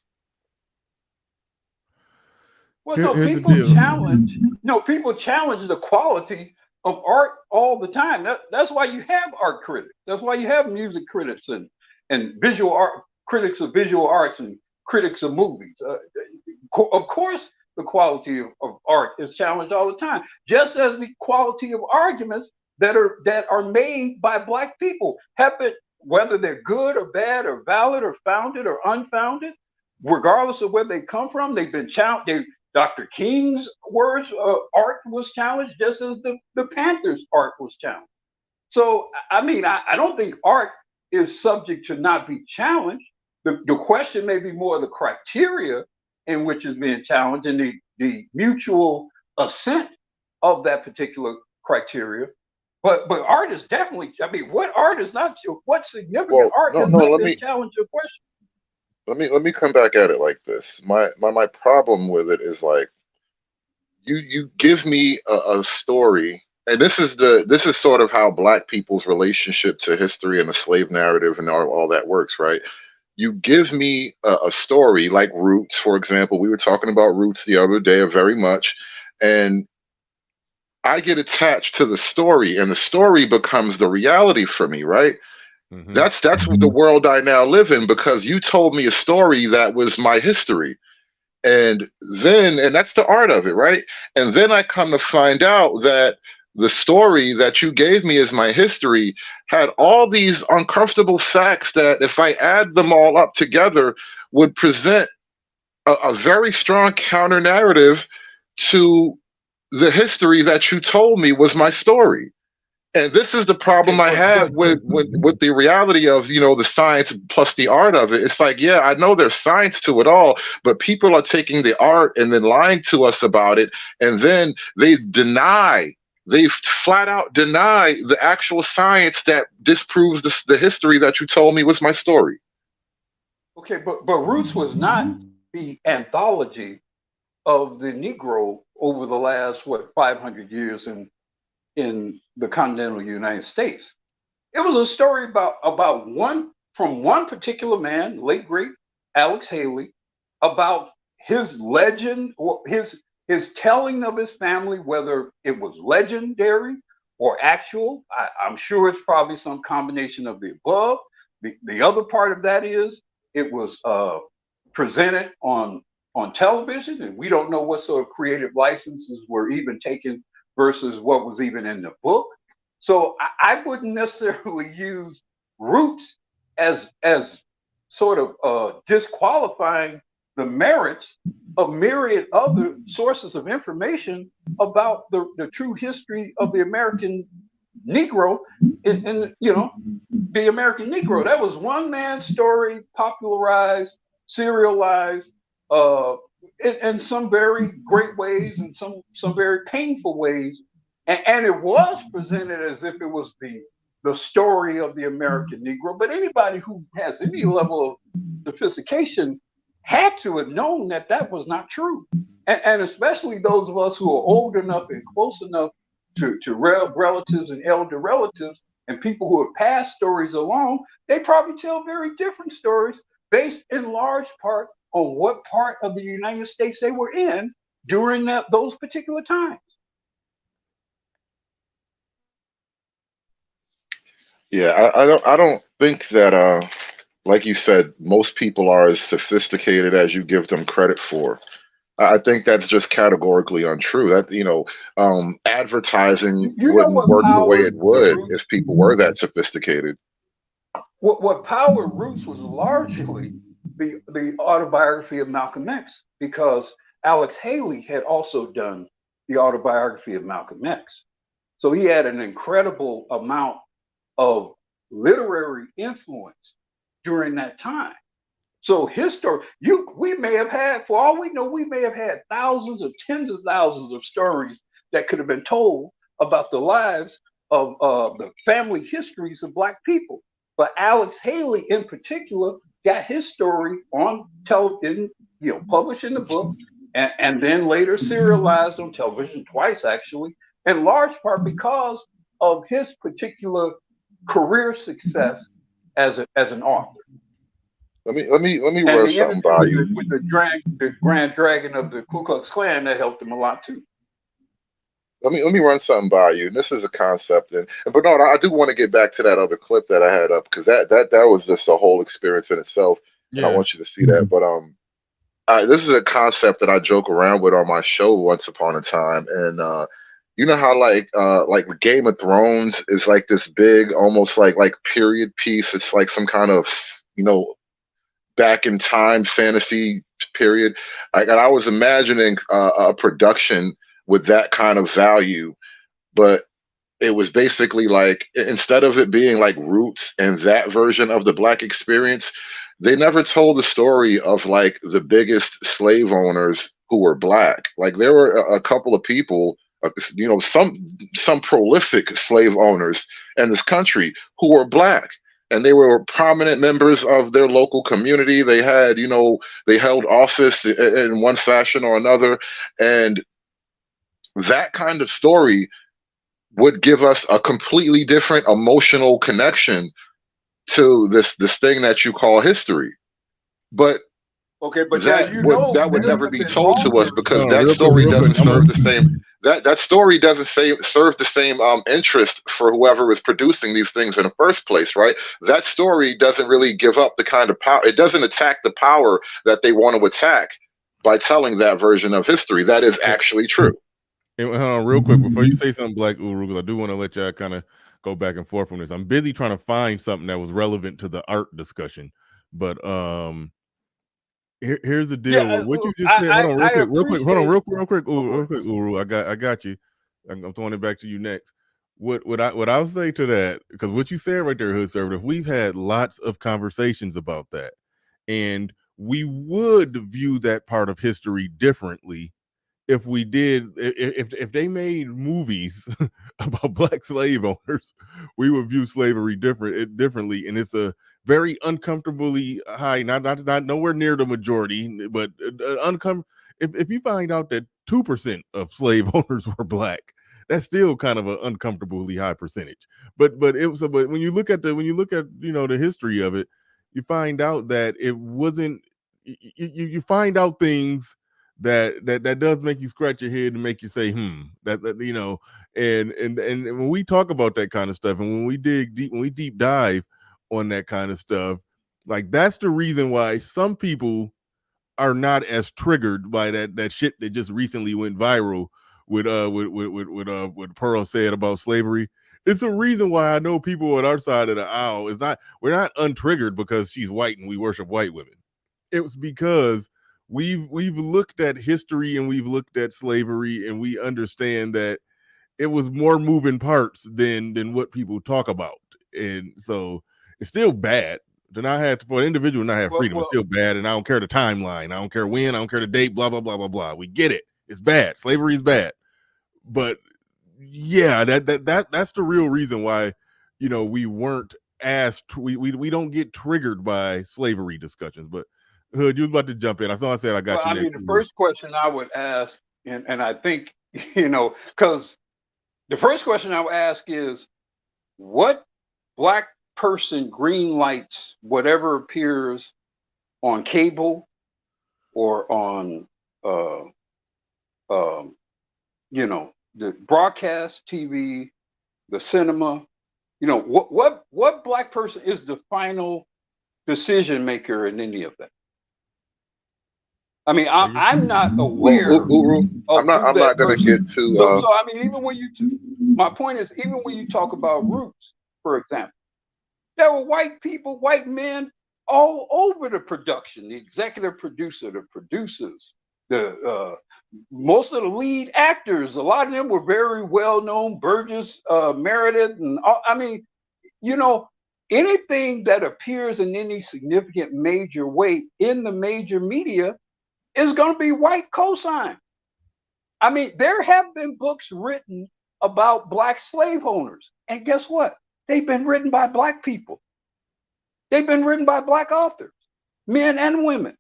S7: Well, no, people challenge. People challenge the quality of art all the time. That's why you have art critics. That's why you have music critics and visual art critics of visual arts and critics of movies. Of course, the quality of art is challenged all the time, just as the quality of arguments that are made by Black people happen, whether they're good or bad or valid or founded or unfounded, regardless of where they come from. They've been challenged. Dr. King's art was challenged, just as the Panthers' art was challenged. So, I mean, I don't think art is subject to not be challenged. The question may be more the criteria in which is being challenged and the mutual assent of that particular criteria. But art is definitely, I mean, what art is not, what significant art is not going to challenge your question?
S3: Let me come back at it like this. My problem with it is like, you give me a story, and this is sort of how Black people's relationship to history and the slave narrative and all that works, right? You give me a story like Roots, for example. We were talking about Roots the other day very much, and I get attached to the story, and the story becomes the reality for me, right?
S1: Mhm.
S3: That's the world I now live in, because you told me a story that was my history. And that's the art of it, right? And then I come to find out that the story that you gave me as my history had all these uncomfortable facts that, if I add them all up together, would present a very strong counter narrative to the history that you told me was my story. And this is the problem I have with the reality of, the science plus the art of it. It's like, yeah, I know there's science to it all, but people are taking the art and then lying to us about it. And then they flat out deny the actual science that disproves the history that you told me was my story.
S7: Okay, but Roots was not the anthology of the Negro over the last, 500 years in the continental United States. It was a story about one particular man, late great Alex Haley, about his legend or his telling of his family, whether it was legendary or actual. I'm sure it's probably some combination of the above. The other part of that is it was presented on television, and we don't know what sort of creative licenses were even taken versus what was even in the book. So I wouldn't necessarily use Roots as sort of disqualifying the merits of myriad other sources of information about the true history of the American Negro in the American Negro. That was one man's story, popularized, serialized, in some very great ways and some very painful ways. And it was presented as if it was the story of the American Negro. But anybody who has any level of sophistication had to have known that was not true. And especially those of us who are old enough and close enough to relatives and elder relatives and people who have passed stories along, they probably tell very different stories based in large part on what part of the United States they were in during those particular times.
S3: Yeah, I don't think that like you said, most people are as sophisticated as you give them credit for. I think that's just categorically untrue. That advertising wouldn't work the way it would if people were that sophisticated.
S7: What powered Roots was largely the autobiography of Malcolm X, because Alex Haley had also done the autobiography of Malcolm X. So he had an incredible amount of literary influence during that time. So his story, we may have had, for all we know, we may have had thousands of tens of thousands of stories that could have been told about the lives of the family histories of Black people. But Alex Haley in particular got his story on television, published in the book, and then later serialized on television twice, actually, in large part because of his particular career success as an author.
S3: Let me run something by you.
S7: With the Grand Dragon of the Ku Klux Klan, that helped him a lot too.
S3: Let me run something by you. And this is a concept, but no, I do want to get back to that other clip that I had up, because that was just a whole experience in itself, and I want you to see that. But this is a concept that I joke around with on my show once upon a time, and you know how like Game of Thrones is like this big, almost like period piece. It's like some kind of back in time fantasy period. And I was imagining a production with that kind of value, but it was basically like, instead of it being like Roots and that version of the Black experience, they never told the story of like the biggest slave owners who were Black. Like there were a couple of people, some prolific slave owners in this country who were Black, and they were prominent members of their local community. They had, they held office in one fashion or another, and that kind of story would give us a completely different emotional connection to this thing that you call history. But
S7: Okay, but
S3: that would never be told to us, because that
S1: real
S3: story
S1: quick,
S3: doesn't serve the same. That story doesn't serve the same interest for whoever is producing these things in the first place, right? That story doesn't really give up the kind of power. It doesn't attack the power that they want to attack by telling that version of history. That is actually true.
S1: And hold on, real quick, before you say something, Black Uru, because I do want to let y'all kind of go back and forth on this. I'm busy trying to find something that was relevant to the art discussion, but here's the deal.
S7: Yeah,
S1: with what you just said. Hold on, real quick,
S7: appreciate-
S1: Uru. I got you. I'm throwing it back to you next. What I'll say to that, because what you said right there, Hood Conservative, we've had lots of conversations about that, and we would view that part of history differently if we did. If they made movies about Black slave owners, we would view slavery differently, and it's a very uncomfortably high, not nowhere near the majority, but if you find out that 2% of slave owners were Black, that's still kind of an uncomfortably high percentage. But when you look at the history of it, you find out that it wasn't. You find out things that does make you scratch your head and make you say, and when we talk about that kind of stuff, and when we deep dive on that kind of stuff, like that's the reason why some people are not as triggered by that shit that just recently went viral with what Pearl said about slavery. It's a reason why I know people on our side of the aisle we're not untriggered because she's white and we worship white women. It was because we've looked at history and we've looked at slavery, and we understand that it was more moving parts than what people talk about. And so it's still bad to not have, for an individual not have freedom. It's still bad, and I don't care the timeline. I don't care when. I don't care the date. Blah blah blah blah blah. We get it. It's bad. Slavery is bad. But yeah, that's the real reason why we weren't asked. We don't get triggered by slavery discussions. But Hood, you was about to jump in. I said I got you.
S7: I mean, the first question I would ask, and I think because the first question I would ask is, what Black person green lights whatever appears on cable or on the broadcast TV, the cinema, what Black person is the final decision maker in any of that? I mean, I'm not aware.
S3: I'm not going to get to.
S7: So I mean, my point is, even when you talk about Roots, for example, there were white people, white men all over the production, the executive producer, the producers, the most of the lead actors. A lot of them were very well known. Burgess, Meredith, and I mean, anything that appears in any significant major way in the major media is going to be white cosign. I mean, there have been books written about Black slave owners, and guess what? They've been written by Black people. They've been written by Black authors, men and women.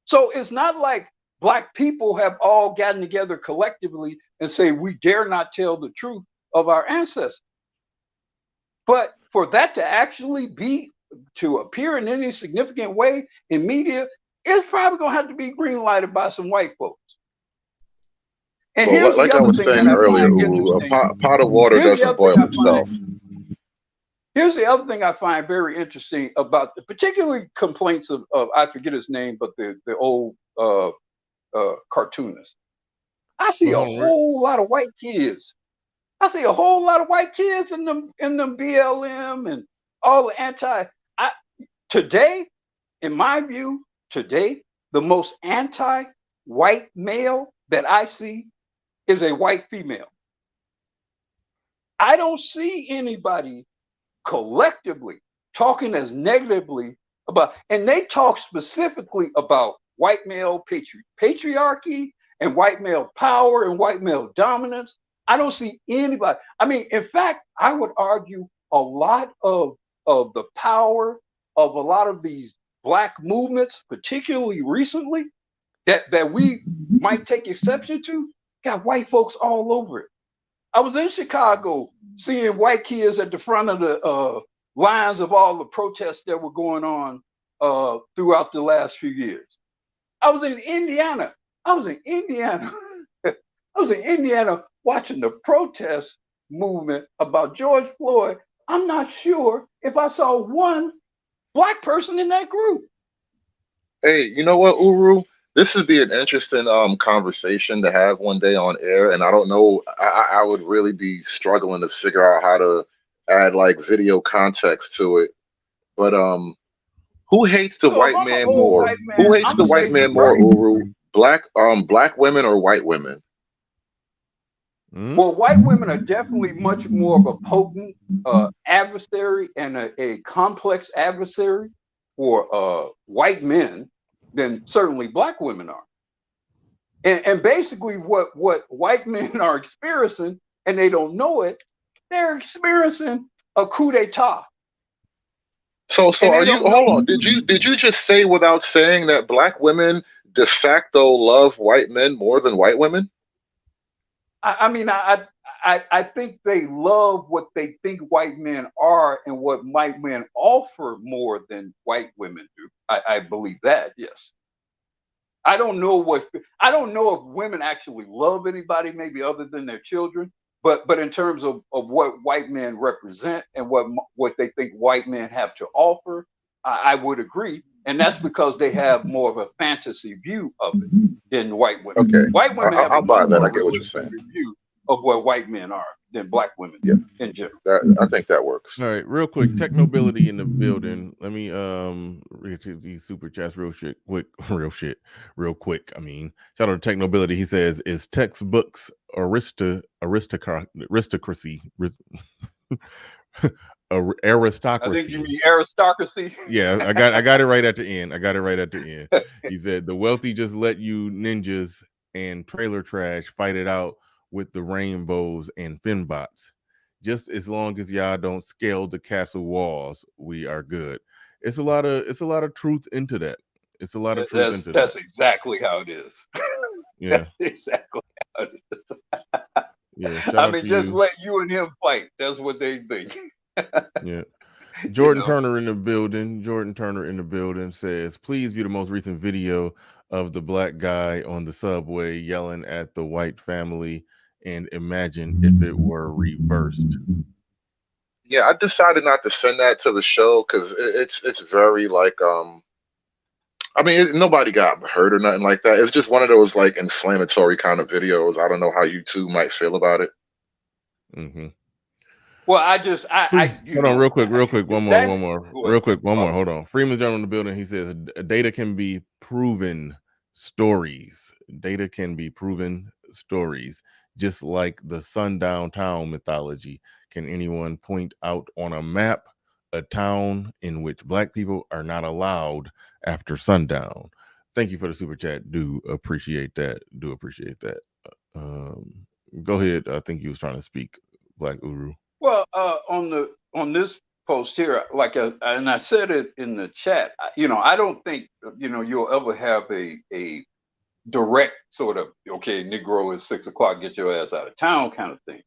S7: So it's not like Black people have all gotten together collectively and say, we dare not tell the truth of our ancestors. But for that to actually to appear in any significant way in media, it's probably going to have to be green lighted by some white folks. And
S3: like I was saying earlier, a pot of water doesn't boil itself.
S7: Here's the other thing I find very interesting about the particularly complaints of I forget his name, but the old cartoonist. I see a whole lot of white kids. I see a whole lot of white kids in them BLM and all the today, in my view, today, the most anti-white male that I see is a white female. I don't see anybody collectively talking as negatively about, and they talk specifically about white male patriarchy and white male power and white male dominance. I don't see anybody. I mean, in fact, I would argue a lot of the power of a lot of these black movements, particularly recently, that we might take exception to, got white folks all over it. I was in Chicago seeing white kids at the front of the lines of all the protests that were going on throughout the last few years. I was in Indiana. I was in Indiana watching the protest movement about George Floyd. I'm not sure if I saw one black person in that group.
S3: Hey, you know what, Uru? This would be an interesting conversation to have one day on air, and I don't know. I would really be struggling to figure out how to add like video context to it. But who hates the white man more? Who hates the white man more, Uru? Black women or white women?
S7: Well, white women are definitely much more of a potent adversary and a complex adversary for white men than certainly black women are. And basically what white men are experiencing, and they don't know it, they're experiencing a coup d'etat.
S3: So are you, hold on, did you just say without saying that black women de facto love white men more than white women?
S7: I mean, I think they love what they think white men are and what white men offer more than white women do. I believe that, yes. I don't know if women actually love anybody, maybe other than their children, but in terms of what white men represent and what they think white men have to offer, I would agree. And that's because they have more of a fantasy view of it than white women.
S3: Okay.
S7: White women have
S3: I'll buy that. I get what you're saying.
S7: View of what white men are than black women in general.
S3: I think that works.
S1: All right, real quick, Technobility in the building. Let me read to these super chats real quick. I mean, shout out to Technobility. He says, "Is textbooks aristocracy?" Aristocracy.
S7: I think you mean aristocracy.
S1: Yeah, I got it right at the end. He said the wealthy just let you ninjas and trailer trash fight it out with the rainbows and finbots. Just as long as y'all don't scale the castle walls, we are good. It's a lot of truth into that. It's a lot of truth into that.
S7: That's exactly how it is.
S1: Yeah.
S7: That's exactly how it is.
S1: Yeah.
S7: I mean, just let you and him fight. That's what they think.
S1: Yeah. Jordan Turner in the building says, please view the most recent video of the black guy on the subway yelling at the white family and imagine if it were reversed.
S3: Yeah, I decided not to send that to the show because it's very like I mean, nobody got hurt or nothing like that. It's just one of those like inflammatory kind of videos. I don't know how you two might feel about it.
S1: Mm-hmm.
S7: Well, hold
S1: on, real quick. One more. Hold on. Freeman's Journal in the building. He says data can be proven stories. Data can be proven stories, just like the Sundown town mythology. Can anyone point out on a map a town in which black people are not allowed after sundown? Thank you for the super chat. Do appreciate that. Go ahead. I think you was trying to speak, Black Uru.
S7: Well, on this post here, like, and I said it in the chat, I don't think, you'll ever have a direct sort of, okay, Negro is 6 o'clock, get your ass out of town kind of thing.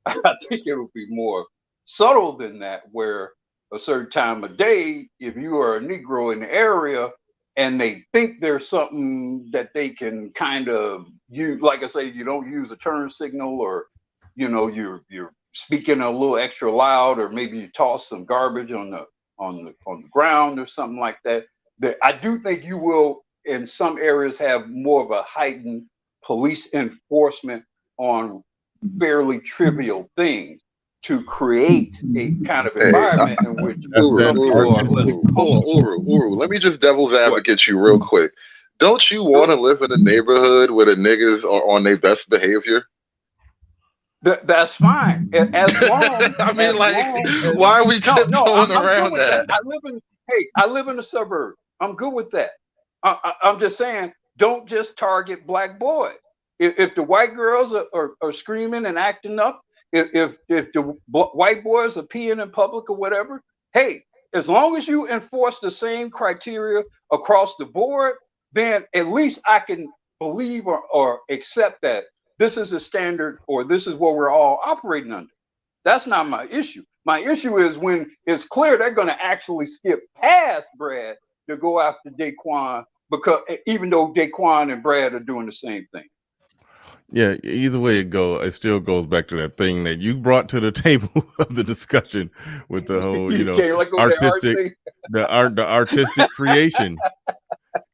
S7: I think it'll be more subtle than that, where a certain time of day, if you are a Negro in the area and they think there's something that they can kind of use, like I say, you don't use a turn signal, or, you're speaking a little extra loud, or maybe you toss some garbage on the ground or something like that. That I do think you will in some areas have more of a heightened police enforcement on fairly trivial things to create a kind of environment in which
S1: That's that
S7: some people are less
S3: Uru, let me just devil's
S7: What?
S3: advocate you real quick. Don't you want to live in a neighborhood where the niggas are on their best behavior?
S7: That's fine, as long.
S3: I mean,
S7: as
S3: like,
S7: long as,
S3: why are we
S7: no,
S3: tiptoeing
S7: I'm
S3: around
S7: good with that.
S3: that?
S7: I live in the suburb. I'm good with that. I'm just saying, don't just target black boys. If the white girls are screaming and acting up, if the white boys are peeing in public or whatever, hey, as long as you enforce the same criteria across the board, then at least I can believe or accept that this is a standard, or this is what we're all operating under. That's not my issue. My issue is when it's clear they're going to actually skip past Brad to go after Daquan, because even though Daquan and Brad are doing the same thing.
S1: Yeah, either way it still goes back to that thing that you brought to the table of the discussion with the whole, artistic, the artistic creation.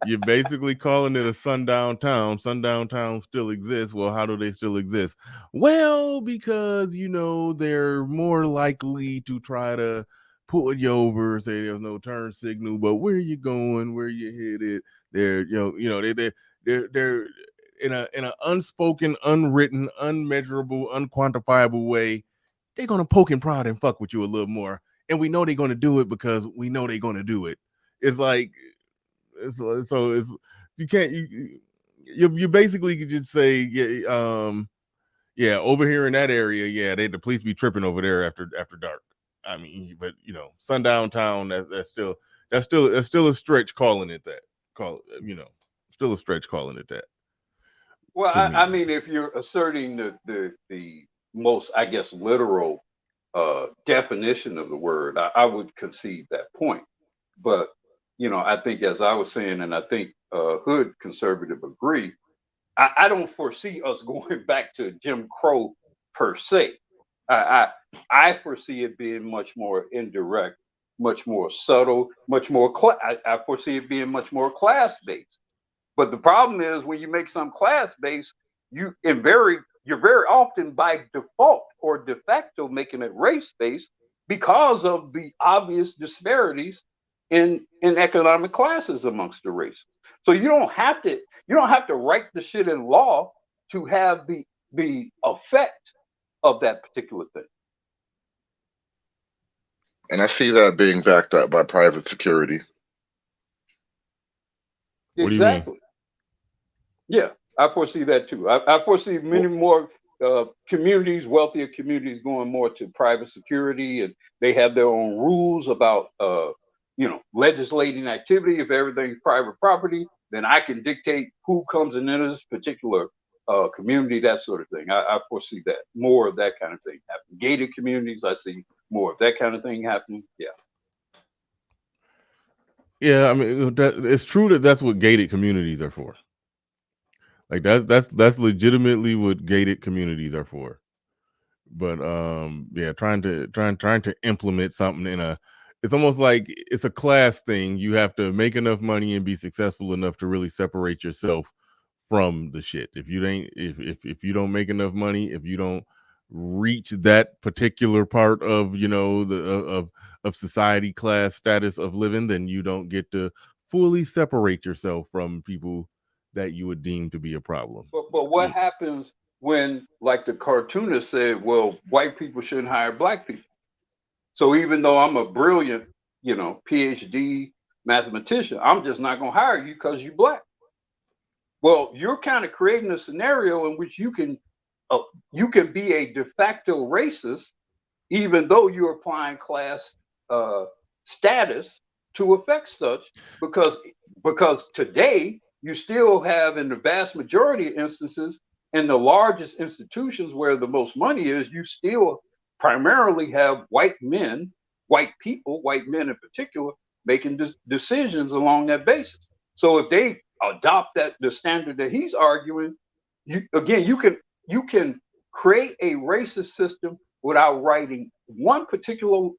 S1: You're basically calling it a sundown town. Sundown towns still exist. Well, how do they still exist? Well, because they're more likely to try to pull you over, say there's no turn signal, but where you going, where you headed? They're they're in an unspoken, unwritten, unmeasurable, unquantifiable way. They're gonna poke and prod and fuck with you a little more, and we know they're gonna do it because we know they're gonna do it. It's like. So it's you can't you basically could just say over here in that area, the police be tripping over there after dark. I mean, but sundown town, that's still a stretch calling it that. Still a stretch calling it that.
S7: Well, I mean, if you're asserting the most, I guess, literal definition of the word, I would concede that point. But I think, as I was saying, and I think Hood conservative agree, I don't foresee us going back to Jim Crow per se. I foresee it being much more indirect, much more subtle, much more. I foresee it being much more class-based. But the problem is when you make some class-based, you're very often by default or de facto making it race-based because of the obvious disparities in economic classes amongst the races. So you don't have to write the shit in law to have the effect of that particular thing.
S3: And I see that being backed up by private security.
S1: What exactly. Do you mean?
S7: Yeah, I foresee that too. I foresee many more communities, wealthier communities, going more to private security, and they have their own rules about legislating activity. If everything's private property, then I can dictate who comes into this particular community, that sort of thing. I foresee that more of that kind of thing happening. Gated communities, I see more of that kind of thing happening. Yeah.
S1: Yeah, I mean, it's true that that's what gated communities are for. Like that's legitimately what gated communities are for. But trying to implement something it's almost like it's a class thing. You have to make enough money and be successful enough to really separate yourself from the shit. If you don't make enough money, if you don't reach that particular part of of society, class, status of living, then you don't get to fully separate yourself from people that you would deem to be a problem.
S7: But what happens when, like the cartoonist said, well, white people shouldn't hire black people? So even though I'm a brilliant, PhD mathematician, I'm just not going to hire you because you're black. Well, you're kind of creating a scenario in which you can be a de facto racist, even though you're applying class status to affect such, because today you still have, in the vast majority of instances, in the largest institutions where the most money is, you still primarily have white men in particular, making decisions along that basis. So if they adopt the standard that he's arguing, you can create a racist system without writing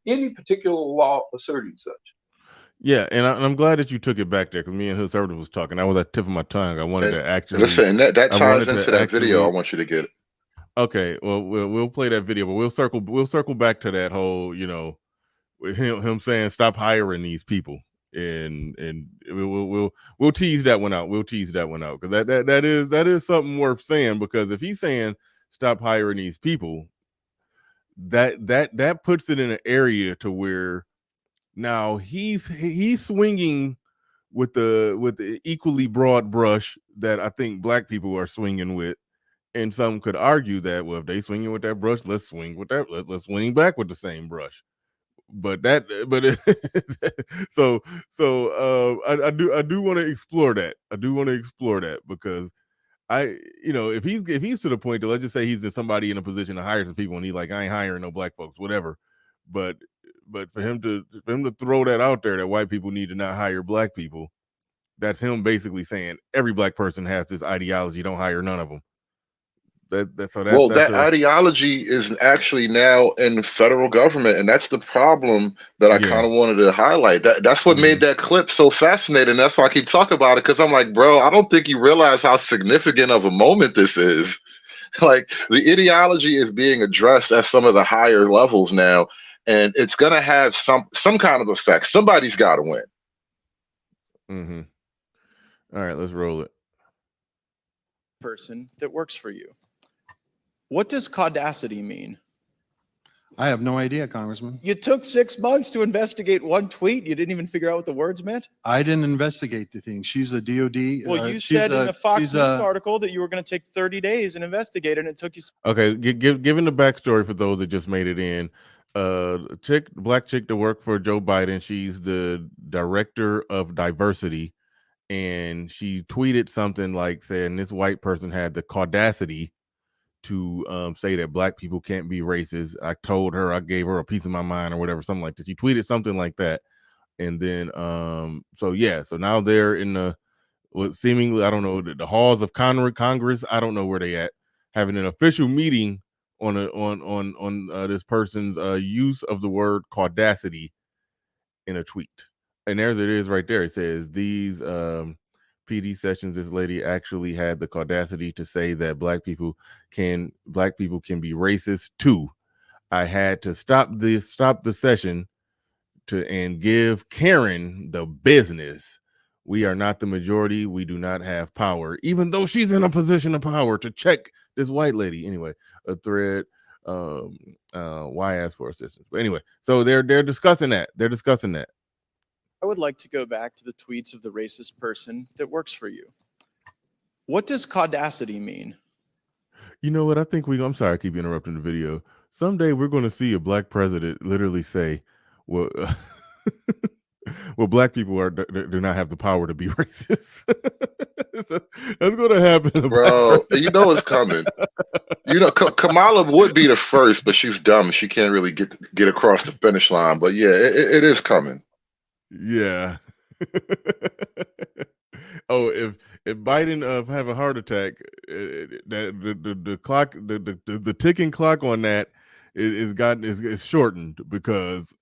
S7: any particular law asserting such.
S1: Yeah, and I'm glad that you took it back there because me and Hood Servative was talking. That was at the tip of my tongue. I wanted to actually
S3: listen, and that
S1: I
S3: ties
S1: wanted
S3: into
S1: to
S3: that video. I
S1: actually.
S3: want you to get it.
S1: Okay, well, we'll play that video, but we'll circle back to that whole, with him saying stop hiring these people, and we'll tease that one out. We'll tease that one out because that is something worth saying, because if he's saying stop hiring these people, that puts it in an area to where now he's swinging with the equally broad brush that I think black people are swinging with. And some could argue that, well, if they swinging with that brush, let's swing with that. Let's swing back with the same brush. But I do want to explore that. I do want to explore that because if he's to the point that, let's just say he's somebody in a position to hire some people and he's like, I ain't hiring no black folks, whatever. But for him to throw that out there that white people need to not hire black people, that's him basically saying every black person has this ideology. Don't hire none of them.
S3: That ideology is actually now in the federal government, and that's the problem that I kind of wanted to highlight. That's what made that clip so fascinating. That's why I keep talking about it, because I'm like, bro, I don't think you realize how significant of a moment this is. Like, the ideology is being addressed at some of the higher levels now, and it's gonna have some kind of effect. Somebody's got to win.
S1: All right, let's roll it.
S8: Person that works for you. What does caudacity mean?
S9: I have no idea, Congressman.
S8: You took 6 months to investigate one tweet. You didn't even figure out what the words meant?
S9: I didn't investigate the thing. She's a DOD.
S8: Well, you said in a Fox News article that you were going to take 30 days and investigate, and it took you...
S1: Okay, given the backstory for those that just made it in, black chick that worked for Joe Biden, she's the director of diversity, and she tweeted something like saying this white person had the caudacity to say that black people can't be racist. I told her, I gave her a piece of my mind or whatever, something like that. She tweeted something like that. And then so now they're in seemingly, I don't know, the halls of Congress. I don't know where they at, having an official meeting on this person's use of the word caudacity in a tweet. And there it is right there. It says these PD sessions, this lady actually had the caudacity to say that black people can be racist too. I had to stop the session and give Karen the business. We are not the majority. We do not have power, even though she's in a position of power to check this white lady. Anyway, a thread. Why ask for assistance? But anyway, so they're discussing that.
S8: I would like to go back to the tweets of the racist person that works for you. What does caudacity mean?
S1: You know what? I think I'm sorry, I keep interrupting the video. Someday we're going to see a black president literally say, well, black people do not have the power to be racist. That's going to happen.
S3: Bro, you know it's coming. Kamala would be the first, but she's dumb. She can't really get across the finish line. But yeah, it is coming.
S1: Yeah. Oh, if Biden have a heart attack, the clock, the ticking clock on that is shortened, because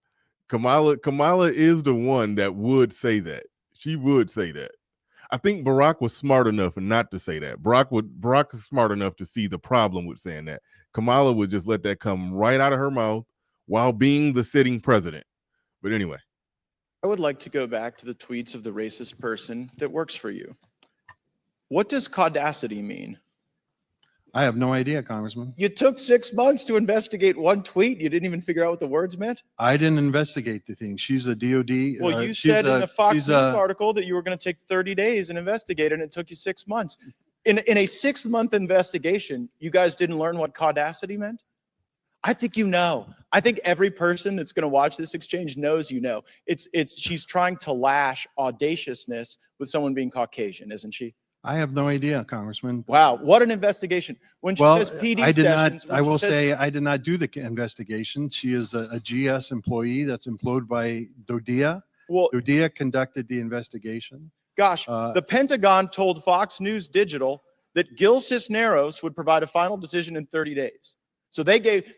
S1: Kamala is the one that would say that. She would say that. I think Barack was smart enough not to say that. Barack is smart enough to see the problem with saying that. Kamala would just let that come right out of her mouth while being the sitting president. But anyway.
S8: I would like to go back to the tweets of the racist person that works for you. What does caudacity mean?
S9: I have no idea, Congressman.
S8: You took 6 months to investigate one tweet. You didn't even figure out what the words meant?
S9: I didn't investigate the thing. She's a DOD.
S8: Well, you said in a Fox News article that you were going to take 30 days and investigate, and it took you 6 months. In a 6-month investigation, you guys didn't learn what caudacity meant? I think you know. I think every person that's going to watch this exchange knows you know. She's trying to lash audaciousness with someone being Caucasian, isn't she?
S9: I have no idea, Congressman.
S8: Wow, what an investigation. When she says PD sessions,
S9: I will say I did not do the investigation. She is a GS employee that's employed by DODEA.
S8: Well,
S9: DODEA conducted the investigation.
S8: Gosh, the Pentagon told Fox News Digital that Gil Cisneros would provide a final decision in 30 days. So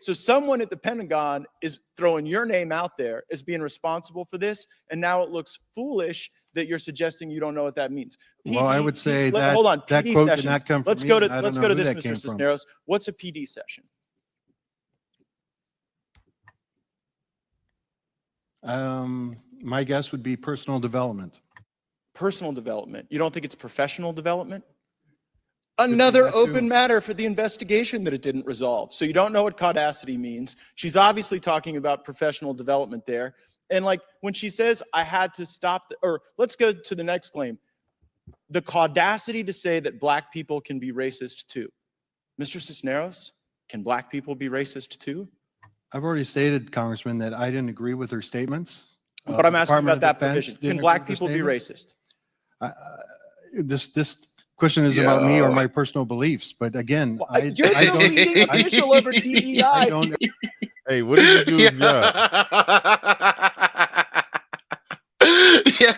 S8: so someone at the Pentagon is throwing your name out there as being responsible for this. And now it looks foolish that you're suggesting you don't know what that means.
S9: Well, I would say that
S8: hold on.
S9: that
S8: PD
S9: quote did
S8: sessions.
S9: not come from
S8: Let's
S9: me,
S8: go
S9: and I
S8: to
S9: don't know who
S8: this,
S9: that
S8: Mr.
S9: came from.
S8: Cisneros. What's a PD session?
S9: My guess would be personal development.
S8: Personal development. You don't think it's professional development? Another open matter for the investigation that it didn't resolve. So you don't know what caudacity means. She's obviously talking about professional development there. And like when she says, I had to stop, or let's go to the next claim. The caudacity to say that black people can be racist too. Mr. Cisneros, can black people be racist too?
S9: I've already stated, Congressman, that I didn't agree with her statements.
S8: But I'm asking
S9: Department
S8: about
S9: of
S8: that
S9: Defense
S8: provision.
S9: didn't
S8: Can black
S9: agree with
S8: people
S9: the
S8: be
S9: statement.
S8: racist?
S9: This question is about me or my personal beliefs. But again,
S8: Well,
S9: I
S8: you're the
S9: don't.
S8: leading official over DEI.
S9: I don't.
S1: Hey, what did you do his job?
S3: Yeah,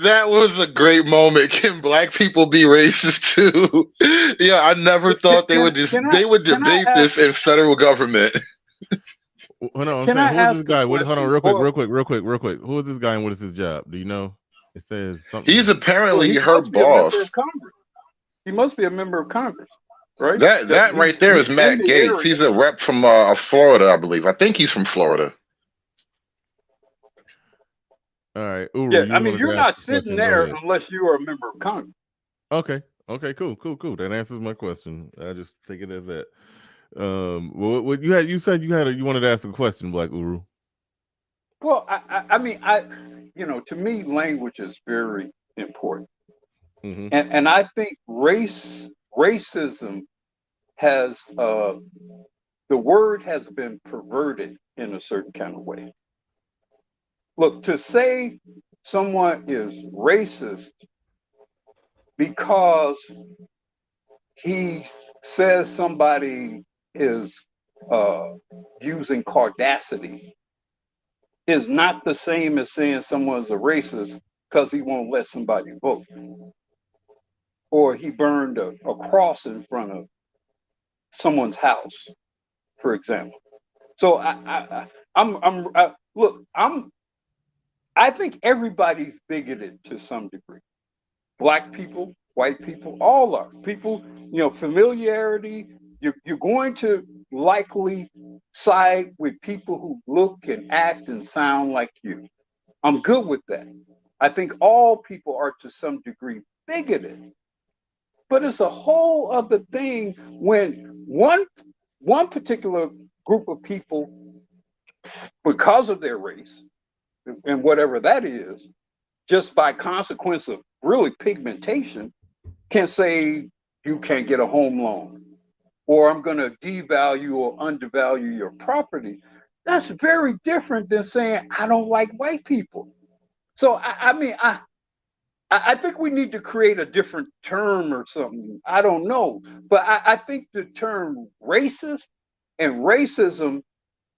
S3: that was a great moment. Can black people be racist too? Yeah, I never thought they would debate this in federal government.
S1: Hold on, I'm
S7: Can I
S1: saying, who is this
S7: ask
S1: guy?
S7: a
S1: Hold on,
S7: question?
S1: real quick. Who is this guy and what is his job? Do you know? It says something.
S3: He's apparently
S7: He
S3: her
S7: must be a member
S3: boss.
S7: of Congress. He must be a member of Congress, right?
S3: That right there is
S7: he's
S3: Matt
S7: in the
S3: Gates.
S7: area.
S3: He's a rep from Florida, I believe. I think he's from Florida.
S1: All right. Uru,
S7: Yeah,
S1: you
S7: I mean,
S1: wanted
S7: you're
S1: to
S7: not
S1: ask a question.
S7: sitting
S1: Go
S7: there
S1: ahead.
S7: unless you are a member of Congress.
S1: Okay, cool. That answers my question. I just take it as that. Well, what you said you wanted to ask a question, Black Uru.
S7: Well, I mean, to me, language is very important, and I think racism has the word has been perverted in a certain kind of way. Look, to say someone is racist because he says somebody is using caudacity is not the same as saying someone's a racist because he won't let somebody vote, or he burned a cross in front of someone's house, for example. So I think everybody's bigoted to some degree. Black people, white people, all are. People, familiarity, you're going to likely side with people who look and act and sound like you. I'm good with that. I think all people are to some degree bigoted. But it's a whole other thing when one particular group of people, because of their race, and whatever that is, just by consequence of really pigmentation, can say you can't get a home loan, or I'm going to devalue or undervalue your property. That's very different than saying I don't like white people. So I think we need to create a different term or something. I don't know, but I think the term racist and racism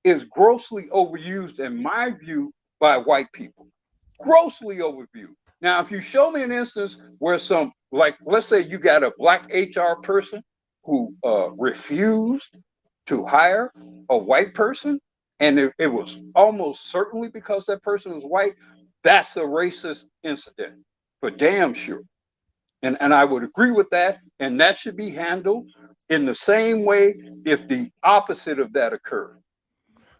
S7: is grossly overused, in my view, by white people. Grossly overused. Now, if you show me an instance where let's say you got a black HR person who refused to hire a white person, and it was almost certainly because that person was white, that's a racist incident, for damn sure. And I would agree with that, and that should be handled in the same way if the opposite of that occurred.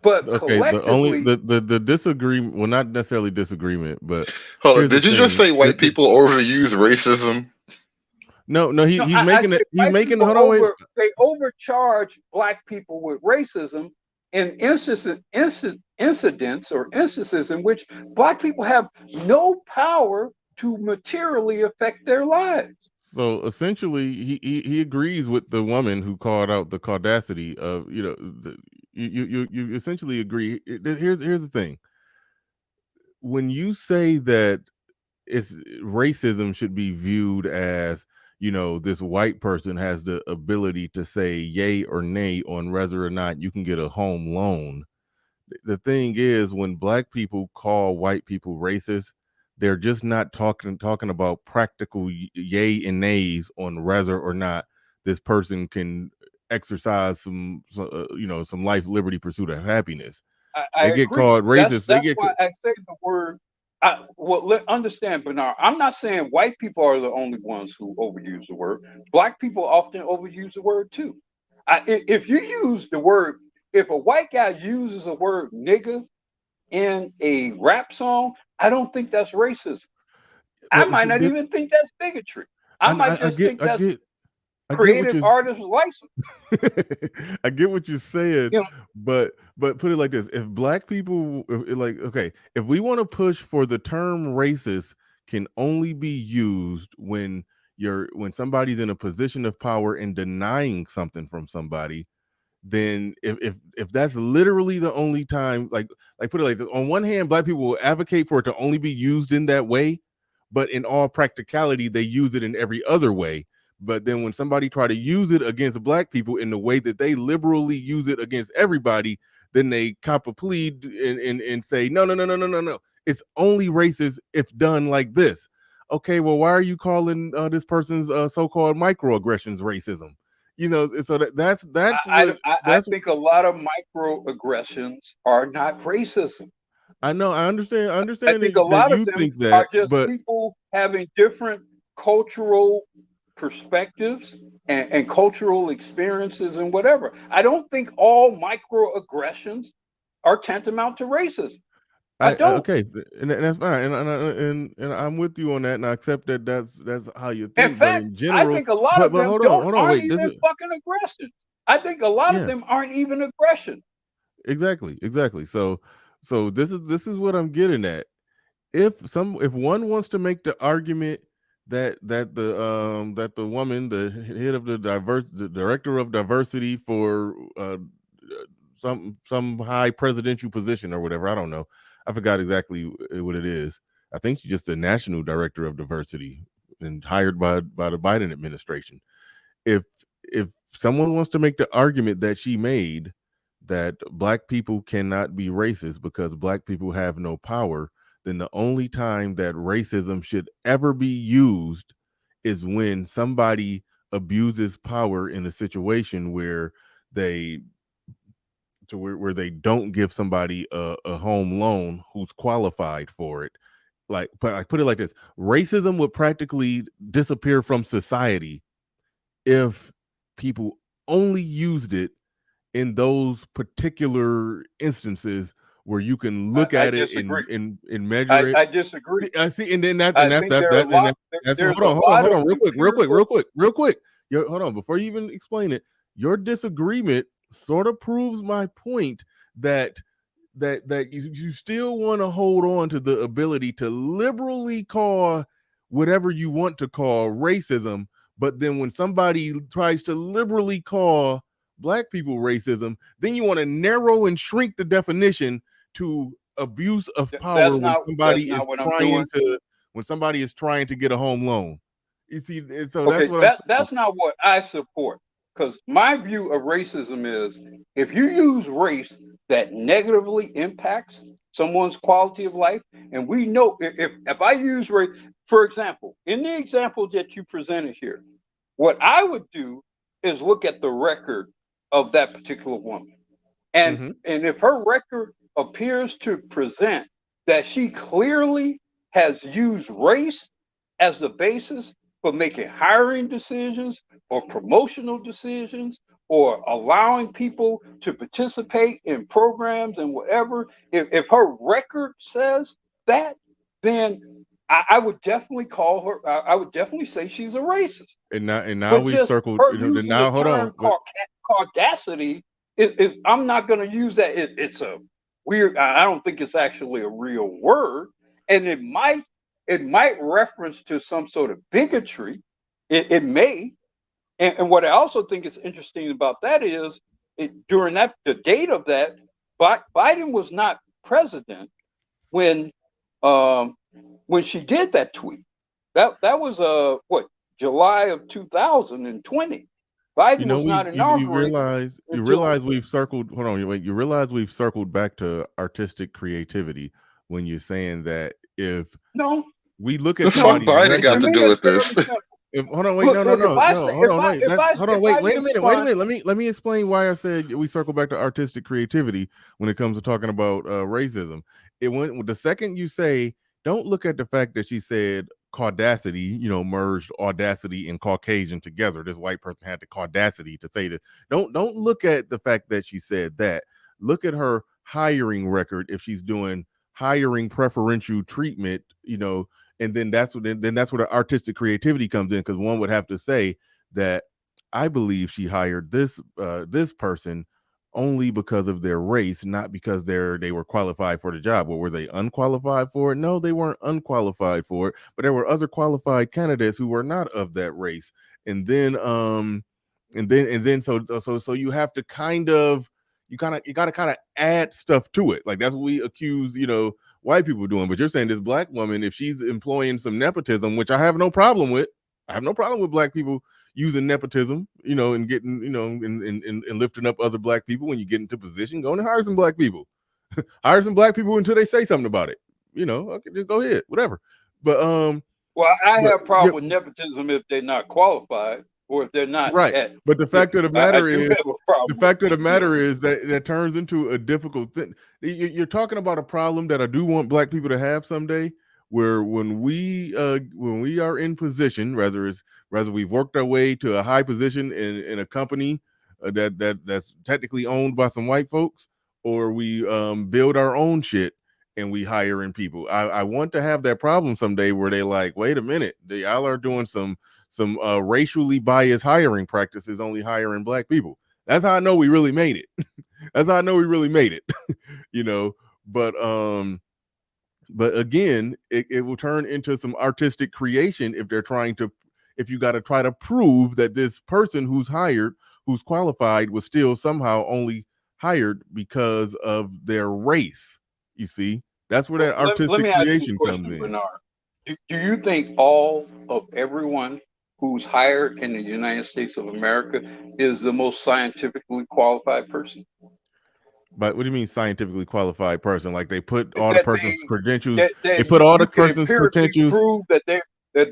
S7: But
S1: okay, the only the disagreement, well, not necessarily disagreement, but
S3: hold on, did you just say white people overuse racism?
S1: No, he's making it. He's making. Hold on, wait.
S7: They overcharge black people with racism in incidents or instances in which black people have no power to materially affect their lives.
S1: So essentially, he agrees with the woman who called out the caudacity of, you essentially agree. Here's the thing. When you say that racism should be viewed as, this white person has the ability to say yay or nay on whether or not you can get a home loan. The thing is, when black people call white people racist, they're just not talking about practical yay and nays on whether or not this person can exercise some some life, liberty, pursuit of happiness.
S7: I
S1: They get
S7: agree.
S1: called racist.
S7: That's why I say the word. Understand, Bernard. I'm not saying white people are the only ones who overuse the word. Black people often overuse the word too. If you use the word, if a white guy uses the word nigga in a rap song, I don't think that's racism. I might not even think that's bigotry. I might just think that's creative artist license.
S1: I get what you're saying,
S7: You know,
S1: but put it like this: if black people, if we want to push for the term racist can only be used when somebody's in a position of power and denying something from somebody, then if that's literally the only time, like put it like this: on one hand, black people will advocate for it to only be used in that way, but in all practicality, they use it in every other way. But then when somebody try to use it against black people in the way that they liberally use it against everybody, then they cop a plea and say, no. It's only racist if done like this. Okay, well, why are you calling this person's so-called microaggressions racism? So I
S7: think a lot of microaggressions are not racism.
S1: I know, I understand.
S7: I think a lot of them are just people having different cultural perspectives and cultural experiences and whatever. I don't think all microaggressions are tantamount to racism. I don't.
S1: Okay, and that's fine, and I'm with you on that, and I accept that that's how you think.
S7: In fact,
S1: but in general,
S7: I think a lot of them aren't even fucking aggression. I think a lot of them aren't even aggression.
S1: Exactly. So this is what I'm getting at. If one wants to make the argument that the woman, the head of the director of diversity for some high presidential position or whatever, I don't know, I forgot exactly what it is. I think she's just the national director of diversity and hired by the Biden administration. If someone wants to make the argument that she made that black people cannot be racist because black people have no power, then the only time that racism should ever be used is when somebody abuses power in a situation where they don't give somebody a home loan who's qualified for it. But I put it like this: racism would practically disappear from society if people only used it in those particular instances where you can look at it and measure it.
S7: I disagree.
S1: I see, and then that's hold on, real quick. Hold on, before you even explain it, your disagreement sort of proves my point that you still want to hold on to the ability to liberally call whatever you want to call racism, but then when somebody tries to liberally call black people racism, then you want to narrow and shrink the definition to abuse of power when somebody is trying to get a home loan. You see, so
S7: that's not what I support. Because my view of racism is if you use race that negatively impacts someone's quality of life, and we know if I use race, for example, in the example that you presented here, what I would do is look at the record of that particular woman. And if her record appears to present that she clearly has used race as the basis for making hiring decisions or promotional decisions or allowing people to participate in programs and whatever, if her record says that, then I would definitely call her, I would definitely say she's a racist.
S1: And now we've circled, now hold on.
S7: Audacity, I'm not going to use that. It's a weird, I don't think it's actually a real word. And it might reference to some sort of bigotry. It may. And what I also think is interesting about that is during the date of that, Biden was not president when she did that tweet. That was July of 2020. Biden was not inaugurated.
S1: You realize we've circled. Hold on, wait. You realize we've circled back to artistic creativity when you're saying that if we look at
S3: Biden got to do with this.
S1: Hold on, wait,
S7: Look,
S1: no,
S7: look, if I say,
S1: hold
S7: if
S1: on,
S7: I,
S1: wait,
S7: if I,
S1: hold on,
S7: if
S1: wait,
S7: I
S1: wait a
S7: make
S1: minute,
S7: fun,
S1: Let me explain why I said we circle back to artistic creativity when it comes to talking about racism. It went the second you say, don't look at the fact that she said caudacity, merged audacity and Caucasian together. This white person had the caudacity to say this. Don't look at the fact that she said that. Look at her hiring record if she's doing hiring preferential treatment, and then that's where the artistic creativity comes in, because one would have to say that I believe she hired this person only because of their race, not because they were qualified for the job. Well, were they unqualified for it? No, they weren't unqualified for it, but there were other qualified candidates who were not of that race. And then so you have to you got to kind of add stuff to it. Like that's what we accuse, white people doing. But you're saying this black woman, if she's employing some nepotism, which I have no problem with, black people using nepotism, and getting, and lifting up other black people. When you get into position, go and hire some black people. Hire some black people until they say something about it. Okay, just go ahead, whatever. But
S7: well, I have a problem with nepotism if they're not qualified or if they're not
S1: right. But the fact of the matter is that turns into a difficult thing. You're talking about a problem that I do want black people to have someday, where when we are in position, whether we've worked our way to a high position in a company that's technically owned by some white folks, or we build our own shit and we hire in people. I want to have that problem someday where they like, wait a minute, y'all are doing some racially biased hiring practices, only hiring black people. That's how I know we really made it. That's how I know we really made it. But again, it will turn into some artistic creation if you got to try to prove that this person who's hired, who's qualified, was still somehow only hired because of their race. You see, that's where that artistic creation comes in.
S7: Bernard. Do you think all of everyone who's hired in the United States of America is the most scientifically qualified person?
S1: But what do you mean scientifically qualified person? Like they put all the person's credentials.
S7: They
S1: put all the person's credentials.
S7: Prove that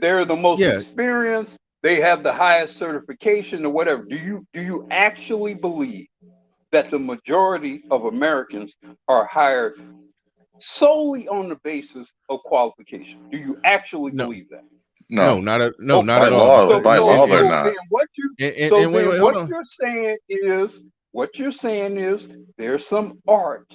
S7: they're the most experienced. They have the highest certification or whatever. Do you actually believe that the majority of Americans are hired solely on the basis of qualification? Do you actually believe that?
S3: No,
S1: not at all.
S3: By law, they're not.
S7: What you're saying is there's some art.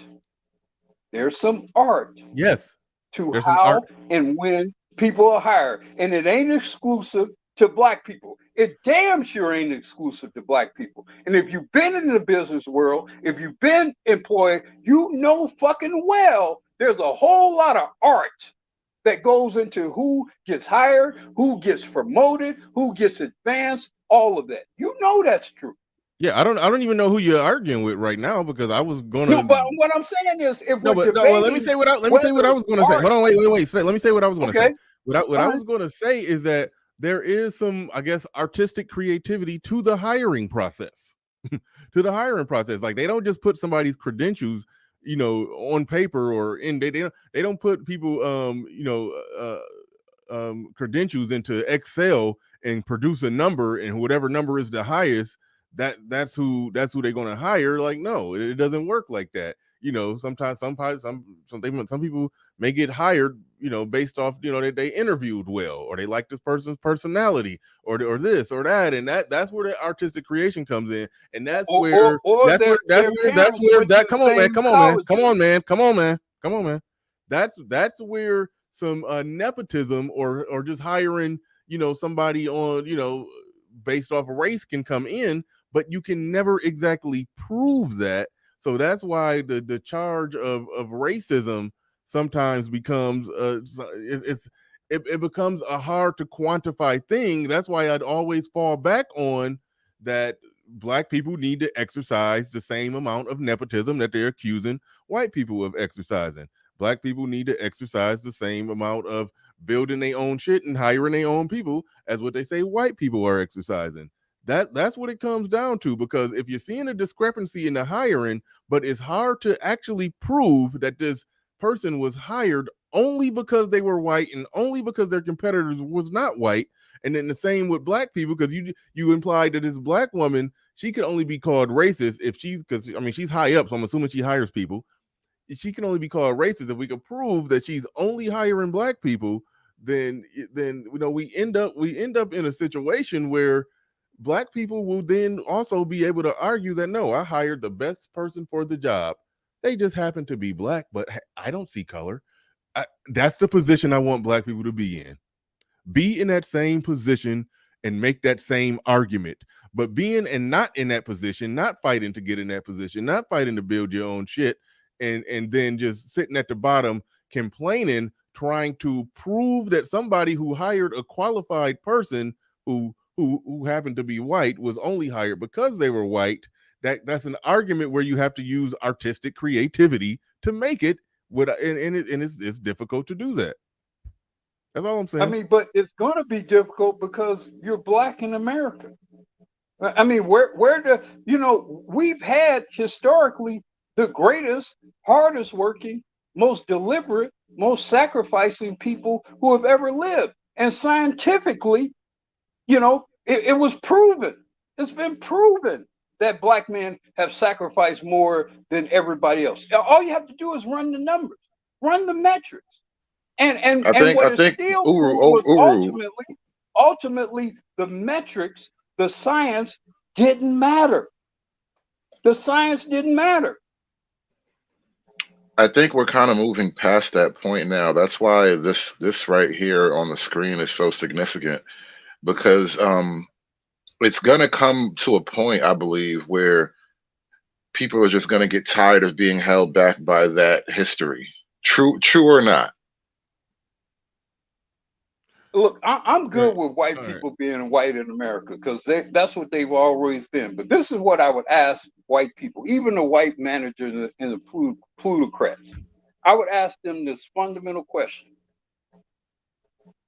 S7: There's some art.
S1: Yes.
S7: To how and when people are hired, and it ain't exclusive to black people. It damn sure ain't exclusive to black people. And if you've been in the business world, if you've been employed, you know fucking well there's a whole lot of art that goes into who gets hired, who gets promoted, who gets advanced, all of that. You know that's true.
S1: Yeah, I don't even know who you're arguing with right now, because I was gonna.
S7: No, but what I'm saying is,
S1: let me say what I was gonna say. Hold on, wait. Let me say what I was gonna say. What I was gonna say is that there is some, I guess, artistic creativity to the hiring process. To the hiring process, like they don't just put somebody's credentials, on paper, or they don't put people, credentials into Excel and produce a number, and whatever number is the highest, that's who they're going to hire. Like, no, it doesn't work like that. Sometimes some people may get hired, based off, they interviewed well, or they like this person's personality, or this or that, and that's where the artistic creation comes in, and that's where that's where some nepotism or just hiring, somebody on, based off of race can come in, but you can never exactly prove that. So that's why the charge of racism sometimes becomes it becomes a hard to quantify thing. That's why I'd always fall back on that black people need to exercise the same amount of nepotism that they're accusing white people of exercising. Black people need to exercise the same amount of building their own shit and hiring their own people as what they say white people are exercising. That's what it comes down to, because if you're seeing a discrepancy in the hiring, but it's hard to actually prove that this person was hired only because they were white and only because their competitors was not white. And then the same with black people, because you implied that this black woman, she could only be called racist if she's, because I mean she's high up, so I'm assuming she hires people. She can only be called racist if we can prove that she's only hiring black people. Then we end up in a situation where black people will then also be able to argue that no, I hired the best person for the job. They just happen to be black, but I don't see color. That's the position I want black people to be in. Be in that same position and make that same argument. But being and not in that position, not fighting to get in that position, not fighting to build your own shit, and then just sitting at the bottom complaining, trying to prove that somebody who hired a qualified person who happened to be white was only hired because they were white. That's an argument where you have to use artistic creativity to make it, and it's difficult to do that. That's all I'm saying.
S7: I mean, but it's going to be difficult because you're black in America. I mean, we've had historically the greatest, hardest working, most deliberate, most sacrificing people who have ever lived. And scientifically, it was proven. It's been proven that black men have sacrificed more than everybody else. All you have to do is run the numbers, run the metrics. And what is still was ultimately the metrics, the science didn't matter. The science didn't matter.
S3: I think we're kind of moving past that point now. That's why this right here on the screen is so significant, because it's gonna come to a point, I believe, where people are just gonna get tired of being held back by that history. True or not?
S7: Look, I'm good with white people being white in America because that's what they've always been. But this is what I would ask white people, even the white managers and the plutocrats. I would ask them this fundamental question.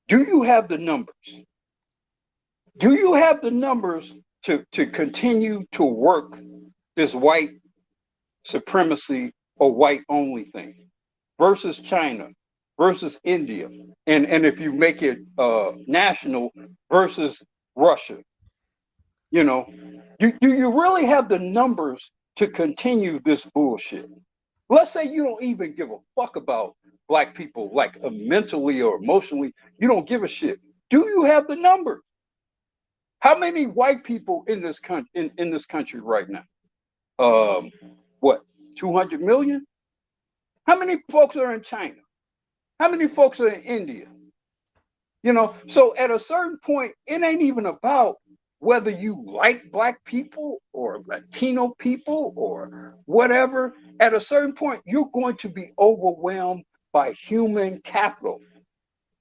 S7: Do you have the numbers? Do you have the numbers to continue to work this white supremacy or white only thing versus China, versus India, and if you make it national, versus Russia? Do you really have the numbers to continue this bullshit? Let's say you don't even give a fuck about black people, like mentally or emotionally. You don't give a shit. Do you have the numbers? How many white people in this country in this country right now? 200 million? How many folks are in China? How many folks are in India? So at a certain point, it ain't even about whether you like black people or Latino people or whatever. At a certain point, you're going to be overwhelmed by human capital.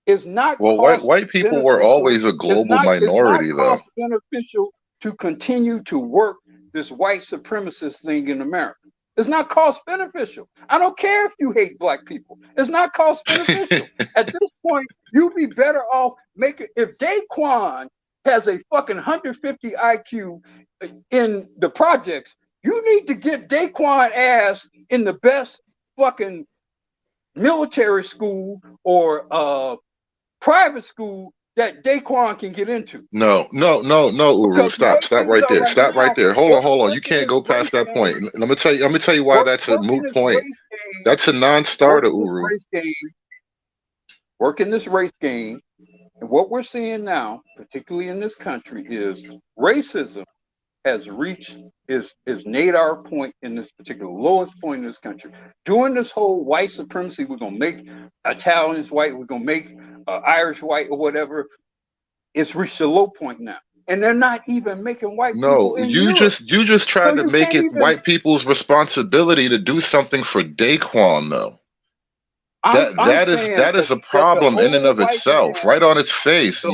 S7: It's not
S3: white people were always a global minority,
S7: it's not cost beneficial to continue to work this white supremacist thing in America. It's not cost beneficial. I don't care if you hate black people. It's not cost beneficial. At this point, you'd be better off if Daquan has a fucking 150 IQ in the projects, you need to get Daquan ass in the best fucking military school or private school that Daquan can get into.
S3: No, Uru, stop right there. Stop right there. Hold on. You can't go past that point. Let me tell you why that's a moot point. That's a non-starter, Uru.
S7: Working this race game, and what we're seeing now, particularly in this country, is racism has reached its nadir point in this particular lowest point in this country. During this whole white supremacy, we're gonna make Italians white, we're gonna make Irish white or whatever. It's reached a low point now, and they're not even making white people. No,
S3: you just tried to make it white people's responsibility to do something for Daquan, though. That is a problem in and of itself, right on its face.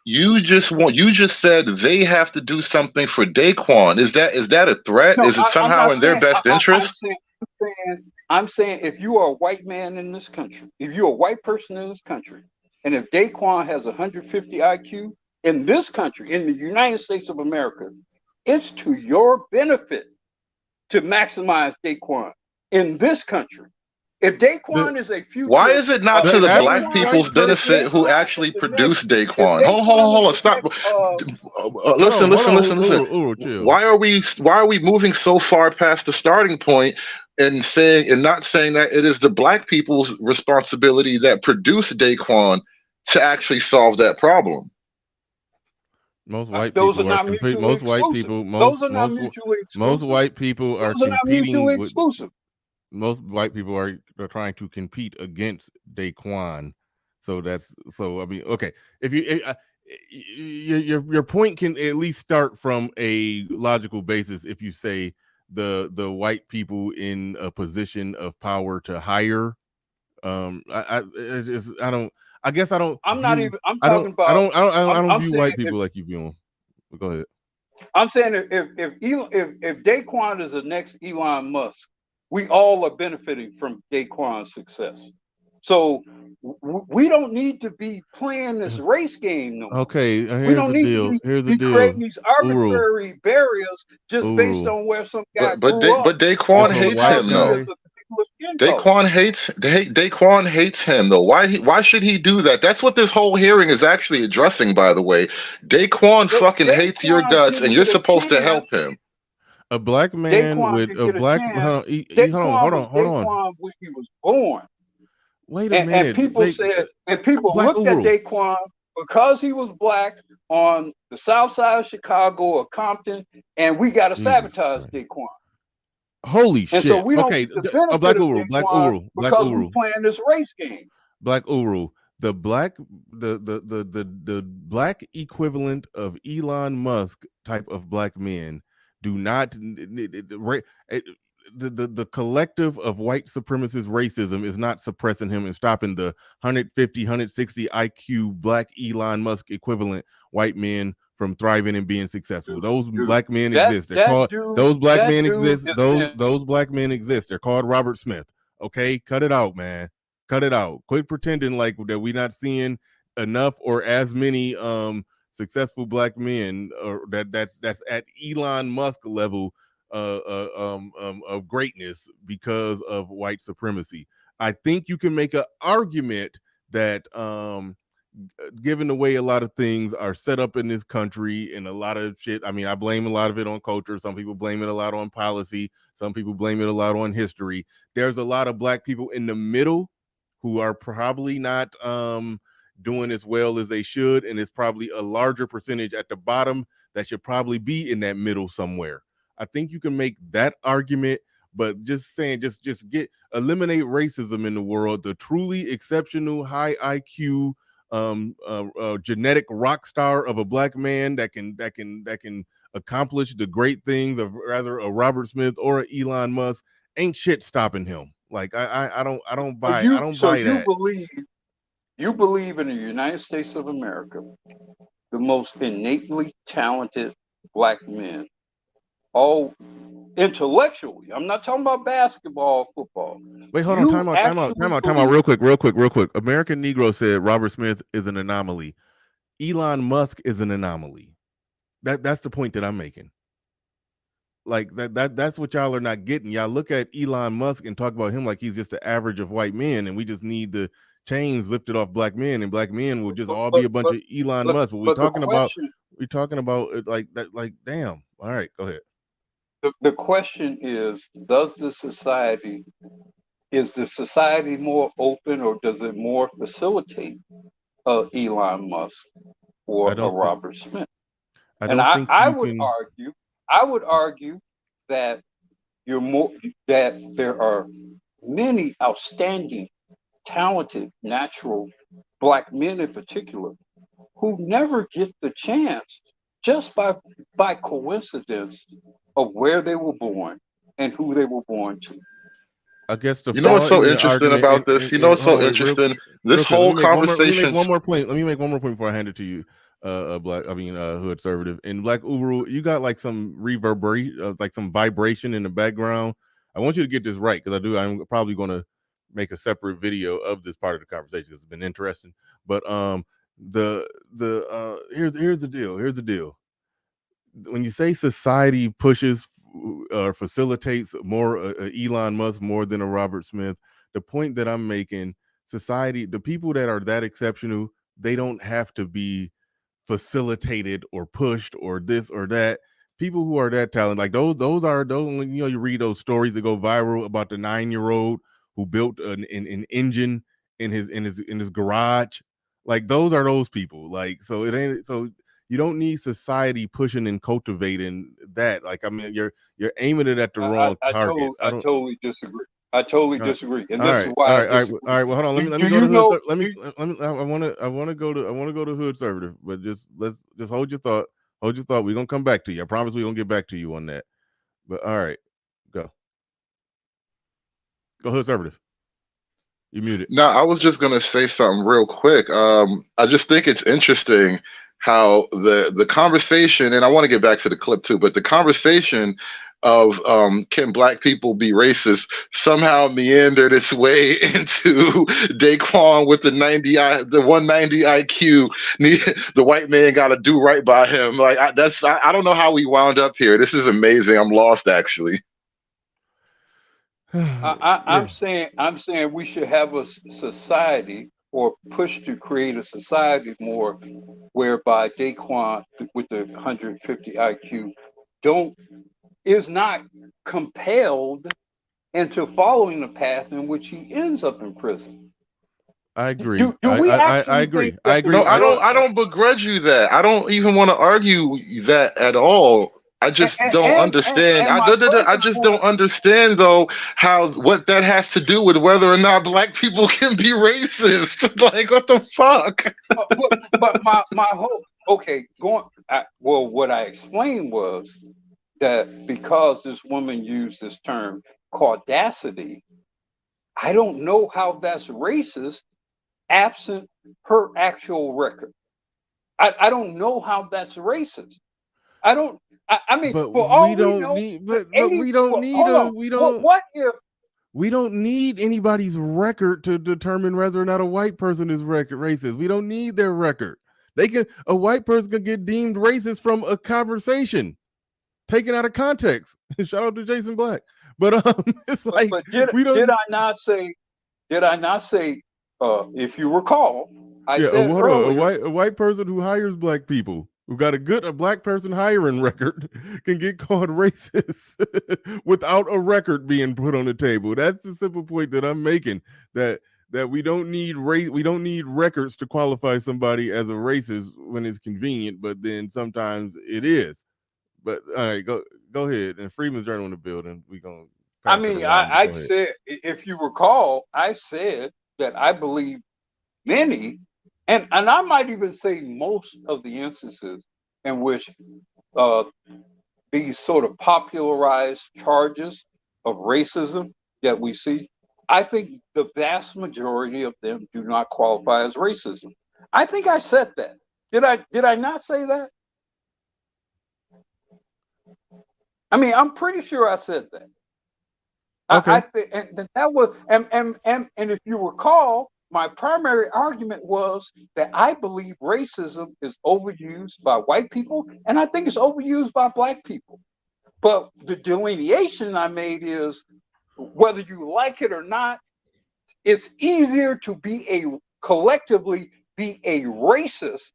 S3: You just said they have to do something for Daquan. Is that a threat? No, is it somehow in their best interest?
S7: I'm saying if you are a white man in this country, if you're a white person in this country, and if Daquan has 150 IQ in this country, in the United States of America, it's to your benefit to maximize Daquan in this country. If Daquan is a future,
S3: Why is it not to the black people's benefit who
S7: Daquan
S3: actually
S7: is the
S3: produce
S7: next-
S3: Daquan?
S7: if
S3: Hold
S7: Daquan
S3: on,
S7: is
S3: stop.
S7: the
S3: Listen.
S1: Chill.
S3: Why are we moving so far past the starting point and not saying that it is the black people's responsibility that produce Daquan to actually solve that problem?
S1: Most white
S7: those
S1: people
S7: are
S1: are
S7: not
S1: competing.
S7: mutually
S1: Most white
S7: exclusive.
S1: people,
S7: Those are not mutually exclusive.
S1: most white people are
S7: Those are not mutually
S1: competing with.
S7: exclusive.
S1: Most white people are trying to compete against Daquan. So I mean, okay. If your point can at least start from a logical basis. If you say the white people in a position of power to hire, I guess I don't.
S7: I'm
S1: view,
S7: not even. I'm
S1: I
S7: talking
S1: don't. I
S7: about.
S1: don't
S7: I'm
S1: view
S7: saying
S1: white people like you view them. But go ahead.
S7: I'm saying if Daquan is the next Elon Musk, we all are benefiting from Daquan's success. So we don't need to be playing this race game no more.
S1: Okay,
S7: we don't need to be creating these arbitrary barriers just based on where some guy grew up.
S3: But Daquan hates him though. Daquan hates him though. Why should he do that? That's what this whole hearing is actually addressing, by the way. Daquan fucking hates your guts, and you're supposed to help him.
S1: A black man with a black hold on.
S7: Daquan when he was born.
S1: Wait a minute.
S7: And people looked at Daquan because he was black on the south side of Chicago or Compton, and we got to sabotage Daquan.
S1: Holy shit!
S7: So we don't
S1: okay,
S7: Black Uru, playing this race game.
S1: Black Uru, the black equivalent of Elon Musk type of black men do not the collective of white supremacist racism is not suppressing him and stopping the 150, 160 IQ black Elon Musk equivalent white men from thriving and being successful. Those black men exist. They're called those black men exist. Those black men exist. They're called Robert Smith. Okay, cut it out, man. Cut it out. Quit pretending like that we're not seeing enough or as many successful black men or that's at Elon Musk level of greatness because of white supremacy. I think you can make an argument that given the way a lot of things are set up in this country and a lot of shit, I mean, I blame a lot of it on culture. Some people blame it a lot on policy. Some people blame it a lot on history. There's a lot of black people in the middle who are probably not doing as well as they should, and it's probably a larger percentage at the bottom that should probably be in that middle somewhere. I think you can make that argument, but just saying, just eliminate racism in the world. The truly exceptional, high IQ, genetic rock star of a black man that can accomplish the great things of rather a Robert Smith or a Elon Musk, ain't shit stopping him. Like I don't buy that.
S7: You believe in the United States of America, the most innately talented black men, all intellectually. I'm not talking about basketball, football.
S1: Wait, hold on. Time out. Real quick. American Negro said Robert Smith is an anomaly. Elon Musk is an anomaly. That's the point that I'm making. Like that's what y'all are not getting. Y'all look at Elon Musk and talk about him like he's just the average of white men, and we just need the chains lifted off black men, and black men will just all be a bunch of Elon Musk. But we're talking about like that. Like, damn. All right, go ahead.
S7: The question is the society more open, or does it more facilitate Elon Musk or a Robert Smith? I would argue that there are many outstanding, talented, natural black men in particular who never get the chance just by coincidence of where they were born and who they were born to.
S1: I guess
S3: you know what's so interesting about this? You know what's so interesting? This whole conversation.
S1: One more point. Let me make one more point before I hand it to you, hood conservative. In Black Uru, you got like some reverberation, like some vibration in the background. I want you to get this right because I'm probably going to make a separate video of this part of the conversation. It's been interesting, but here's the deal. Here's the deal. When you say society pushes or facilitates more Elon Musk more than a Robert Smith, the point that I'm making, society, the people that are that exceptional, they don't have to be facilitated or pushed or this or that. People who are that talented, like those are those, you know, you read those stories that go viral about the 9-year-old who built an engine in his garage. Like those are those people. Like, so it ain't, so you don't need society pushing and cultivating that. Like, I mean, you're aiming it at the wrong target.
S7: I totally disagree. I totally disagree, and this is why.
S1: All right. Well, hold on. Let me go to hood. Let me. I want to go to hood conservative, but just hold your thought. Hold your thought. We're gonna come back to you. I promise we're gonna get back to you on that. But all right, go hood conservative. You muted.
S3: No, I was just gonna say something real quick. I just think it's interesting how the conversation, and I want to get back to the clip too, but the conversation of can black people be racist somehow meandered its way into Daquan with the 190 IQ. The white man got to do right by him. Like I don't know how we wound up here. This is amazing. I'm lost actually.
S7: I'm saying we should have a society, or push to create a society more whereby Daquan with the 150 IQ is not compelled into following the path in which he ends up in prison.
S1: I agree.
S3: I agree. No, I don't begrudge you that. I don't even want to argue that at all. I just don't understand. I just don't understand though what that has to do with whether or not black people can be racist. Like, what the fuck?
S7: But my whole what I explained was that because this woman used this term audacity, I don't know how that's racist absent her actual record. I don't know how that's racist. I mean,
S1: but
S7: for all
S1: we don't
S7: know,
S1: need. But we don't need we don't.
S7: What if
S1: we don't need anybody's record to determine whether or not a white person is racist? We don't need their record. A white person can get deemed racist from a conversation taken out of context. Shout out to Jason Black. But it's like,
S7: but did I not say? If you recall, I said earlier,
S1: a white person who hires black people, who got a black person hiring record, can get called racist without a record being put on the table. That's the simple point that I'm making. That we don't need records to qualify somebody as a racist when it's convenient, but then sometimes it is. But all right, go ahead. And Freeman's right on the building. We gonna.
S7: I mean, I said, if you recall, I said that I believe many, and I might even say most of the instances in which these sort of popularized charges of racism that we see, I think the vast majority of them do not qualify as racism. I think I said that. Did I not say that? I mean, I'm pretty sure I said that. Okay. I think, and that was, and if you recall, my primary argument was that I believe racism is overused by white people, and I think it's overused by black people. But the delineation I made is, whether you like it or not, it's easier to collectively be a racist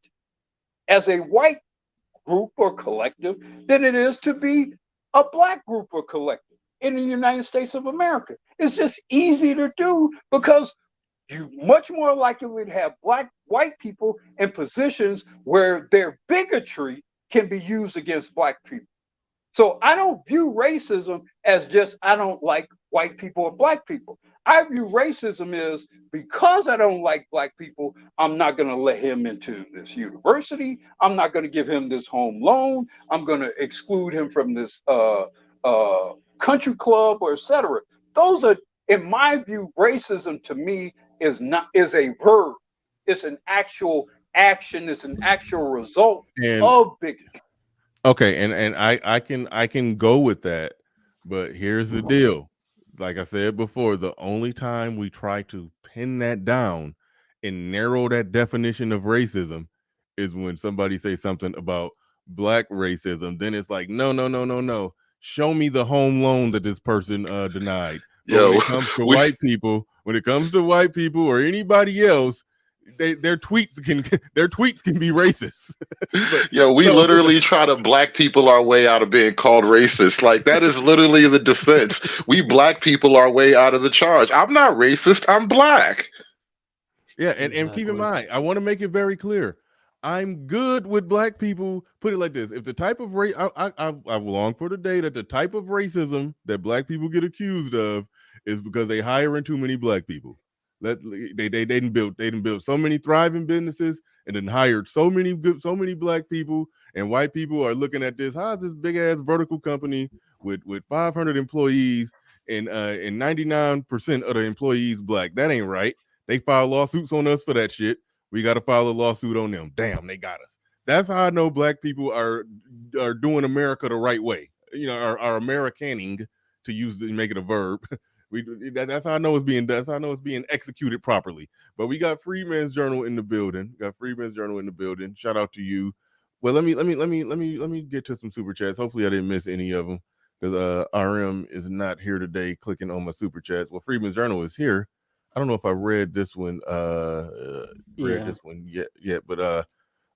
S7: as a white group or collective than it is to be a black group or collective in the United States of America. It's just easy to do because you're much more likely to have white people in positions where their bigotry can be used against black people. So I don't view racism as just I don't like white people or black people. I view racism as, because I don't like black people, I'm not going to let him into this university. I'm not going to give him this home loan. I'm going to exclude him from this country club, or etc. Those are, in my view, racism to me is a verb. It's an actual action. It's an actual result of bigotry.
S1: Okay, and I can go with that, but here's the deal. Like I said before, the only time we try to pin that down and narrow that definition of racism is when somebody says something about black racism. Then it's like, no. Show me the home loan that this person denied. But when it comes to white people, when it comes to white people or anybody else, their tweets can be racist.
S3: Yo, we literally try to black people our way out of being called racist. Like, that is literally the defense. We black people our way out of the charge. I'm not racist. I'm black.
S1: Yeah, and keep in mind, I want to make it very clear. I'm good with black people. Put it like this: if the type of race, I long for the day that the type of racism that black people get accused of is because they hiring too many black people. They didn't build so many thriving businesses and then hired so many black people, and white people are looking at this. How's this big ass vertical company with 500 employees and 99% of the employees black? That ain't right. They file lawsuits on us for that shit. We got to file a lawsuit on them. Damn, they got us. That's how I know black people are doing America the right way. You know, are Americaning, to make it a verb. That's how I know it's being done. That's how I know it's being executed properly. But we got Freeman's Journal in the building. Shout out to you. Well, let me get to some super chats. Hopefully, I didn't miss any of them because RM is not here today. Clicking on my super chats. Well, Freeman's Journal is here. I don't know if I read this one. This one yet, but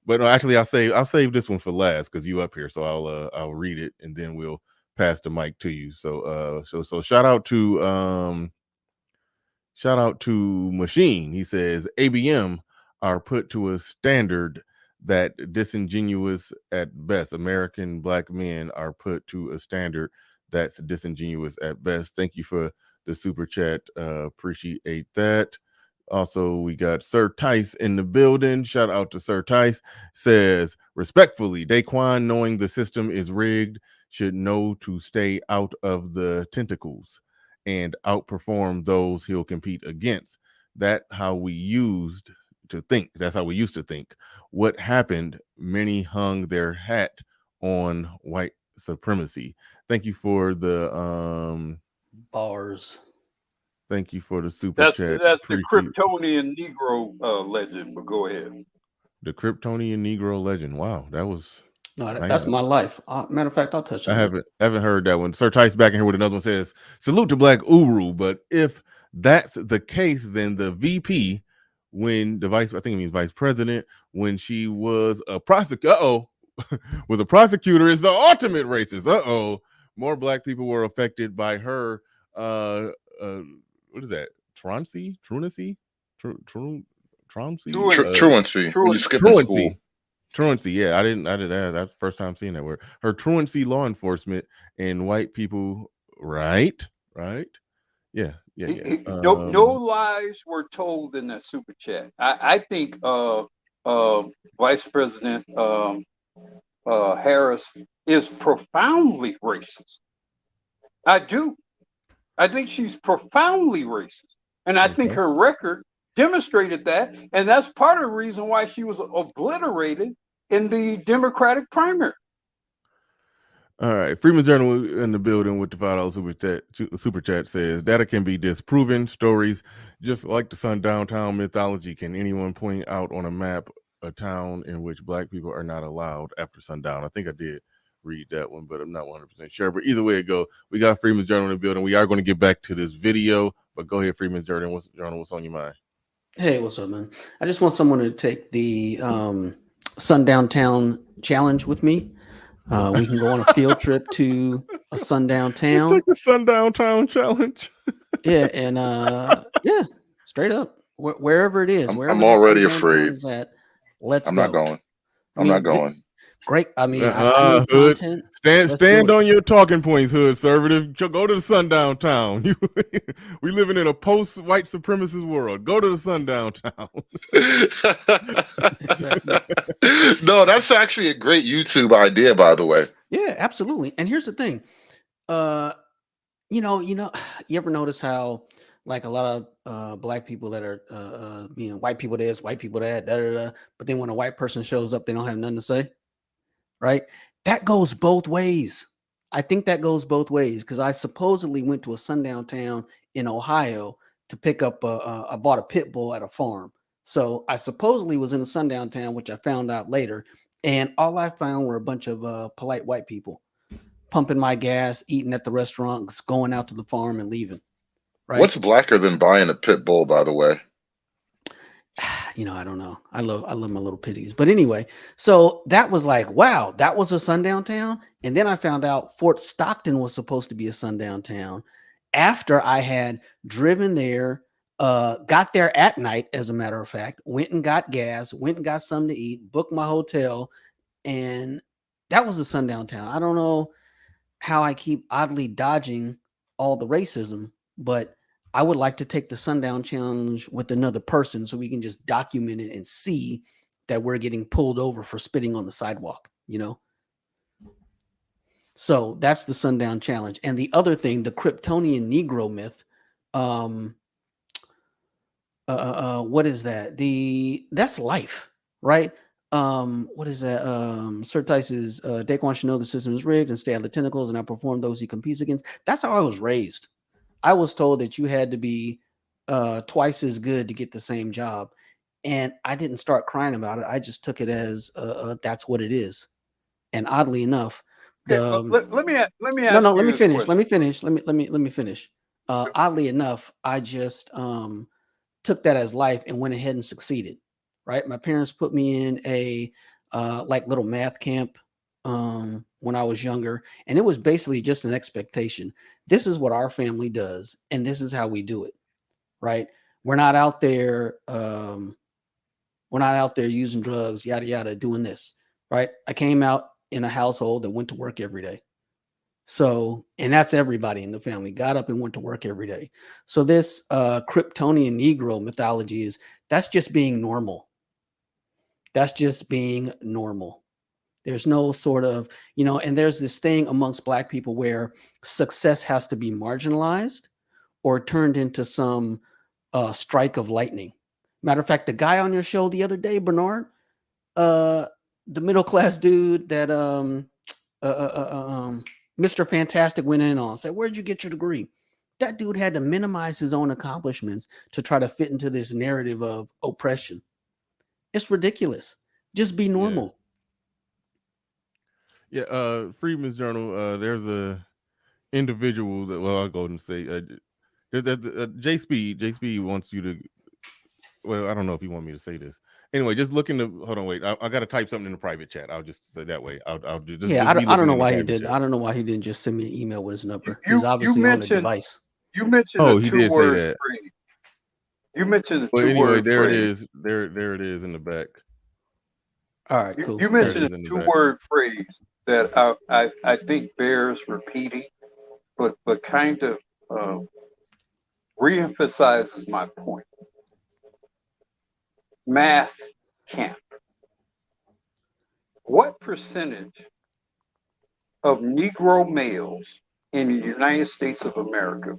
S1: no, actually, I'll save this one for last because you up here, so I'll read it and then we'll pass the mic to you. So shout out to Machine. He says ABM are put to a standard that disingenuous at best. American black men are put to a standard that's disingenuous at best. Thank you for the super chat. Appreciate that. Also, we got Sir Tice in the building. Shout out to Sir Tice. Says, respectfully, Daquan, knowing the system is rigged, should know to stay out of the tentacles and outperform those he'll compete against. That's how we used to think. What happened? Many hung their hat on white supremacy. Thank you for the
S10: bars.
S1: Thank you for the super chat.
S7: That's the Kryptonian Negro legend, but go ahead.
S1: The Kryptonian Negro legend. Wow, that was...
S10: No, that's my life. Matter of fact, I'll touch on
S1: it. I haven't heard that one. Sir Tice back in here with another one. Says, salute to Black Uru, but if that's the case, then the VP, when the vice president, when she was a prosecutor, was a prosecutor, is the ultimate racist. More black people were affected by her what is that? Truancy? Truancy. Yeah, I did that. That's the first time seeing that word. Her truancy law enforcement and white people. Right. Yeah.
S7: No lies were told in that super chat. I think Vice President Harris is profoundly racist. I do. I think she's profoundly racist. And I think her record demonstrated that. And that's part of the reason why she was obliterated in the Democratic primary.
S1: All right. Freeman's Journal in the building with the $5 super chat says, data can be disproven. Stories just like the Sundown town mythology. Can anyone point out on a map a town in which black people are not allowed after sundown? I think I did read that one, but I'm not 100% sure. But either way it go, we got Freeman's Journal in the building. We are going to get back to this video, but go ahead, Freeman's Journal. What's on your mind?
S10: Hey, what's up, man? I just want someone to take the Sundown Town challenge with me. We can go on a field trip to a sundown town.
S1: Let's take the Sundown Town challenge.
S10: Yeah, and yeah, straight up, wherever it is.
S3: I'm already afraid.
S10: Let's
S3: go. I'm not going.
S10: Great. I mean, I need
S1: Hood,
S10: content.
S1: stand on your talking points, Hood Conservative. Go to the Sundown Town. We living in a post-white supremacist world. Go to the Sundown Town.
S3: No, that's actually a great YouTube idea, by the way.
S10: Yeah, absolutely. And here's the thing. You ever notice how like a lot of black people that are being white people this, white people that, but then when a white person shows up, they don't have nothing to say. Right? That goes both ways. I think that goes both ways because I supposedly went to a sundown town in Ohio to pick up I bought a pit bull at a farm. So I supposedly was in a sundown town, which I found out later. And all I found were a bunch of polite white people pumping my gas, eating at the restaurant, going out to the farm and leaving. right?
S3: What's blacker than buying a pit bull, by the way?
S10: You know, I don't know. I love my little pitties. But anyway, so that was like, wow, that was a sundown town. And then I found out Fort Stockton was supposed to be a sundown town after I had driven there, got there at night, as a matter of fact, went and got gas, went and got something to eat, booked my hotel, and that was a sundown town. I don't know how I keep oddly dodging all the racism, but I would like to take the sundown challenge with another person so we can just document it and see that we're getting pulled over for spitting on the sidewalk, you know? So that's the sundown challenge. And the other thing, the Kryptonian Negro myth, what is that? That's life, right? What is that? Sir Tice's Daquan should know the system is rigged and stay out of the tentacles and outperform those he competes against. That's how I was raised. I was told that you had to be twice as good to get the same job. And I didn't start crying about it. I just took it as that's what it is. And oddly enough,
S7: let me ask
S10: let me finish. Oddly enough, I just took that as life and went ahead and succeeded. Right. My parents put me in a like little math camp when I was younger. And it was basically just an expectation. This is what our family does. And this is how we do it. Right. We're not out there. We're not out there using drugs, yada, yada, doing this. Right. I came out in a household that went to work every day. So, and that's everybody in the family got up and went to work every day. So this Kryptonian Negro mythology that's just being normal. That's just being normal. There's no sort of, you know, and there's this thing amongst Black people where success has to be marginalized or turned into some strike of lightning. Matter of fact, the guy on your show the other day, Bernard, the middle-class dude that Mr. Fantastic went in on, said, where'd you get your degree? That dude had to minimize his own accomplishments to try to fit into this narrative of oppression. It's ridiculous. Just be normal.
S1: Yeah, Freedman's Journal, there's a individual that, well, I'll go and say, there's J Speed wants you to, well, I don't know if you want me to say this. Anyway, just look into, hold on, wait, I got to type something in the private chat. I'll just say that way. I'll do this.
S10: Yeah, I don't know why he did. I don't know why he didn't just send me an email with his number. He's obviously on a device.
S7: You mentioned
S1: he did say that.
S7: Phrase. You mentioned the
S1: well, anyway, there
S7: phrase.
S1: it is. There it is in the back.
S10: All right, cool.
S7: You mentioned a 2-word phrase that I think bears repeating, but kind of reemphasizes my point. Math camp. What percentage of Negro males in the United States of America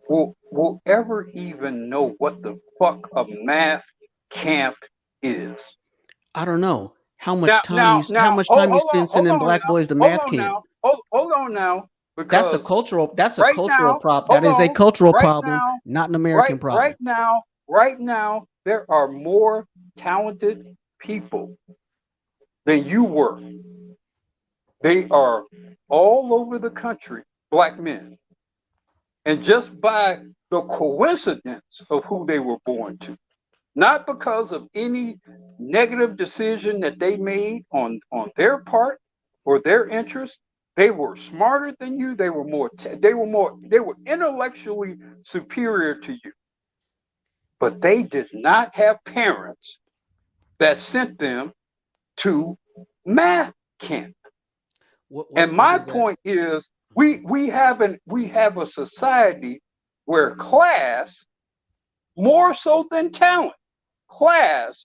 S7: will ever even know what the fuck a math camp is?
S10: I don't know. How much time you spend sending Black boys to math camp?
S7: Hold on now.
S10: That's a cultural problem. That is a cultural problem, not an American problem.
S7: Right now, there are more talented people than you were. They are all over the country, Black men. And just by the coincidence of who they were born to, not because of any negative decision that they made on their part or their interest, they were smarter than you. They were intellectually superior to you. But they did not have parents that sent them to math camp. And my point is, we have a society where class, more so than talent, class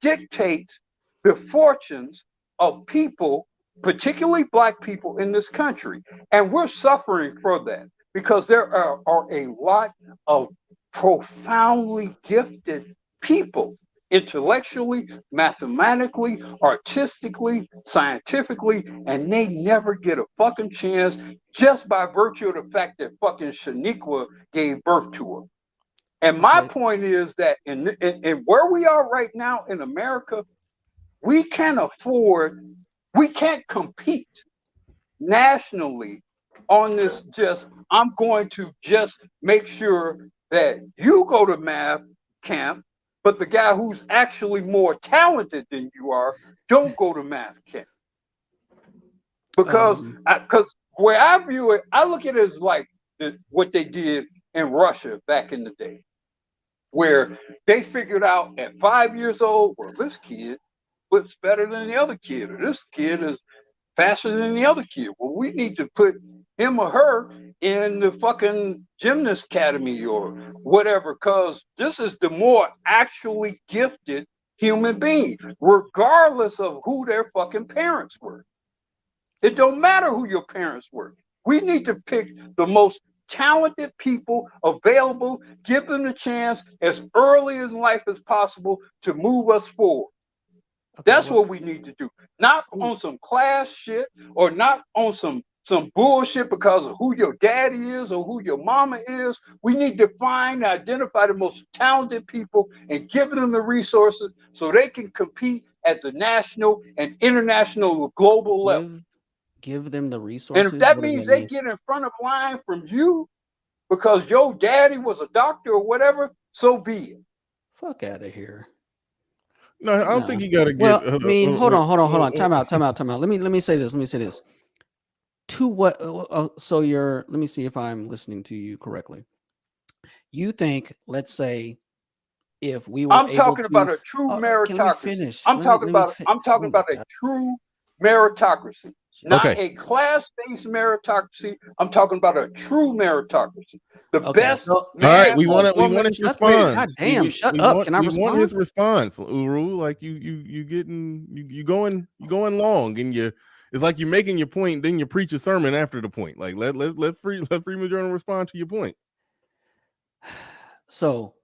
S7: dictates the fortunes of people, particularly Black people in this country. And we're suffering for that because there are a lot of profoundly gifted people, intellectually, mathematically, artistically, scientifically, and they never get a fucking chance just by virtue of the fact that fucking Shaniqua gave birth to her. And my point is that in where we are right now in America, we can't compete nationally on this just, I'm going to just make sure that you go to math camp, but the guy who's actually more talented than you are, don't go to math camp. Because where I view it, I look at it as like what they did in Russia back in the day, where they figured out at 5 years old, well, this kid flips better than the other kid, or this kid is faster than the other kid. Well, we need to put him or her in the fucking gymnast academy or whatever, because this is the more actually gifted human being, regardless of who their fucking parents were. It don't matter who your parents were. We need to pick the most talented people available, give them the chance as early in life as possible to move us forward. Okay, that's what we need to do. Not on some class shit or not on some bullshit because of who your daddy is or who your mama is. We need to find, identify the most talented people and give them the resources so they can compete at the national and international global level.
S10: Give them the resources.
S7: And if that means they get in front of line from you because your daddy was a doctor or whatever, so be it.
S10: Fuck out of here.
S1: No, I don't think you got to get.
S10: Well, I mean, hold on. Time out. Let me say this. To what? So let me see if I'm listening to you correctly. You think, let's say, if we were
S7: talking about a true meritocracy. I'm talking about a true meritocracy. Not a class-based meritocracy. I'm talking about a true meritocracy. The best.
S1: All right, we want his response.
S10: God damn, shut up. Can I respond?
S1: We want his response, Uru. Like you going long, and it's like you're making your point, then you preach a sermon after the point. Like let Freeman Journal respond to your point.
S10: So,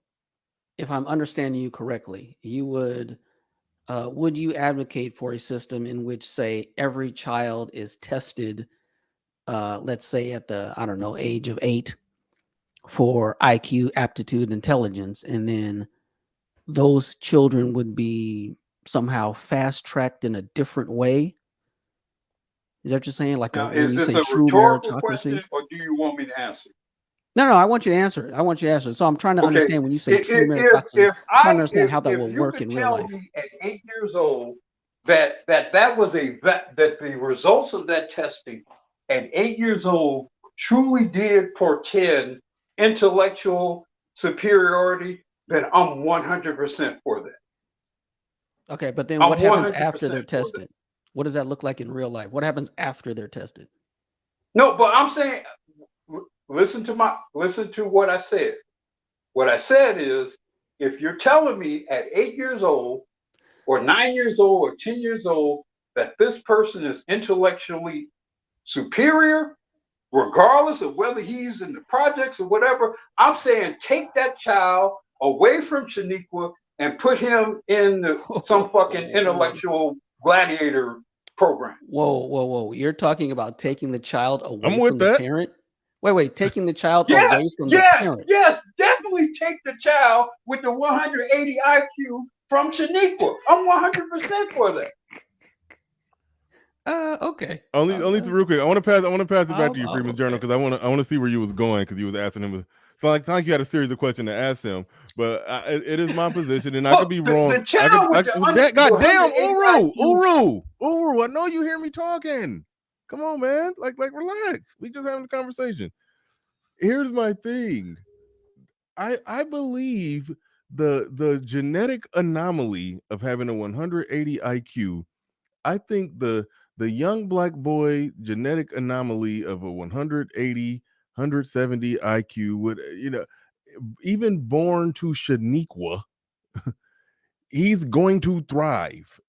S10: if I'm understanding you correctly, you would you advocate for a system in which, say, every child is tested, let's say at the, I don't know, age of 8 for IQ, aptitude, intelligence, and then those children would be somehow fast-tracked in a different way? Is that what you're saying? Like when you say true meritocracy?
S7: Or do you want me to answer?
S10: No, I want you to answer it. So I'm trying to understand when you say true meritocracy. I'm trying to understand how that will work in real life.
S7: If you could tell me at 8 years old that the results of that testing at 8 years old truly did portend intellectual superiority, then I'm 100% for that.
S10: Okay, but then what happens after they're tested? What does that look like in real life? What happens after they're tested?
S7: No, but I'm saying, listen to what I said. What I said is, if you're telling me at 8 years old or 9 years old or 10 years old that this person is intellectually superior, regardless of whether he's in the projects or whatever, I'm saying take that child away from Shaniqua and put him in some fucking intellectual gladiator program.
S10: Whoa. You're talking about taking the child away from the parent? Wait, taking the child away from the parent.
S7: Yes, definitely take the child with the 180 IQ from Shaniqua. I'm 100% for that.
S10: Okay.
S1: Only real quick. I want to pass it back to you, Freeman Journal, because I want to see where you was going, because you was asking him. So like you had a series of questions to ask him, but it is my position, and I could be wrong. Goddamn, Uru. I know you hear me talking. Come on, man. Like relax. We just having a conversation. Here's my thing. I believe the genetic anomaly of having a 180 IQ. I think the young black boy genetic anomaly of a 180, 170 IQ would, even born to Shaniqua, he's going to thrive.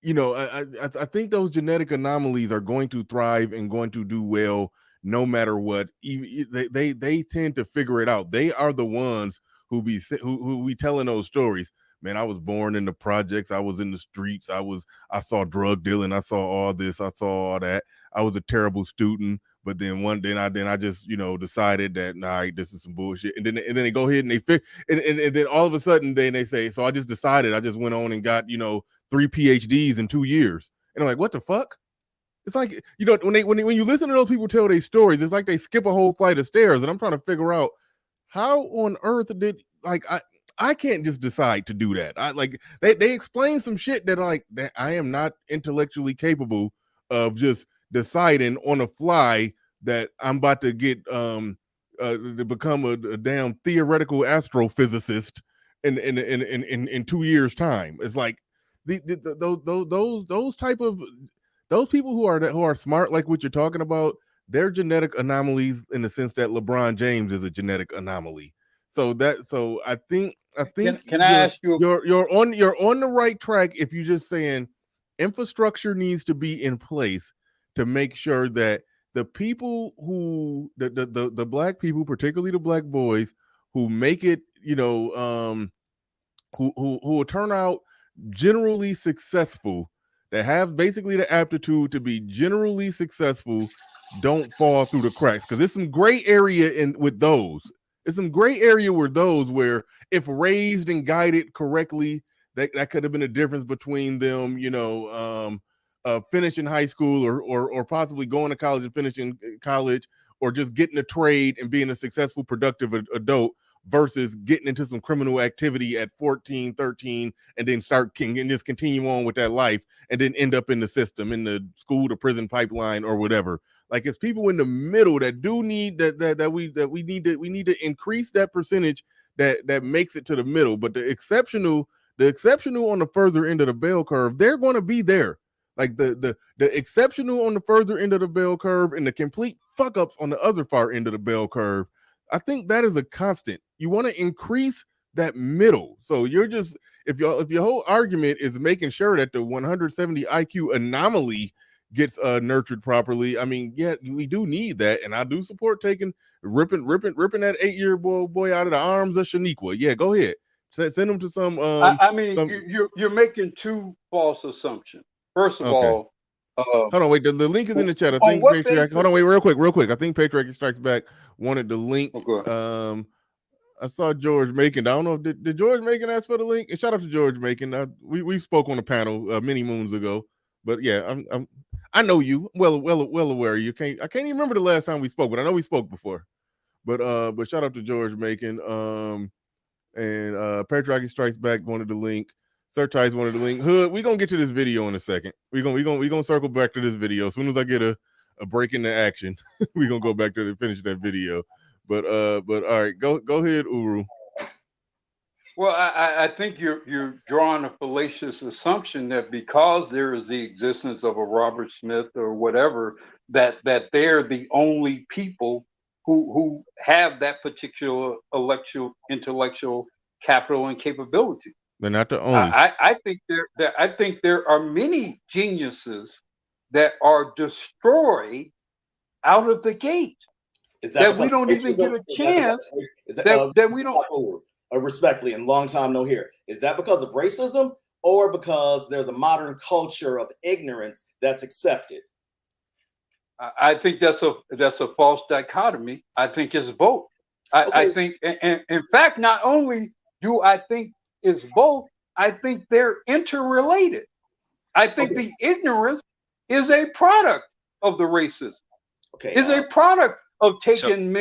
S1: I think those genetic anomalies are going to thrive and going to do well no matter what. They tend to figure it out. They are the ones who be telling those stories. Man, I was born in the projects. I was in the streets. I saw drug dealing. I saw all this. I saw all that. I was a terrible student. But then I just decided that this is some bullshit. And then they go ahead and they and then all of a sudden then they say, so I just decided. I just went on and got 3 PhDs in 2 years. And I'm like, what the fuck? it's like, you know, when you listen to those people tell their stories, it's like they skip a whole flight of stairs, and I'm trying to figure out how on earth did, like, I can't just decide to do that. I like they explain some shit that like that I am not intellectually capable of just deciding on the fly that I'm about to get to become a damn theoretical astrophysicist in 2 years time. It's like those type of those people who are smart, like what you're talking about, they're genetic anomalies in the sense that LeBron James is a genetic anomaly. So I think
S7: Can I ask you?
S1: you're on the right track if you're just saying infrastructure needs to be in place to make sure that the people who the black people, particularly the black boys who make it, you know, who will turn out generally successful, that have basically the aptitude to be generally successful, don't fall through the cracks. Because there's some gray area with those. There's some gray area where those, where if raised and guided correctly, that could have been a difference between them, you know, finishing high school or possibly going to college and finishing college, or just getting a trade and being a successful, productive adult, versus getting into some criminal activity at 14, 13, and then and just continue on with that life and then end up in the system, in the school to prison pipeline or whatever. Like, it's people in the middle that do need we need to increase that percentage that makes it to the middle. But the exceptional on the further end of the bell curve, they're going to be there. Like the exceptional on the further end of the bell curve and the complete fuck ups on the other far end of the bell curve, I think that is a constant. You want to increase that middle. So you're just, if your whole argument is making sure that the 170 IQ anomaly gets nurtured properly, I mean, yeah, we do need that, and I do support ripping that 8-year boy out of the arms of Shaniqua. Yeah, go ahead, send him to some.
S7: I mean, you're making two false assumptions. First of all,
S1: hold on, wait. The link is in the chat. I think Patriarch. Hold on, wait, real quick. I think Patriarchy Strikes Back wanted the link.
S7: Okay.
S1: I saw George Macon. I don't know if did George Macon ask for the link. And shout out to George Macon. We spoke on the panel many moons ago. But yeah, I know you well aware of you. I can't even remember the last time we spoke, but I know we spoke before. But shout out to George Macon. And Patriarchy Strikes Back wanted the link. Sir Tice wanted the link. Hood, we're gonna get to this video in a second. We're gonna circle back to this video. As soon as I get a break into action, we're gonna go back to finish that video. But all right, go ahead, Uru.
S7: Well, I think you're drawing a fallacious assumption that because there is the existence of a Robert Smith or whatever, that they're the only people who have that particular intellectual capital and capability.
S1: They're not the only.
S7: I think there are many geniuses that are destroyed out of the gate.
S11: Is that
S7: we don't even get a chance? That we don't.
S11: Respectfully, and long time no hear. Is that because of racism, or because there's a modern culture of ignorance that's accepted?
S7: I think that's a false dichotomy. I think it's both. I think, and in fact, not only do I think it's both, I think they're interrelated. I think the ignorance is a product of the racism. Is a product of taking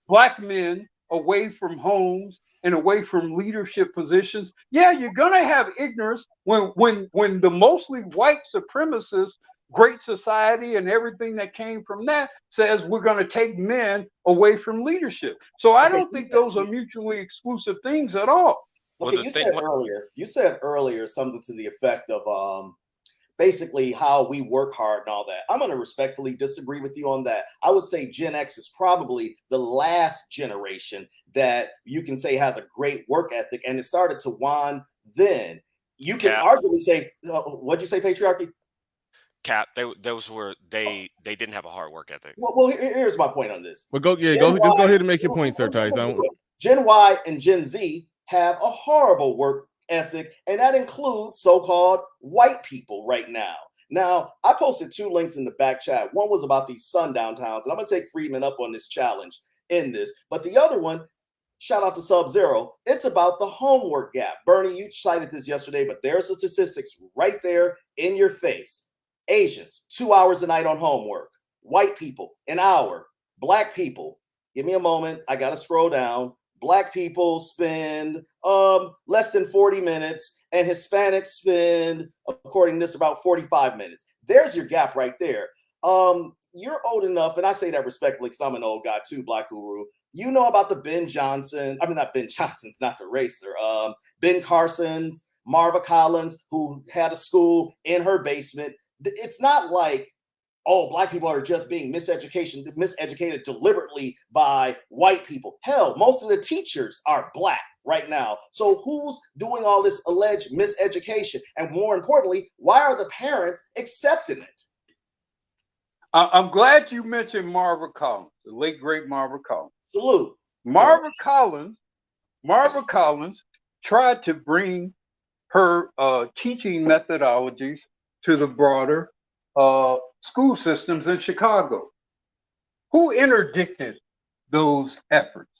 S7: black men away from homes and away from leadership positions. Yeah, you're gonna have ignorance when the mostly white supremacist Great Society and everything that came from that says we're going to take men away from leadership. So I don't think those are mutually exclusive things at all.
S11: Okay, you said earlier something to the effect of basically how we work hard and all that. I'm going to respectfully disagree with you on that. I would say Gen X is probably the last generation that you can say has a great work ethic, and it started to wane then. You can arguably say, what'd you say, Patriarchy?
S12: Cap, they didn't have a hard work ethic.
S11: Well, here's my point on this.
S1: Well, go ahead and make your point, Sir Tice.
S11: Gen Y and Gen Z have a horrible work ethic, and that includes so-called white people right now. Now, I posted 2 links in the back chat. One was about these sundown towns, and I'm going to take Freeman up on this challenge in this. But the other one, shout out to Sub-Zero, it's about the homework gap. Bernie, you cited this yesterday, but there's the statistics right there in your face. Asians, 2 hours a night on homework. White people, an hour. Black people, give me a moment. I got to scroll down. Black people spend less than 40 minutes, and Hispanics spend, according to this, about 45 minutes. There's your gap right there. You're old enough, and I say that respectfully because I'm an old guy too, Black Guru. You know about the Ben Johnson, I mean, not Ben Johnsons, not the racer, Ben Carson's, Marva Collins, who had a school in her basement. It's not like, oh, Black people are just being miseducated deliberately by white people. Hell, most of the teachers are Black right now. So who's doing all this alleged miseducation? And more importantly, why are the parents accepting it?
S7: I'm glad you mentioned Marva Collins, the late great Marva Collins.
S11: Salute.
S7: Marva Collins tried to bring her teaching methodologies to the broader school systems in Chicago. Who interdicted those efforts?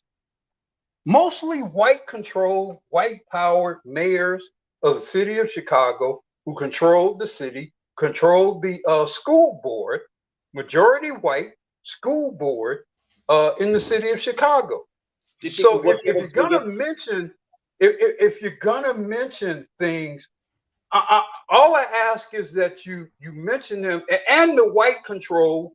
S7: Mostly white-controlled, white-powered mayors of the city of Chicago who controlled the city, controlled the school board, majority white school board in the city of Chicago. So if you're gonna mention, if you're gonna mention things, all I ask is that you mention them, and the white control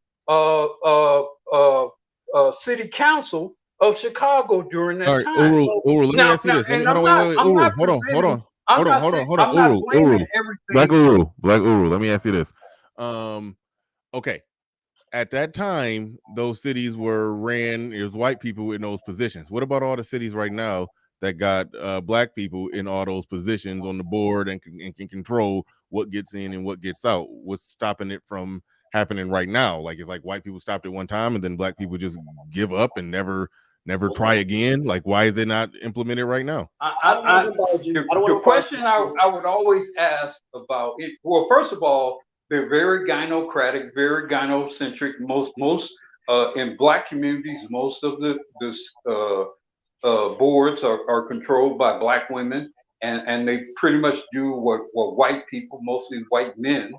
S7: city council of Chicago during that time.
S1: Uru, let me ask you this. Hold on. Uru, Black Uru, let me ask you this. Okay. At that time, those cities were ran, it was white people in those positions. What about all the cities right now that got Black people in all those positions on the board and can control what gets in and what gets out? What's stopping it from happening right now? Like, it's like white people stopped at one time and then Black people just give up and never try again. Like, why is it not implemented right now?
S7: The question I would always ask about it, well, first of all, they're very gynocratic, very gynocentric. Most in Black communities, most of the boards are controlled by Black women, and they pretty much do what white people, mostly white men,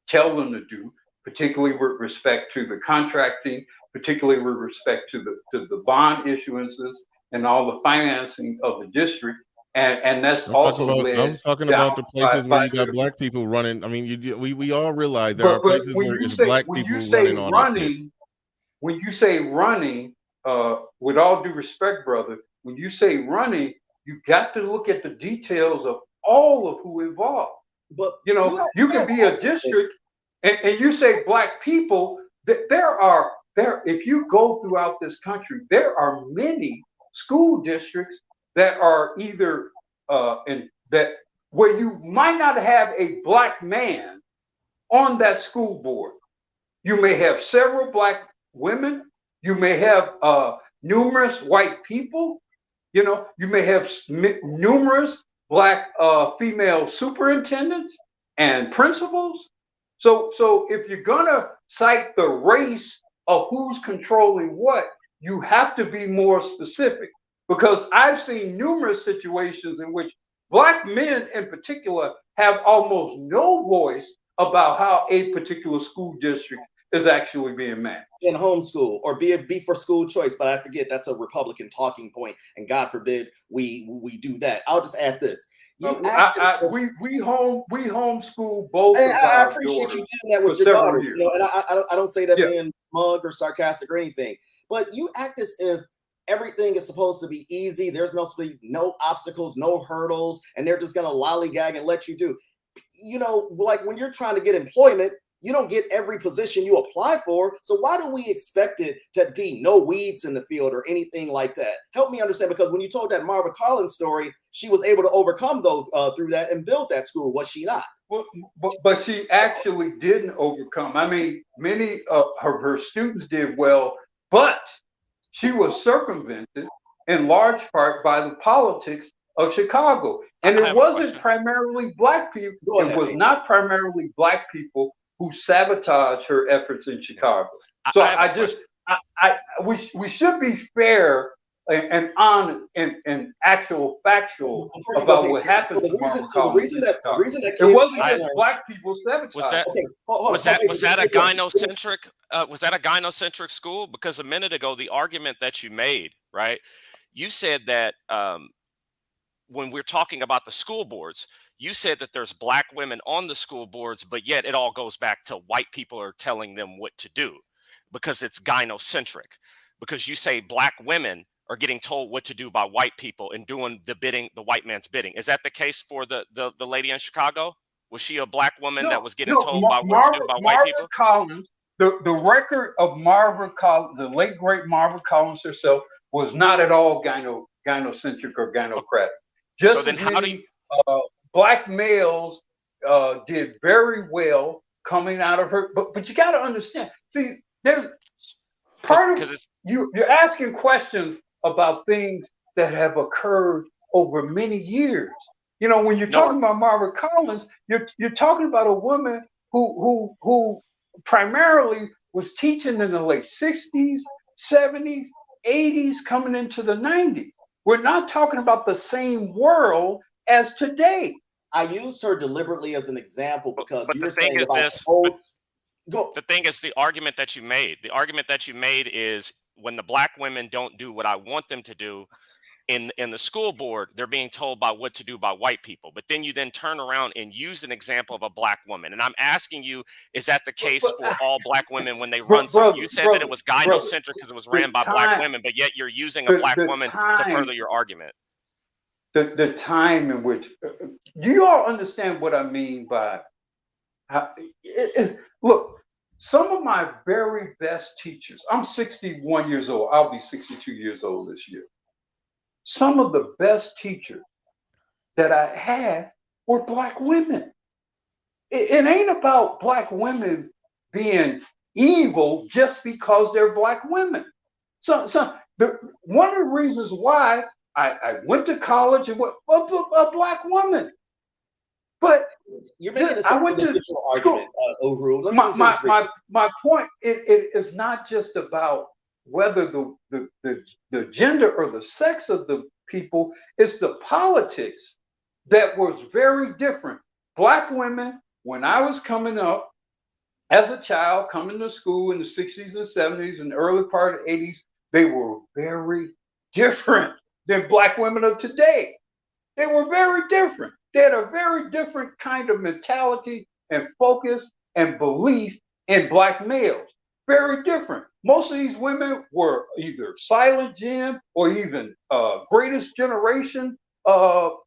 S7: tell them to do, particularly with respect to the contracting, particularly with respect to the bond issuances and all the financing of the district. And that's I'm
S1: talking about the places where you got Black people running. I mean, we all realize there are places where it's Black people running on it.
S7: When you say running, with all due respect, brother, when you say running, you got to look at the details of all of who involved. But you know, you can be a district, and you say Black people. If you go throughout this country, there are many school districts that are either where you might not have a Black man on that school board. You may have several Black women. You may have numerous white people. You know, you may have numerous Black female superintendents and principals. So if you're gonna cite the race of who's controlling what, you have to be more specific. Because I've seen numerous situations in which Black men in particular have almost no voice about how a particular school district is actually being managed.
S11: In homeschool, or be for school choice, but I forget that's a Republican talking point, and God forbid we do that. I'll just add this.
S7: We homeschool both.
S11: And I appreciate you doing that with your daughters, you know, and I don't say that being smug or sarcastic or anything, but you act as if everything is supposed to be easy. There's no obstacles, no hurdles, and they're just gonna lollygag and let you do. You know, like when you're trying to get employment, you don't get every position you apply for. So why do we expect it to be no weeds in the field or anything like that? Help me understand, because when you told that Marva Collins story, she was able to overcome those through that and build that school, was she not?
S7: Well, but she actually didn't overcome. I mean, many of her students did well, but she was circumvented in large part by the politics of Chicago. And it wasn't primarily Black people. It was not primarily Black people who sabotaged her efforts in Chicago. So we should be fair and actual factual about what happened to Marvin Collins.
S11: The reason that
S7: it wasn't
S11: kids
S7: just black people sabotaged.
S12: Was that a gynocentric? Was that a gynocentric school? Because a minute ago, the argument that you made, right? You said that when we're talking about the school boards, you said that there's black women on the school boards, but yet it all goes back to white people are telling them what to do because it's gynocentric. Because you say black women are getting told what to do by white people and doing the bidding, the white man's bidding. Is that the case for the lady in Chicago? Was she a black woman that was getting told by what to do by white people?
S7: Collins, the record of Marvin Collins, the late great Marvin Collins herself, was not at all gynocentric or gynocratic. Just so then how do you black males did very well coming out of her, but you got to understand. See, there's part of you're asking questions about things that have occurred over many years. You know, when you're talking about Marvin Collins, you're talking about a woman who primarily was teaching in the late 60s, 70s, 80s, coming into the 90s. We're not talking about the same world as today.
S11: I used her deliberately as an example because
S12: but
S11: you're
S12: the thing
S11: saying
S12: is
S11: about
S12: this. The thing is the argument that you made. The argument that you made is when the black women don't do what I want them to do in the school board, they're being told by what to do by white people. But then you then turn around and use an example of a black woman. And I'm asking you, is that the case for all black women when they run something? You said that it was gynocentric because it was ran by black women, but yet you're using a black woman to further your argument.
S7: The time in which, do you all understand what I mean by look, some of my very best teachers, I'm 61 years old, I'll be 62 years old this year. Some of the best teachers that I had were black women. It ain't about black women being evil just because they're black women. One of the reasons why I went to college and was a black woman. But
S11: you're making a individual argument, Uhuru.
S7: My point it is not just about whether the gender or the sex of the people, it's the politics that was very different. Black women, when I was coming up as a child, coming to school in the 60s and 70s and the early part of the 80s, they were very different than black women of today. They were very different. They had a very different kind of mentality and focus and belief in black males. Very different. Most of these women were either silent Gen or even greatest generation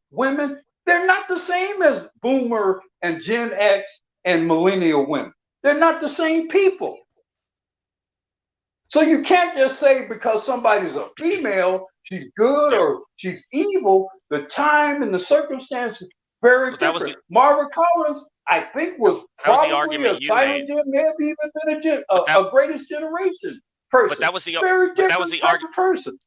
S7: women. They're not the same as Boomer and Gen X and millennial women. They're not the same people. So you can't just say because somebody's a female, she's good or she's evil. The time and the circumstances very different. Marvin Collins, I think, was probably a silent Gen, may have even been a greatest generation person.
S12: But that was the
S7: person.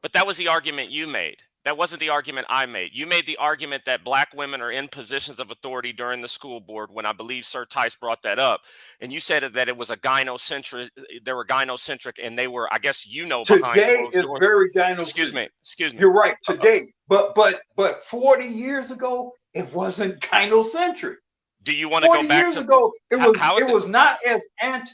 S12: But that was the argument you made. That wasn't the argument I made. You made the argument that black women are in positions of authority during the school board when I believe Sir Tice brought that up. And you said that it was a gynocentric, they were gynocentric and they were, I guess, behind
S7: today
S12: closed
S7: is
S12: doors.
S7: Very gynocentric.
S12: Excuse me.
S7: You're right, today. But 40 years ago, it wasn't gynocentric.
S12: Do you want to go back to
S7: ago, it was not as anti.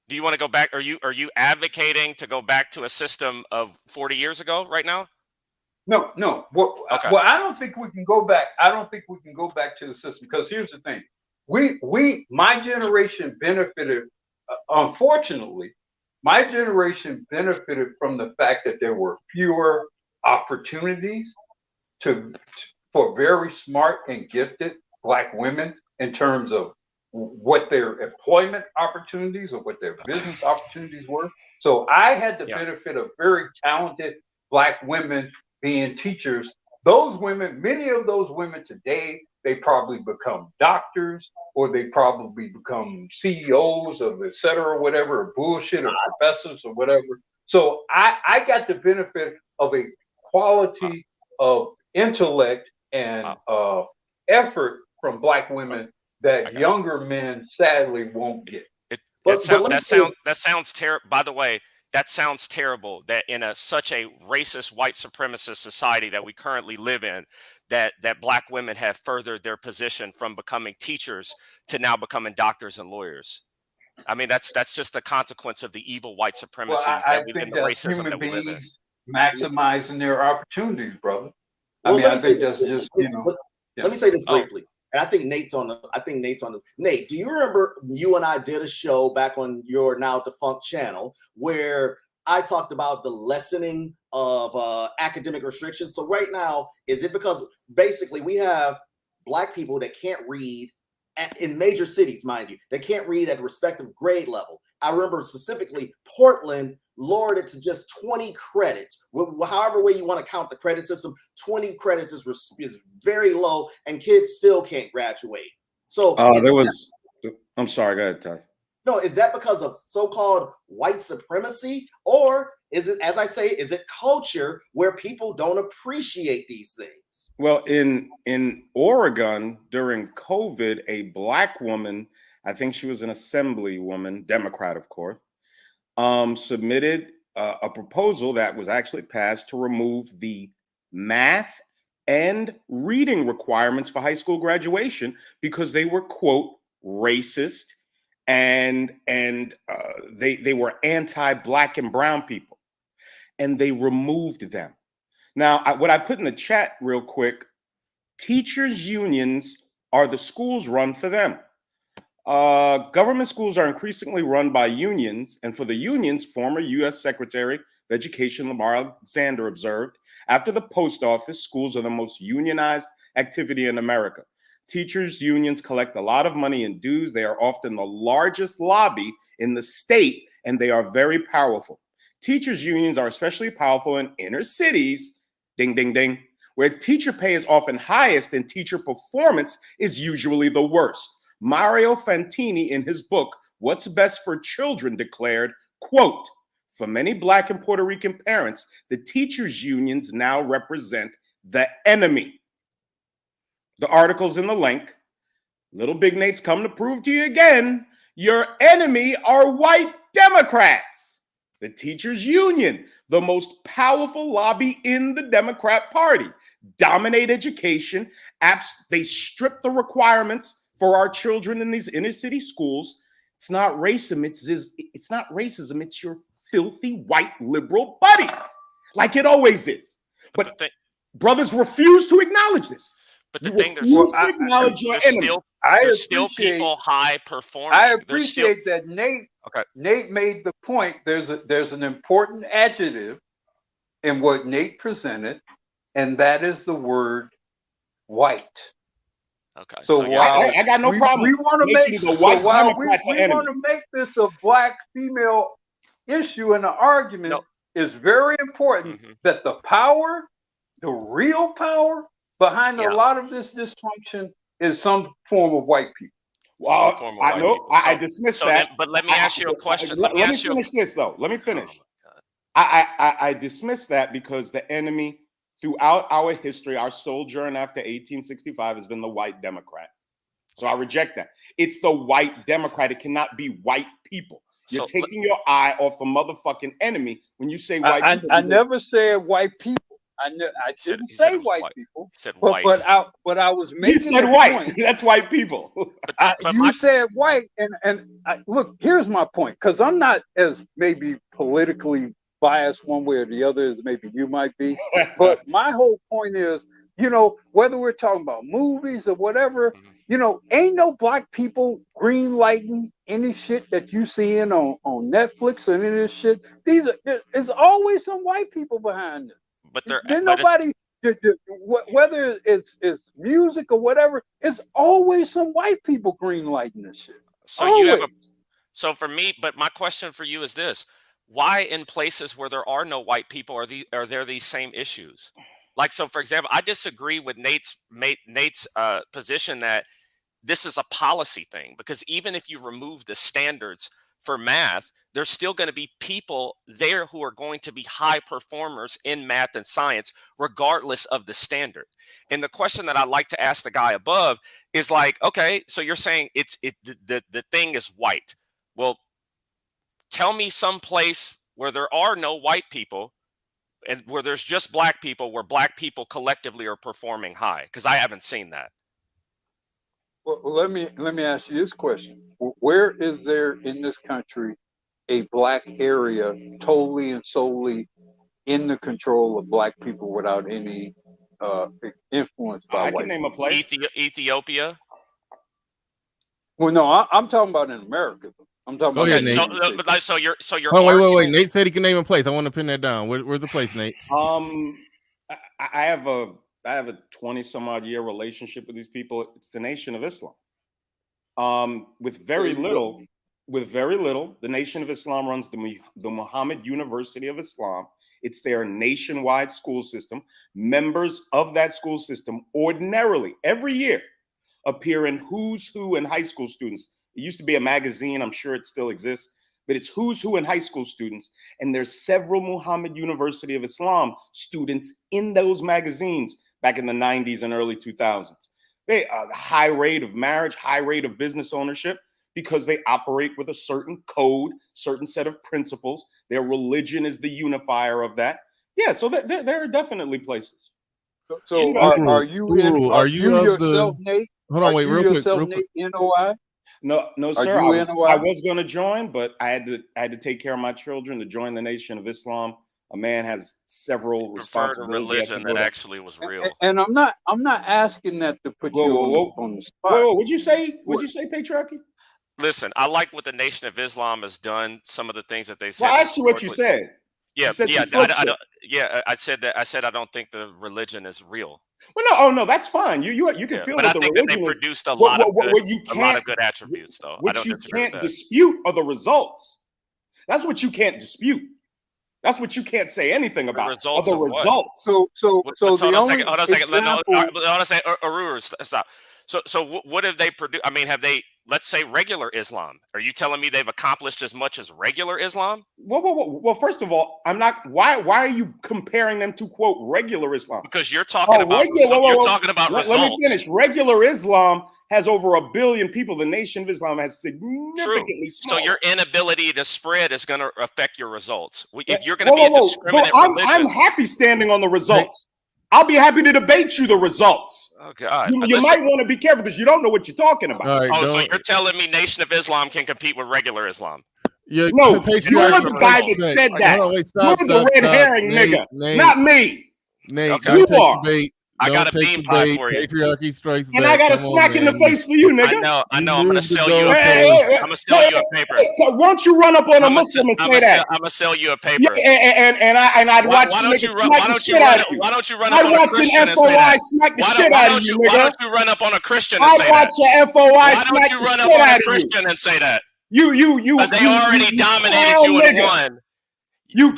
S12: Do you want to go back? Are you advocating to go back to a system of 40 years ago right now?
S7: No. Well, I don't think we can go back. I don't think we can go back to the system because here's the thing. My generation benefited, unfortunately, my generation benefited from the fact that there were fewer opportunities for very smart and gifted black women in terms of what their employment opportunities or what their business opportunities were. So I had the benefit of very talented black women being teachers. Those women, many of those women today, they probably become doctors or they probably become CEOs of et cetera, whatever, bullshit or professors or whatever. So I got the benefit of a quality of intellect and effort from black women that younger men sadly won't get.
S12: That sounds terrible. By the way, that sounds terrible that in such a racist white supremacist society that we currently live in, that black women have furthered their position from becoming teachers to now becoming doctors and lawyers. I mean, that's just the consequence of the evil white supremacy
S7: Well, I
S12: and the
S7: think that's
S12: racism
S7: human
S12: that we live in.
S7: beings maximizing their opportunities, brother.
S11: Well,
S7: I mean, I think that's just,
S11: Let me say this briefly. And I think Nate's on the Nate, do you remember you and I did a show back on your now defunct channel where I talked about the lessening of academic restrictions? So right now, is it because basically we have black people that can't read in major cities, mind you, they can't read at a respective grade level? I remember specifically Portland lowered it to just 20 credits. However way you want to count the credit system, 20 credits is very low, and kids still can't graduate. So
S13: I'm sorry, go ahead, Ty.
S11: No, is that because of so-called white supremacy, or is it, as I say, is it culture where people don't appreciate these things?
S13: Well, in Oregon during COVID, a black woman, I think she was an assemblywoman, Democrat, of course, submitted a proposal that was actually passed to remove the math and reading requirements for high school graduation because they were, quote, racist and they were anti-black and brown people, and they removed them. Now, what I put in the chat real quick, teachers' unions are the schools run for them. Government schools are increasingly run by unions, and for the unions, former U.S. Secretary of Education Lamar Alexander observed, after the post office, schools are the most unionized activity in America. Teachers' unions collect a lot of money in dues. They are often the largest lobby in the state, and they are very powerful. Teachers' unions are especially powerful in inner cities, ding, ding, ding, where teacher pay is often highest and teacher performance is usually the worst. Mario Fantini, in his book, What's Best for Children, declared, quote, for many Black and Puerto Rican parents, the teachers' unions now represent the enemy. The article's in the link. Little Big Nate's come to prove to you again, your enemy are white Democrats. The teachers' union, the most powerful lobby in the Democrat Party, dominate education. They strip the requirements for our children in these inner city schools. It's not racism. It's not racism. It's your filthy white liberal buddies, like it always is. But brothers refuse to acknowledge this.
S12: But the thing, there's still people high performing.
S7: I appreciate that Nate made the point. There's an important adjective in what Nate presented, and that is the word white.
S12: Okay.
S7: So while
S13: I got no problem.
S7: We want to make this a black female issue in the argument. It's very important that the power, the real power behind a lot of this dysfunction is some form of white people.
S13: Well, I know. I dismiss that.
S12: But let me ask you a question.
S13: Let me finish this, though. Let me finish. I dismiss that because the enemy throughout our history, our sojourn after 1865 has been the white Democrat. So I reject that. It's the white Democrat. It cannot be white people. You're taking your eye off the motherfucking enemy when you say white people.
S7: I never said white people. I didn't say white people.
S12: Said white.
S7: But I was making.
S13: You said white. Point. That's white people.
S7: You said white, and look. Here's my point, because I'm not as maybe politically biased one way or the other as maybe you might be. But my whole point is, whether we're talking about movies or whatever, ain't no black people green lighting any shit that you seeing on Netflix or any of this shit. There's always some white people behind it.
S12: But
S7: there's nobody, whether it's music or whatever, it's always some white people green lighting this shit.
S12: So for me, but my question for you is this: why in places where there are no white people are there these same issues? Like, so for example, I disagree with Nate's position that this is a policy thing, because even if you remove the standards for math, there's still going to be people there who are going to be high performers in math and science, regardless of the standard. And the question that I'd like to ask the guy above is like, okay, so you're saying the thing is white. Well, tell me some place where there are no white people and where there's just black people, where black people collectively are performing high? Because I haven't seen that.
S7: Well, let me ask you this question. Where is there in this country a black area totally and solely in the control of black people without any influence by
S13: I
S7: white
S13: can name a place.
S12: Ethiopia.
S7: Well, no, I'm talking about in America. I'm talking
S1: Go
S7: about.
S1: ahead,
S12: So you're
S1: Oh, wait. Nate said he can name a place. I want to pin that down. Where's the place, Nate?
S13: I have a 20 some odd year relationship with these people. It's the Nation of Islam. With very little, the Nation of Islam runs the Muhammad University of Islam. It's their nationwide school system. Members of that school system ordinarily every year appear in Who's Who in high school students. It used to be a magazine. I'm sure it still exists, but it's Who's Who in high school students. And there's several Muhammad University of Islam students in those magazines back in the 90s and early 2000s. They high rate of marriage, high rate of business ownership, because they operate with a certain code, certain set of principles. Their religion is the unifier of that. Yeah, so there are definitely places.
S7: So are you yourself, Nate?
S1: Hold on, wait, real quick.
S7: Nate, NOI?
S13: No, sir. I was going to join, but I had to take care of my children to join the Nation of Islam. A man has several responsibilities.
S12: Religion that actually was real.
S7: And I'm not asking that to put you on the spot.
S13: Whoa, what'd you say? What'd you say, patriarchy?
S12: Listen, I like what the Nation of Islam has done. Some of the things that they said.
S13: Well, I asked you what you said.
S12: Yeah, I said that. I said I don't think the religion is real.
S13: Well, no, that's fine. You can feel
S12: but
S13: that
S12: I think
S13: the
S12: that they
S13: religion
S12: produced a lot of good attributes, though.
S13: What you can't dispute are the results. That's what you can't dispute. That's what you can't say anything about.
S12: The results.
S7: So
S12: hold on a second. Hold on a second. Arur, stop. So what have they produced? I mean, have they? Let's say regular Islam. Are you telling me they've accomplished as much as regular Islam?
S13: Well, first of all, I'm not. Why are you comparing them to quote regular Islam?
S12: Because you're talking about. You're talking about results.
S13: Let me finish. Regular Islam has over 1 billion people. The Nation of Islam has significantly smaller.
S12: So your inability to spread is going to affect your results. If you're going to be a discriminant religion,
S13: I'm happy standing on the results. I'll be happy to debate you the results.
S12: Oh God!
S13: You might want to be careful because you don't know what you're talking about.
S1: Right,
S12: so you're telling me Nation of Islam can compete with regular Islam?
S13: No, you're the guy that said that. You're the red herring nigga, not me.
S1: Nate,
S13: you are.
S12: I got a bean pie for you.
S1: Patriarchy strikes back.
S13: And I got a smack in the face for you, nigga.
S12: I know. I'm gonna sell you a paper. I'm gonna sell you a paper.
S13: Why don't you run up on a Muslim and say that?
S12: I'm gonna sell you a paper.
S13: And I'd watch you nigga smack the shit out of you.
S12: Why don't you run up on a Christian and say that?
S13: I'd watch an FOI smack the shit out of you, nigga.
S12: Why don't you run up on a Christian and say that?
S13: I'd watch an FOI smack the shit out of you.
S12: Why don't you run up on a Christian and say that? Because they already dominated you and won. The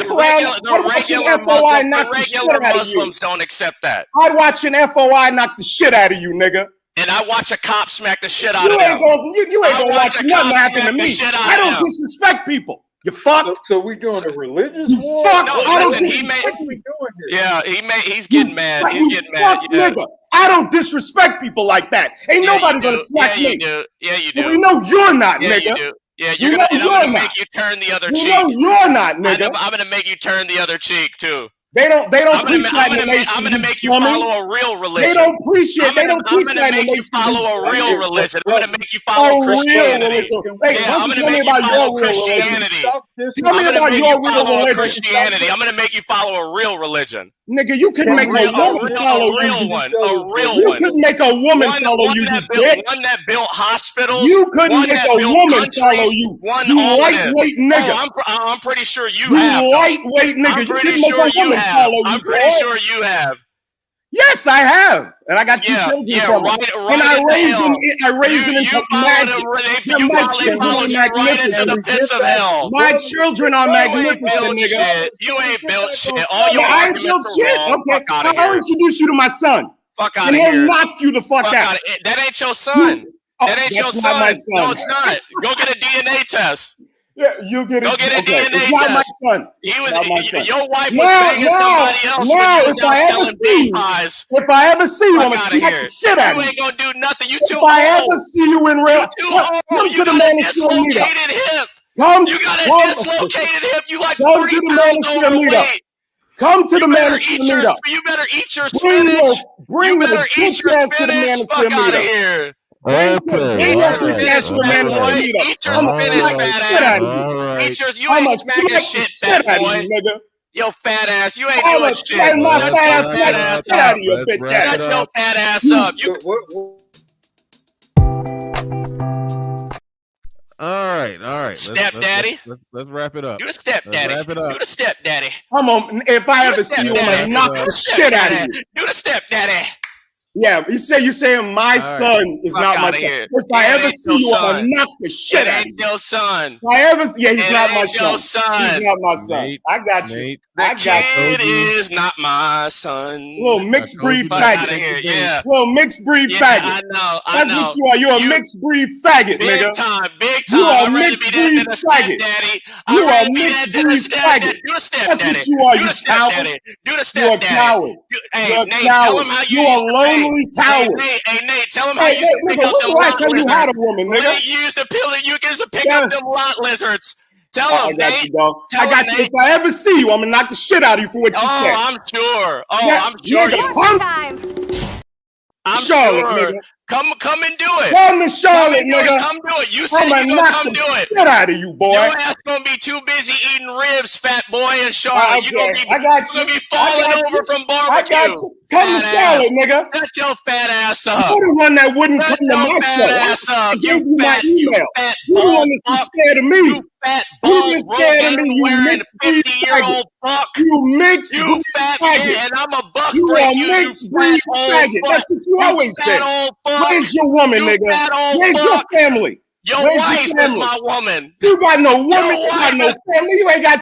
S12: regular Muslims don't accept that.
S13: I'd watch an FOI knock the shit out of you, nigga.
S12: And I watch a cop smack the shit out of
S13: them. You ain't gonna watch
S12: nothing
S13: happen to me. I don't disrespect people. You fuck.
S7: So we doing a religious war?
S13: Fuck.
S12: No, listen, he's getting mad. He's getting mad.
S13: Nigga. I don't disrespect people like that. Ain't nobody gonna smack me.
S12: Yeah, you do.
S13: We know you're not, nigga.
S12: You do. Yeah, I'm gonna make you turn the other cheek.
S13: No, you're not, nigga.
S12: I'm gonna make you turn the other cheek too.
S13: They don't preach that in the nation.
S12: I'm gonna make you follow a real religion.
S13: They don't appreciate. They don't preach that in the nation.
S12: I'm gonna make you follow a real religion. I'm gonna make you follow Christianity. Yeah, I'm gonna make you follow Christianity.
S13: Tell me about your real religion.
S12: Christianity. I'm gonna make you follow a real religion.
S13: Nigga, you can make a woman follow
S12: a real one. A real
S13: one. You could make a woman follow you, bitch.
S12: One that built hospitals.
S13: You couldn't make a woman follow you. You lightweight nigga.
S12: I'm pretty sure you have.
S13: You lightweight nigga.
S12: I'm pretty sure you have. I'm pretty sure you have.
S13: Yes, I have, and I got 2 children from it. And I raised them into magic.
S12: They followed you right into the pits of hell.
S13: My children are magnificent, nigga.
S12: You ain't built shit. All your
S13: I ain't built shit. Okay, I'll introduce you to my son.
S12: Fuck out of here.
S13: And he'll knock you the fuck out.
S12: That ain't your son. That ain't your son. No, it's not. Go get a DNA test.
S13: Yeah, you get it.
S12: Go get a DNA test.
S13: It's not my son.
S12: Your wife was banging somebody else when you was out selling bean pies.
S13: If I ever see you, I'm gonna smack the shit out of you.
S12: You ain't gonna do nothing. You too
S13: old. If I ever see you in real,
S12: you too old. You got a dislocated hip. You gotta dislocate him. You like 40 pounds overweight.
S13: Come to the Manosphere meetup.
S12: You better eat your spinach.
S13: Bring
S12: you better
S13: your
S12: eat your
S13: bitch ass to the
S12: spinach.
S13: Manosphere
S12: Fuck out of
S13: meetup.
S12: here.
S13: Bring your bitch ass to the Manosphere meetup.
S12: Eat your spinach, fat ass. Eat your. You ain't smacking shit, fat boy. Yo, fat ass, you ain't doing shit.
S13: Shut my fat ass out of your bitch ass.
S12: Shut your fat ass up. You.
S1: All right.
S12: Stepdaddy.
S1: Let's wrap it up.
S12: You the stepdaddy.
S1: Wrap it up.
S12: You the stepdaddy.
S13: Come on, if I ever see you, I'm gonna knock the shit out of you.
S12: You the stepdaddy.
S13: Yeah, you saying my son is not my son. If I ever see you, I'm gonna knock the shit out of you.
S12: Your son.
S13: If I ever, he's not my son.
S12: He's
S13: not my son. I got you.
S12: The kid is not my son.
S13: Little mixed breed faggot.
S12: Yeah.
S13: Little mixed breed faggot.
S12: I know.
S13: That's what you are. You're a mixed breed faggot, nigga.
S12: Big time.
S13: You are a mixed breed faggot. You are a mixed breed faggot.
S12: You the stepdaddy.
S13: That's what you are. You coward.
S12: You the stepdaddy.
S13: You're a coward.
S12: Hey, Nate, tell him how you
S13: are a lonely coward.
S12: Hey, Nate, tell him how you used to pick up them lot lizards. You had a woman, nigga. You used to pick up them lot lizards. Tell him, Nate.
S13: I got you. If I ever see you, I'm gonna knock the shit out of you for what you said.
S12: I'm sure. I'm sure. I'm
S13: Charlotte,
S12: sure. Come and do it.
S13: Come to Charlotte, nigga.
S12: Come do it. You said you gonna come do it.
S13: Get out of you, boy.
S12: Your ass gonna be too busy eating ribs, fat boy, in Charlotte. You gonna be falling over from barbecue.
S13: I got you. Come to Charlotte, nigga.
S12: Shut your fat ass up.
S13: You're the one that wouldn't come to my show.
S12: Ass up.
S13: I gave you my email. You're the one that's scared of me.
S12: You fat bald
S13: scared of me. You mixed breed faggot. You mixed breed faggot.
S12: And I'm a buck.
S13: You are a mixed breed faggot. That's what you always did. Where's your woman, nigga? Where's your family?
S12: Your wife is my woman.
S13: You got no woman. You got no family. You ain't got.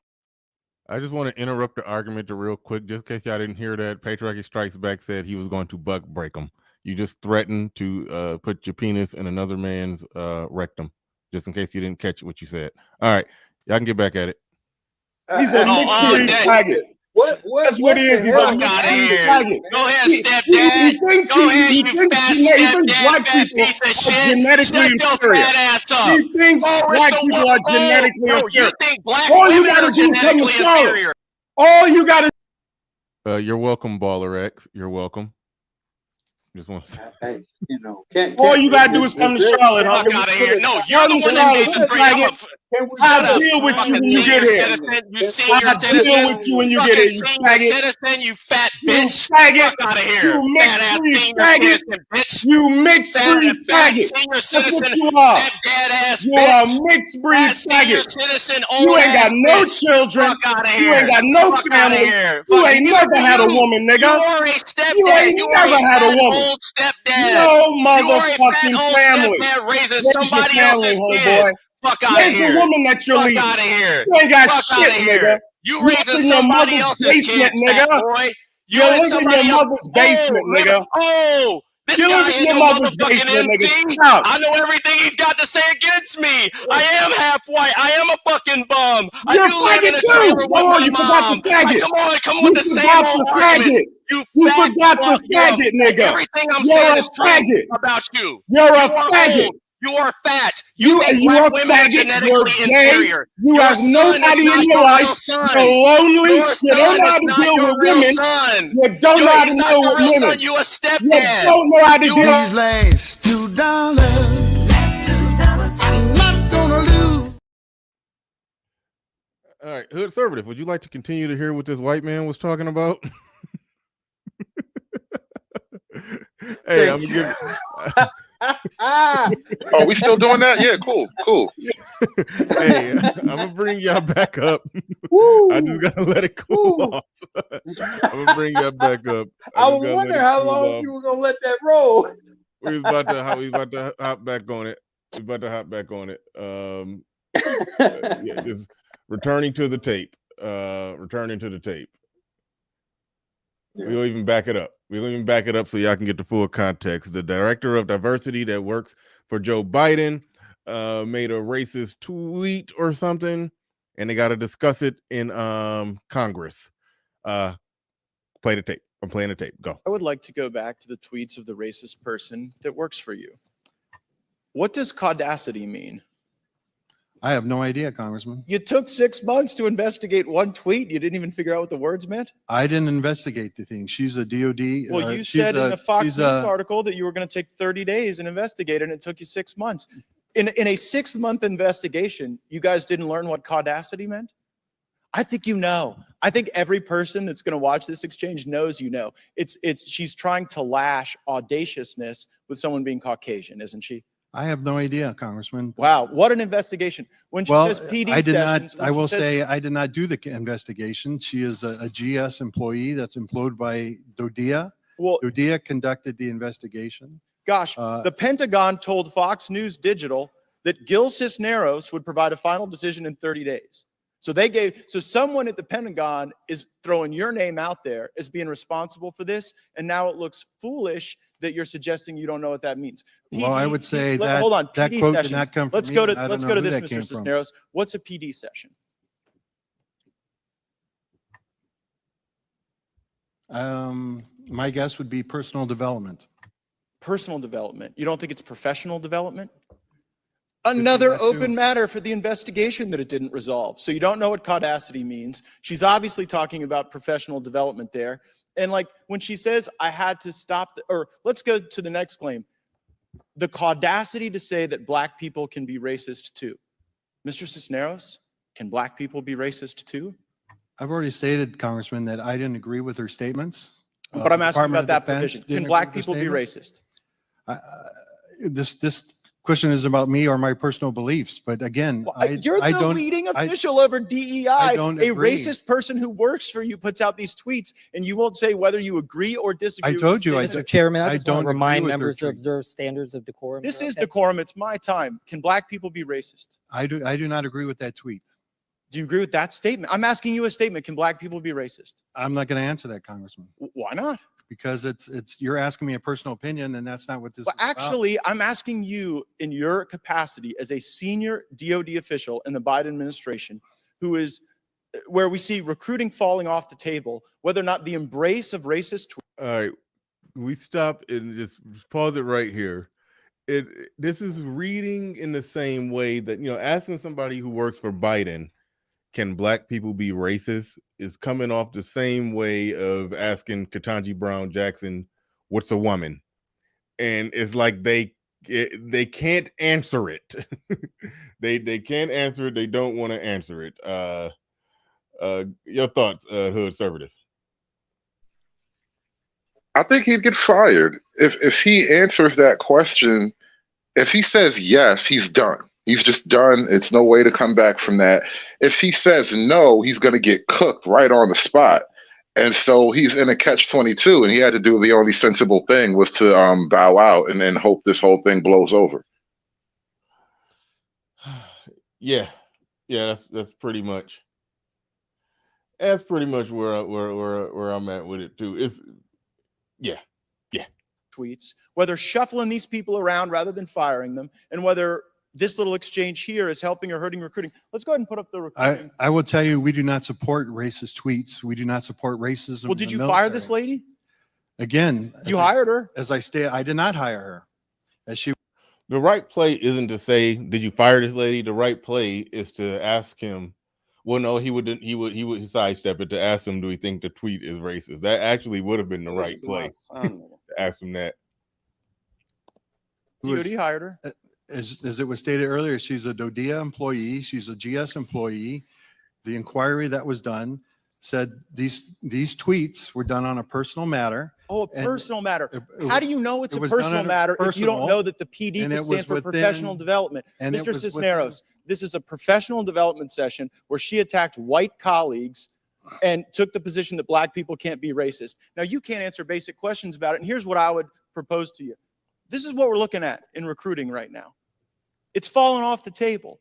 S1: I just want to interrupt the argument real quick, just in case y'all didn't hear that. Patriarchy Strikes Back said he was going to buck break him. You just threatened to put your penis in another man's rectum, just in case you didn't catch what you said. All right, y'all can get back at it.
S13: He's a mixed breed faggot. That's what he is. He's a mixed breed faggot.
S12: Go ahead, stepdad. Go ahead, you fat stepdad, fat piece of shit.
S13: Genetically
S12: Shut your fat ass up.
S13: He thinks black people are genetically inferior.
S12: You think black
S13: All you
S12: women
S13: gotta
S12: are
S13: do is come to
S12: genetically
S13: Charlotte.
S12: inferior?
S13: All you gotta.
S1: You're welcome, Baller X. You're welcome. Just want to say.
S7: Hey,
S13: all you gotta do is come to Charlotte, huh?
S12: Fuck out of here. No, you're the one that made the break.
S13: I'll deal with you when you get here.
S12: You senior citizen.
S13: I'll deal with you when you get here, you
S12: senior
S13: faggot.
S12: Citizen, you fat bitch.
S13: You faggot.
S12: Fuck out of here.
S13: You mixed
S12: Fat ass
S13: breed
S12: senior
S13: faggot.
S12: citizen, bitch.
S13: You mixed breed
S12: Fat
S13: faggot.
S12: senior
S13: That's
S12: citizen,
S13: what you are.
S12: stepdad ass
S13: You
S12: bitch.
S13: are a mixed breed
S12: Fat senior
S13: faggot.
S12: citizen,
S13: You
S12: old
S13: ain't got
S12: ass
S13: no
S12: bitch.
S13: children.
S12: Fuck out of
S13: You
S12: here.
S13: ain't got no
S12: Fuck outta
S13: family.
S12: here.
S13: You
S12: Fuck
S13: ain't
S12: you.
S13: never had a woman, nigga.
S12: You are a stepdad.
S13: You ain't never had a
S12: fat
S13: woman.
S12: Old stepdad.
S13: No
S12: You are a
S13: motherfucking
S12: fat old
S13: family.
S12: stepdad raising
S13: Where's your
S12: somebody
S13: family,
S12: else's
S13: homeboy?
S12: kid. Fuck out of
S13: Where's
S12: here.
S13: the woman that you're
S12: Fuck
S13: leaving?
S12: out of here.
S13: You ain't got
S12: Fuck
S13: shit,
S12: outta
S13: nigga.
S12: here. You
S13: You
S12: raising
S13: live in your
S12: somebody
S13: mother's
S12: else's
S13: basement,
S12: kids,
S13: nigga.
S12: fat boy.
S13: You
S12: and
S13: live in
S12: somebody
S13: your
S12: else.
S13: mother's basement, nigga.
S12: Oh, this
S13: You live
S12: guy
S13: in
S12: ain't
S13: your
S12: no
S13: mother's
S12: motherfucking
S13: basement,
S12: MD.
S13: nigga. Stop.
S12: I know everything he's got to say against me. I am half white. I am a fucking bum. I
S13: You're
S12: do live in
S13: faggot
S12: a
S13: too.
S12: trailer with
S13: Oh,
S12: my
S13: you forgot
S12: mom.
S13: the faggot.
S12: Come with the same
S13: forgot
S12: old
S13: the
S12: arguments.
S13: faggot.
S12: You
S13: faggot.
S12: forgot
S13: The faggot, nigga.
S12: Everything I'm
S13: You're
S12: saying
S13: a
S12: is true
S13: faggot.
S12: about you.
S13: You're a
S12: You are
S13: faggot.
S12: old. You are fat.
S13: You
S12: think
S13: are
S12: black women are
S13: faggot. You're
S12: genetically
S13: gay.
S12: inferior.
S13: You
S12: Your
S13: have
S12: son is
S13: nobody
S12: not
S13: in your
S12: your
S13: life.
S12: real son.
S13: You're lonely.
S12: Your
S13: You don't
S12: son
S13: know how
S12: is
S13: to
S12: not
S13: deal
S12: your
S13: with
S12: real
S13: women.
S12: son.
S13: You don't know how to
S12: He's not
S13: deal
S12: your
S13: with
S12: real
S13: women.
S12: son. You a
S13: You
S12: stepdad.
S13: don't know how to deal.
S14: These last $2. I'm not gonna lose.
S1: All right, Hood Conservative, would you like to continue to hear what this white man was talking about? Hey, I'm gonna give.
S3: Oh, we still doing that? Yeah, cool.
S1: Hey, I'm gonna bring y'all back up. I just gotta let it cool off. I'm gonna bring y'all back up.
S7: I was wondering how long you were gonna let that roll.
S1: We was about to hop back on it. Yeah, just returning to the tape. We'll even back it up so y'all can get the full context. The director of diversity that works for Joe Biden made a racist tweet or something, and they got to discuss it in Congress. Play the tape. I'm playing the tape. Go.
S8: I would like to go back to the tweets of the racist person that works for you. What does caudacity mean?
S9: I have no idea, Congressman.
S8: You took 6 months to investigate one tweet. You didn't even figure out what the words meant.
S9: I didn't investigate the thing. She's a DOD.
S8: Well, you said in the Fox News article that you were going to take 30 days and investigate it, and it took you 6 months. In a 6-month investigation, you guys didn't learn what caudacity meant? I think you know. I think every person that's going to watch this exchange knows you know. She's trying to lash audaciousness with someone being Caucasian, isn't she?
S9: I have no idea, Congressman.
S8: Wow, what an investigation. When she does PD
S9: I did
S8: sessions,
S9: not. I will say I did not do the investigation. She is a GS employee that's employed by DODEA.
S8: Well,
S9: DODEA conducted the investigation.
S8: Gosh, the Pentagon told Fox News Digital that Gil Cisneros would provide a final decision in 30 days. So someone at the Pentagon is throwing your name out there as being responsible for this, and now it looks foolish that you're suggesting you don't know what that means.
S9: Well, I would say that
S8: hold on,
S9: that
S8: PD
S9: quote
S8: sessions.
S9: did not come from
S8: let's
S9: me.
S8: go to
S9: I don't
S8: let's
S9: know
S8: go to
S9: who
S8: this,
S9: that
S8: Mr.
S9: came from.
S8: Cisneros. What's a PD session?
S9: My guess would be personal development.
S8: Personal development. You don't think it's professional development? Another open matter for the investigation that it didn't resolve. So you don't know what caudacity means. She's obviously talking about professional development there. And like when she says, I had to stop, or let's go to the next claim. The caudacity to say that black people can be racist too. Mr. Cisneros, can black people be racist too?
S9: I've already stated, Congressman, that I didn't agree with her statements.
S8: But I'm asking
S9: Department
S8: about
S9: of
S8: that
S9: Defense
S8: provision.
S9: didn't
S8: Can black
S9: agree with
S8: people
S9: the
S8: be
S9: statement.
S8: racist?
S9: This question is about me or my personal beliefs. But again,
S8: You're the leading official over DEI. A
S9: agree.
S8: racist person who works for you puts out these tweets, and you won't say whether you agree or disagree.
S9: I told you,
S15: Mr. Chairman, I just want
S9: don't
S15: to remind
S9: agree with
S15: members to
S9: her
S15: observe standards of decorum.
S8: This is decorum. It's my time. Can black people be racist?
S9: I do not agree with that tweet.
S8: Do you agree with that statement? I'm asking you a statement. Can black people be racist?
S9: I'm not going to answer that, Congressman.
S8: Why not?
S9: Because you're asking me a personal opinion, and that's not what this
S8: Well,
S9: is about.
S8: actually, I'm asking you in your capacity as a senior DOD official in the Biden administration, where we see recruiting falling off the table, whether or not the embrace of racist.
S1: All right, we stop and just pause it right here. This is reading in the same way that, asking somebody who works for Biden, can black people be racist, is coming off the same way of asking Ketanji Brown Jackson, what's a woman? And it's like they can't answer it. they can't answer it. They don't want to answer it. Your thoughts, Hood Conservative?
S3: I think he'd get fired if he answers that question. If he says yes, he's done. He's just done. It's no way to come back from that. If he says no, he's going to get cooked right on the spot. And so he's in a catch-22, and he had to do the only sensible thing was to bow out and then hope this whole thing blows over.
S1: Yeah, that's pretty much. That's pretty much where I'm at with it too. Yeah.
S8: Tweets, whether shuffling these people around rather than firing them, and whether this little exchange here is helping or hurting recruiting. Let's go ahead and put up the recruiting.
S9: I will tell you, we do not support racist tweets. We do not support racism.
S8: Well, did you fire this lady?
S9: Again,
S8: you hired her.
S9: As I stated, I did not hire her.
S1: The right play isn't to say, "Did you fire this lady?" The right play is to ask him. Well, no, he would sidestep it to ask him, "Do we think the tweet is racist?" That actually would have been the right play. To ask him that.
S8: DOD hired her.
S9: As it was stated earlier, she's a DODEA employee. She's a GS employee. The inquiry that was done said these tweets were done on a personal matter.
S8: Oh, a personal matter. How do you know it's a personal matter if you don't know that the PD could stand for professional development? Mr. Cisneros, this is a professional development session where she attacked white colleagues and took the position that black people can't be racist. Now, you can't answer basic questions about it, and here's what I would propose to you. This is what we're looking at in recruiting right now. It's fallen off the table.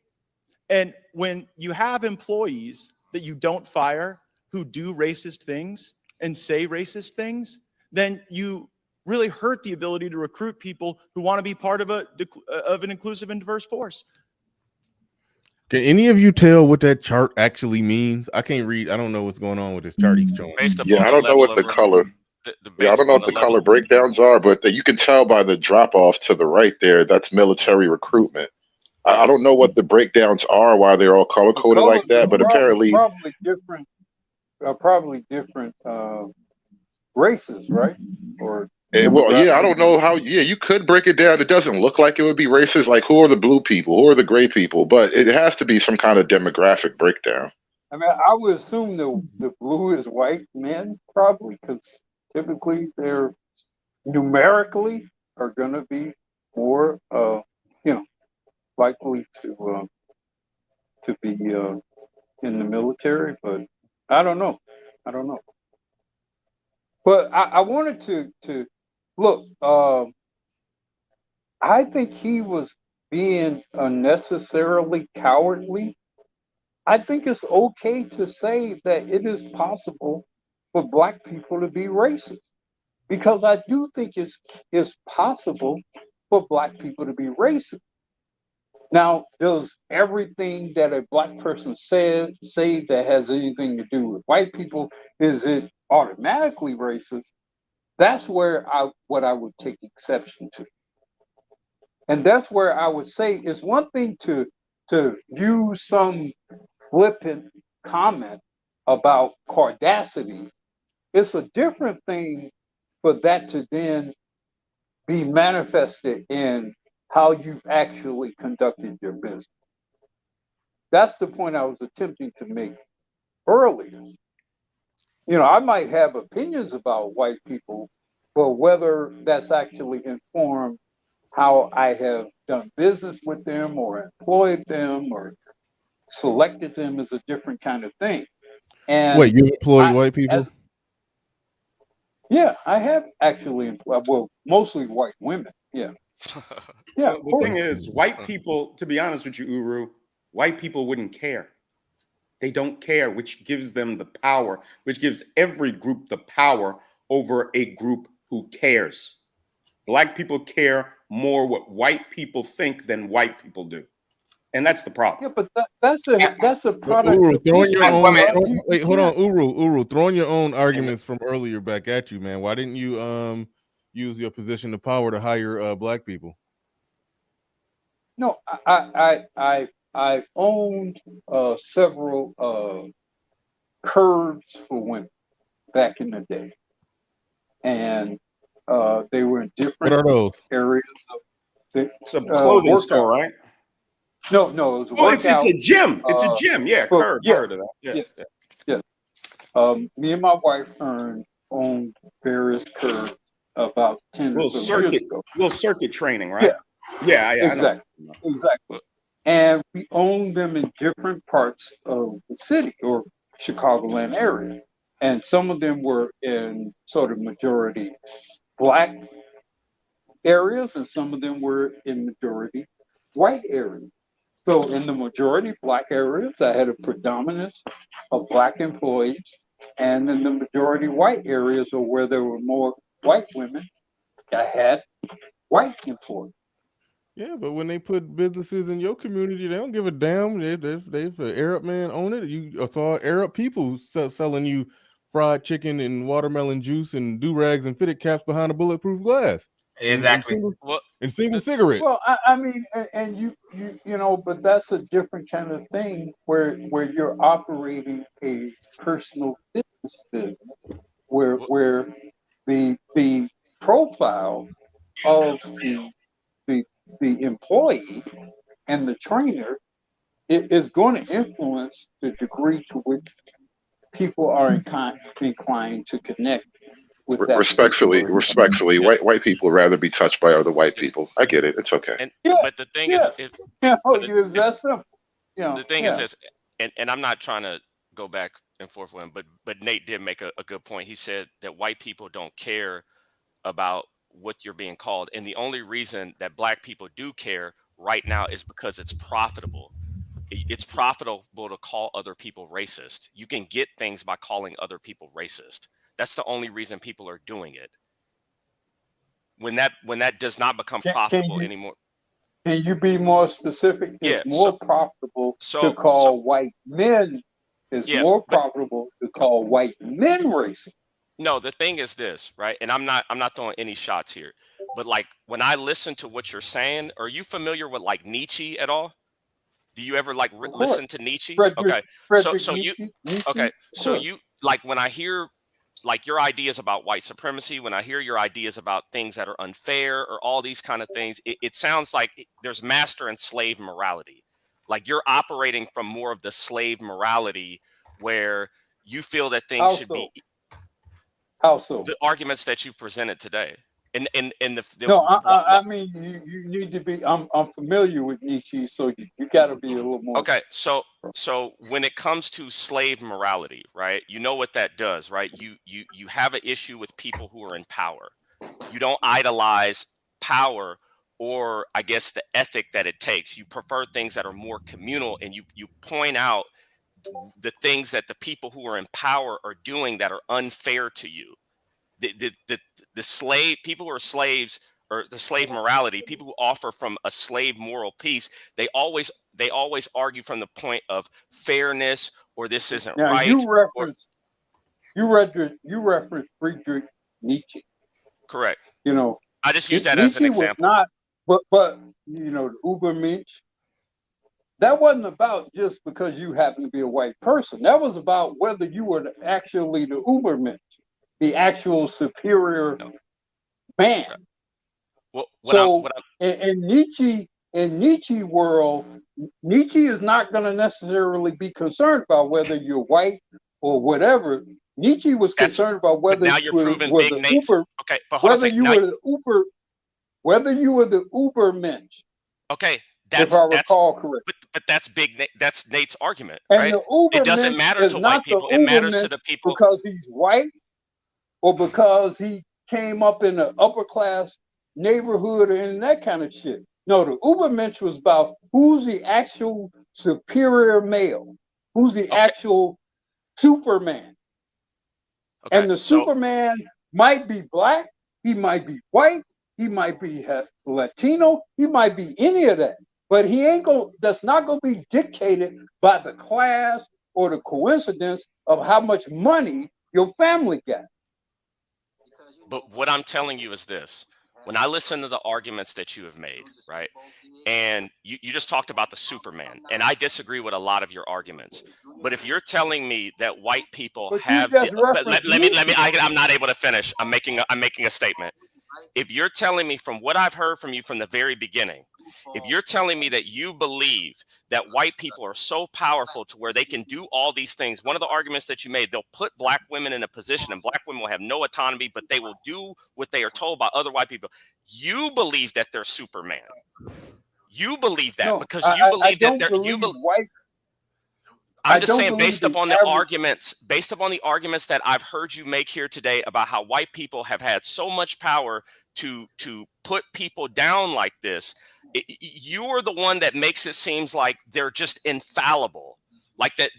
S8: And when you have employees that you don't fire who do racist things and say racist things, then you really hurt the ability to recruit people who want to be part of an inclusive and diverse force.
S1: Can any of you tell what that chart actually means? I can't read. I don't know what's going on with this chart he's showing.
S3: Yeah, I don't know what the color. I don't know what the color breakdowns are, but you can tell by the drop off to the right there. That's military recruitment. I don't know what the breakdowns are, why they're all color coded like that, but apparently
S7: probably different races, right? Or
S3: well, yeah, I don't know how. Yeah, you could break it down. It doesn't look like it would be racist. Like, who are the blue people? Who are the gray people? But it has to be some kind of demographic breakdown.
S7: I mean, I would assume the blue is white men, probably, because typically they're numerically are going to be more, likely to be in the military. But I don't know. But I wanted to look. I think he was being unnecessarily cowardly. I think it's okay to say that it is possible for Black people to be racist, because I do think it's possible for Black people to be racist. Now, does everything that a Black person say that has anything to do with white people, is it automatically racist? That's where what I would take exception to. And that's where I would say it's one thing to use some flippant comment about cardacity. It's a different thing for that to then be manifested in how you've actually conducted your business. That's the point I was attempting to make earlier. I might have opinions about white people, but whether that's actually informed how I have done business with them or employed them or selected them is a different kind of thing. And
S1: wait, you employed white people?
S7: Yeah, I have actually employed, well, mostly white women. Yeah. Yeah.
S13: The thing is, white people, to be honest with you, Uru, white people wouldn't care. They don't care, which gives them the power, which gives every group the power over a group who cares. Black people care more what white people think than white people do. And that's the problem.
S7: Yeah, but that's a product.
S1: Uru, throwing your own, wait, hold on, Uru, throwing your own arguments from earlier back at you, man. Why didn't you use your position of power to hire Black people?
S7: No, I owned several curbs for women back in the day, and they were in different
S1: what are those?
S7: areas of
S13: it's a clothing store, right?
S7: No, it was
S13: it's a gym. It's a gym. Yeah, Curb. Heard of that.
S7: Yeah. Me and my wife owned various curbs about 10
S13: little circuit training, right?
S7: Yeah,
S13: exactly.
S7: And we owned them in different parts of the city or Chicagoland area. And some of them were in sort of majority Black areas, and some of them were in majority white areas. So in the majority Black areas, I had a predominance of Black employees, and in the majority white areas, or where there were more white women, I had white employees.
S1: Yeah, but when they put businesses in your community, they don't give a damn. If an Arab man own it, you saw Arab people selling you fried chicken and watermelon juice and do-rags and fitted caps behind a bulletproof glass.
S16: Exactly.
S1: And single cigarettes.
S7: Well, I mean, and you but that's a different kind of thing where you're operating a personal business where the profile of the employee and the trainer is going to influence the degree to which people are inclined to connect with that.
S3: Respectfully, white people would rather be touched by other white people. I get it. It's okay.
S12: But the thing is,
S7: that's simple.
S12: The thing is this, and I'm not trying to go back and forth with him, but Nate did make a good point. He said that white people don't care about what you're being called, and the only reason that Black people do care right now is because it's profitable. It's profitable to call other people racist. You can get things by calling other people racist. That's the only reason people are doing it. When that does not become profitable anymore.
S7: Can you be more specific? It's more profitable to call white men. It's more profitable to call white men racist.
S12: No, the thing is this, right? And I'm not throwing any shots here, But like when I listen to what you're saying, are you familiar with like Nietzsche at all? Do you ever like listen to Nietzsche? Okay. So you, okay. So you, like when I hear like your ideas about white supremacy, when I hear your ideas about things that are unfair or all these kind of things, it sounds like there's master and slave morality. Like you're operating from more of the slave morality where you feel that things should be.
S7: How so?
S12: The arguments that you've presented today. And the
S7: no, I mean, you need to be. I'm familiar with Nietzsche, so you got to be a little more.
S12: Okay, so when it comes to slave morality, right? You know what that does, right? You have an issue with people who are in power. You don't idolize power, or I guess the ethic that it takes. You prefer things that are more communal, and you point out the things that the people who are in power are doing that are unfair to you. The slave people who are slaves, or the slave morality, people who offer from a slave moral piece, they always argue from the point of fairness, or this isn't
S7: now,
S12: right.
S7: You reference Friedrich Nietzsche.
S12: Correct.
S7: You know,
S12: I just use that as an example.
S7: Was not, but you know, the Ubermensch. That wasn't about just because you happen to be a white person. That was about whether you were actually the Ubermensch, the actual superior man.
S12: Well,
S7: in Nietzsche world, Nietzsche is not going to necessarily be concerned about whether you're white or whatever. Nietzsche was concerned about whether you were the Uber.
S12: Okay, but hold on a second.
S7: Whether you were the Ubermensch.
S12: Okay,
S7: if I recall correctly.
S12: But that's that's Nate's argument,
S7: and
S12: right?
S7: It
S12: doesn't matter to white people. It matters to the people
S7: because he's white, or because he came up in an upper class neighborhood and that kind of shit. No, the Ubermensch was about who's the actual superior male, who's the actual Superman. Okay, and the Superman might be black, he might be white, he might be Latino, he might be any of that. But he ain't that's not gonna be dictated by the class or the coincidence of how much money your family got.
S12: But what I'm telling you is this. When I listen to the arguments that you have made, right, and you just talked about the Superman, and I disagree with a lot of your arguments. But if you're telling me that white people have, let me, I'm not able to finish. I'm making a statement. If you're telling me from what I've heard from you from the very beginning, if you're telling me that you believe that white people are so powerful to where they can do all these things, one of the arguments that you made, they'll put black women in a position and black women will have no autonomy, but they will do what they are told by other white people. You believe that they're Superman. You believe that because you believe that they're
S7: white.
S12: I'm just saying, based upon the arguments that I've heard you make here today about how white people have had so much power to put people down like this, you're the one that makes it seems like they're just infallible, like that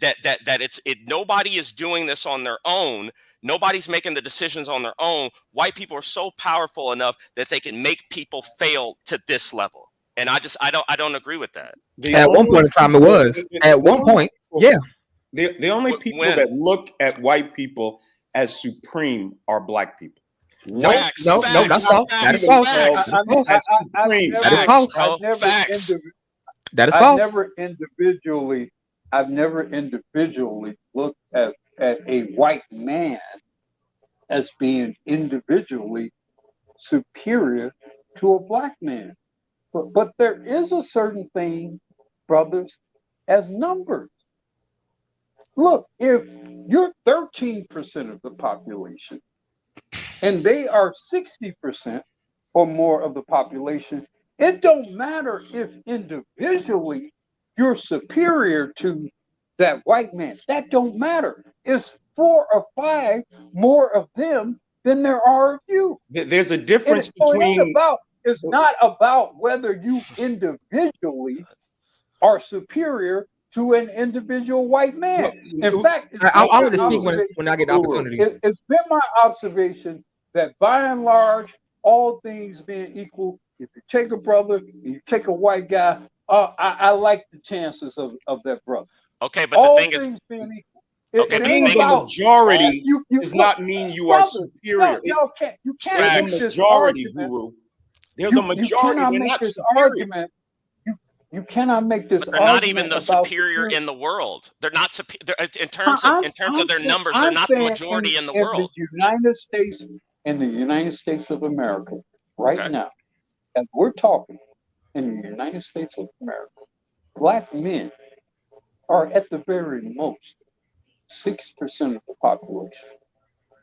S12: nobody is doing this on their own. Nobody's making the decisions on their own. White people are so powerful enough that they can make people fail to this level. And I don't agree with that.
S16: At one point in time, it was. At one point, yeah.
S13: The only people that look at white people as supreme are black people.
S16: No, that's false. That is false. That is false. That is false.
S7: I've never individually looked at a white man as being individually superior to a black man. But there is a certain thing, brothers, as numbers. Look, if you're 13% of the population and they are 60% or more of the population, it don't matter if individually you're superior to that white man. That don't matter. It's 4 or 5 more of them than there are of you.
S13: There's a difference between...
S7: It's not about whether you individually are superior to an individual white man. In fact,
S16: I want to speak when I get the opportunity.
S7: It's been my observation that by and large, all things being equal, if you take a brother, you take a white guy, I like the chances of that brother.
S12: Okay, but the thing is,
S13: being the majority does not mean you are superior.
S7: You can't
S13: the majority, Guru. They're the majority.
S17: cannot
S13: They're
S17: make
S13: not
S17: this
S13: superior.
S17: argument. You cannot make this
S12: But they're not even
S17: argument
S12: the
S17: about
S12: superior in the world. They're not superior in terms of their numbers. They're not the majority in the world.
S17: In the United States of America, right
S12: Okay.
S17: now, as we're talking, in the United States of America, black men are at the very most 6% of the population.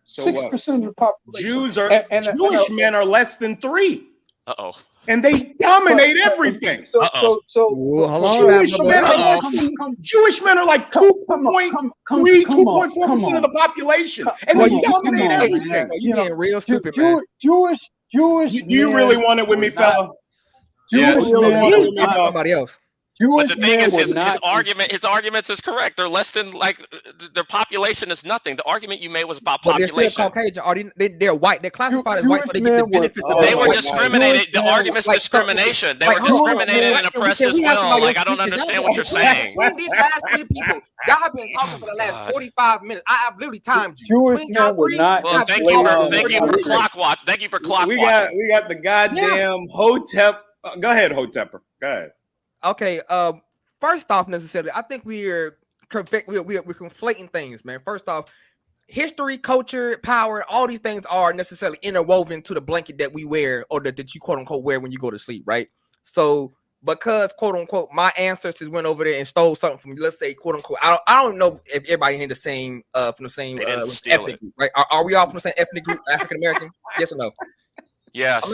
S13: So
S17: 6% of the population.
S13: Jews are Jewish men are less than 3%.
S12: Uh-oh.
S13: And they dominate everything.
S17: So
S13: Jewish men are like 2.4% of the population, and they dominate everything.
S16: You getting real stupid, man.
S17: Jewish.
S13: You really want it with me, fella?
S16: Somebody else.
S12: But the thing is, his arguments is correct. They're less than their population is nothing. The argument you made was about population.
S16: They're still Caucasian. They're white. They're classified as white, so they get the benefits of
S12: They were discriminated. The argument's discrimination. They were discriminated and oppressed as well. Like, I don't understand what you're saying.
S16: These last 3 people, y'all have been talking for the last 45 minutes. I have literally timed you.
S17: Jewish men were not.
S12: Well, thank you for clock watch. Thank you for clock
S13: We
S12: watching.
S13: got the goddamn Hotep. Go ahead, Hotepper. Go ahead.
S16: Okay. First off, necessarily, I think we're conflating things, man. First off, history, culture, power, all these things are necessarily interwoven to the blanket that we wear or that you quote unquote wear when you go to sleep, right? So because quote unquote my ancestors went over there and stole something from, let's say, quote unquote, I don't know if everybody in the same from the same ethnic group, right? Are we all from the same ethnic group, African American? Yes or no?
S12: Yes.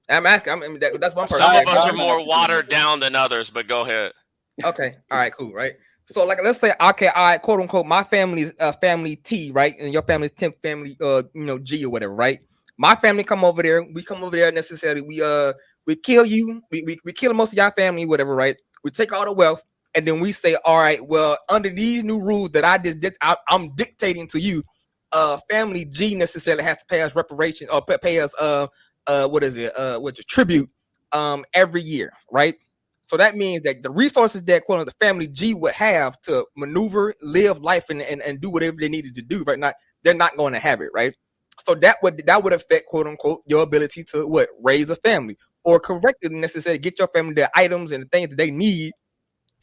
S16: I'm asking. I mean, that's one person.
S12: Some of us are more watered down than others, but go ahead.
S16: Okay. All right. Cool. Right. So, like, let's say, okay, all right, quote unquote, my family's family T, right, and your family's 10th family, G or whatever, right? My family come over there. We come over there necessarily. We kill you. We kill most of your family, whatever, right? We take all the wealth, and then we say, all right, well, under these new rules that I'm dictating to you, family G necessarily has to pay us reparations or pay us tribute every year, right? So that means that the resources that quote the family G would have to maneuver, live life, and do whatever they needed to do right now, they're not going to have it, right? So that would affect quote unquote your ability to raise a family or correctly necessarily get your family the items and the things that they need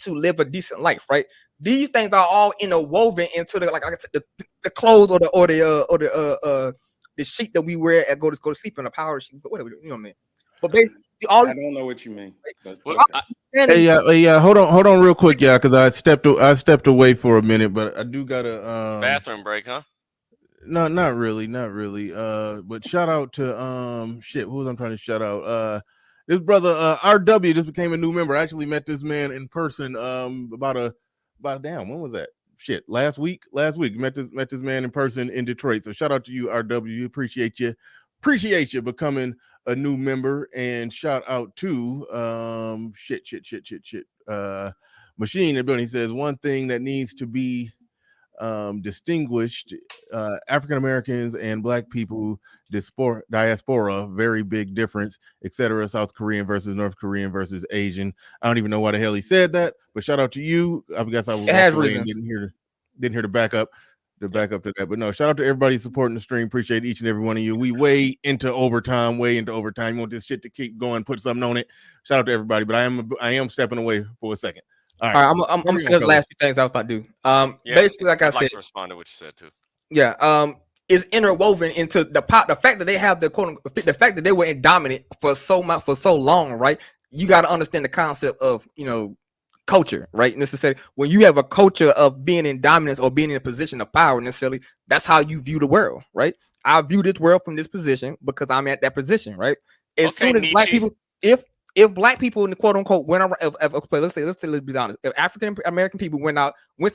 S16: to live a decent life, right? These things are all interwoven into the, like I said, the clothes or the sheet that we wear and go to sleep in, a power sheet, whatever, you know what I mean? But basically, I don't
S13: know what you mean.
S1: Hey, hold on real quick, yeah, because I stepped away for a minute, but I do got a
S12: bathroom break, huh?
S1: No, not really. But shout out to who was I'm trying to shout out? This brother RW just became a new member. I actually met this man in person about when was that? Last week. Met this man in person in Detroit. So shout out to you, RW. Appreciate you becoming a new member, and shout out to Machine in the building. He says one thing that needs to be distinguished, African Americans and Black people diaspora, very big difference, etc. South Korean versus North Korean versus Asian. I don't even know why the hell he said that, but shout out to you. I guess I was didn't hear the backup to that, but no, shout out to everybody supporting the stream. Appreciate each and every one of you. We way into overtime. You want this shit to keep going, put something on it. Shout out to everybody, but I am stepping away for a second. All right,
S16: I'm the last few things I was about to do. Basically, like I said,
S12: like to respond to what you said too.
S16: Yeah, is interwoven into the fact that they have the fact that they were dominant for so long, right? You got to understand the concept of culture, right? Necessarily, when you have a culture of being in dominance or being in a position of power, necessarily, that's how you view the world, right? I view this world from this position because I'm at that position, right? As soon as Black people, if Black people in the quote unquote went around, let's be honest, if African American people went to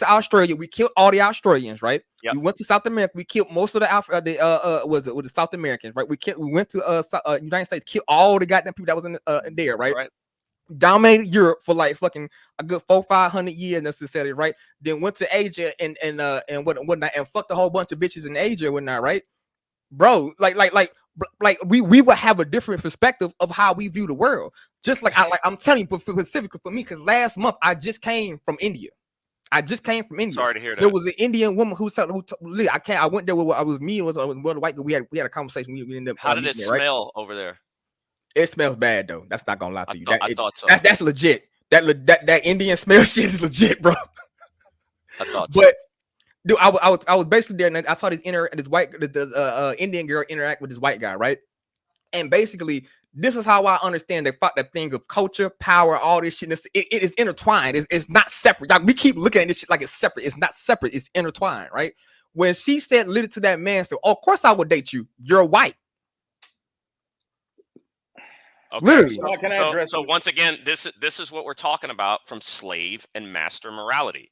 S16: Australia, we killed all the Australians, right? Yep. We went to South America, we killed most of the South Americans, right? We went to United States, killed all the goddamn people that was in there, right? Dominated Europe for like fucking a good 400-500 years necessarily, right? Then went to Asia and whatnot and fucked a whole bunch of bitches in Asia and whatnot, right? Bro, like we would have a different perspective of how we view the world. Just like I'm telling you, but specifically for me, because last month I just came from India. Sorry
S12: to hear that.
S16: There was an Indian woman who I went there with me and was one of the white girl. We had a conversation. We ended up.
S12: How did it smell over there?
S16: It smells bad though. That's not gonna lie to you.
S12: I thought so.
S16: That's legit. That Indian smell shit is legit, bro.
S12: I thought so.
S16: But dude, I was basically there, and I saw this Indian girl interact with this white guy, right? And basically, this is how I understand the thing of culture, power, all this shit. It is intertwined. It's not separate. Like, we keep looking at this shit like it's separate. It's not separate. It's intertwined, right? When she said literally to that man, so of course I would date you. You're white.
S12: Okay.
S16: Literally.
S12: So once again, this is what we're talking about from slave and master morality.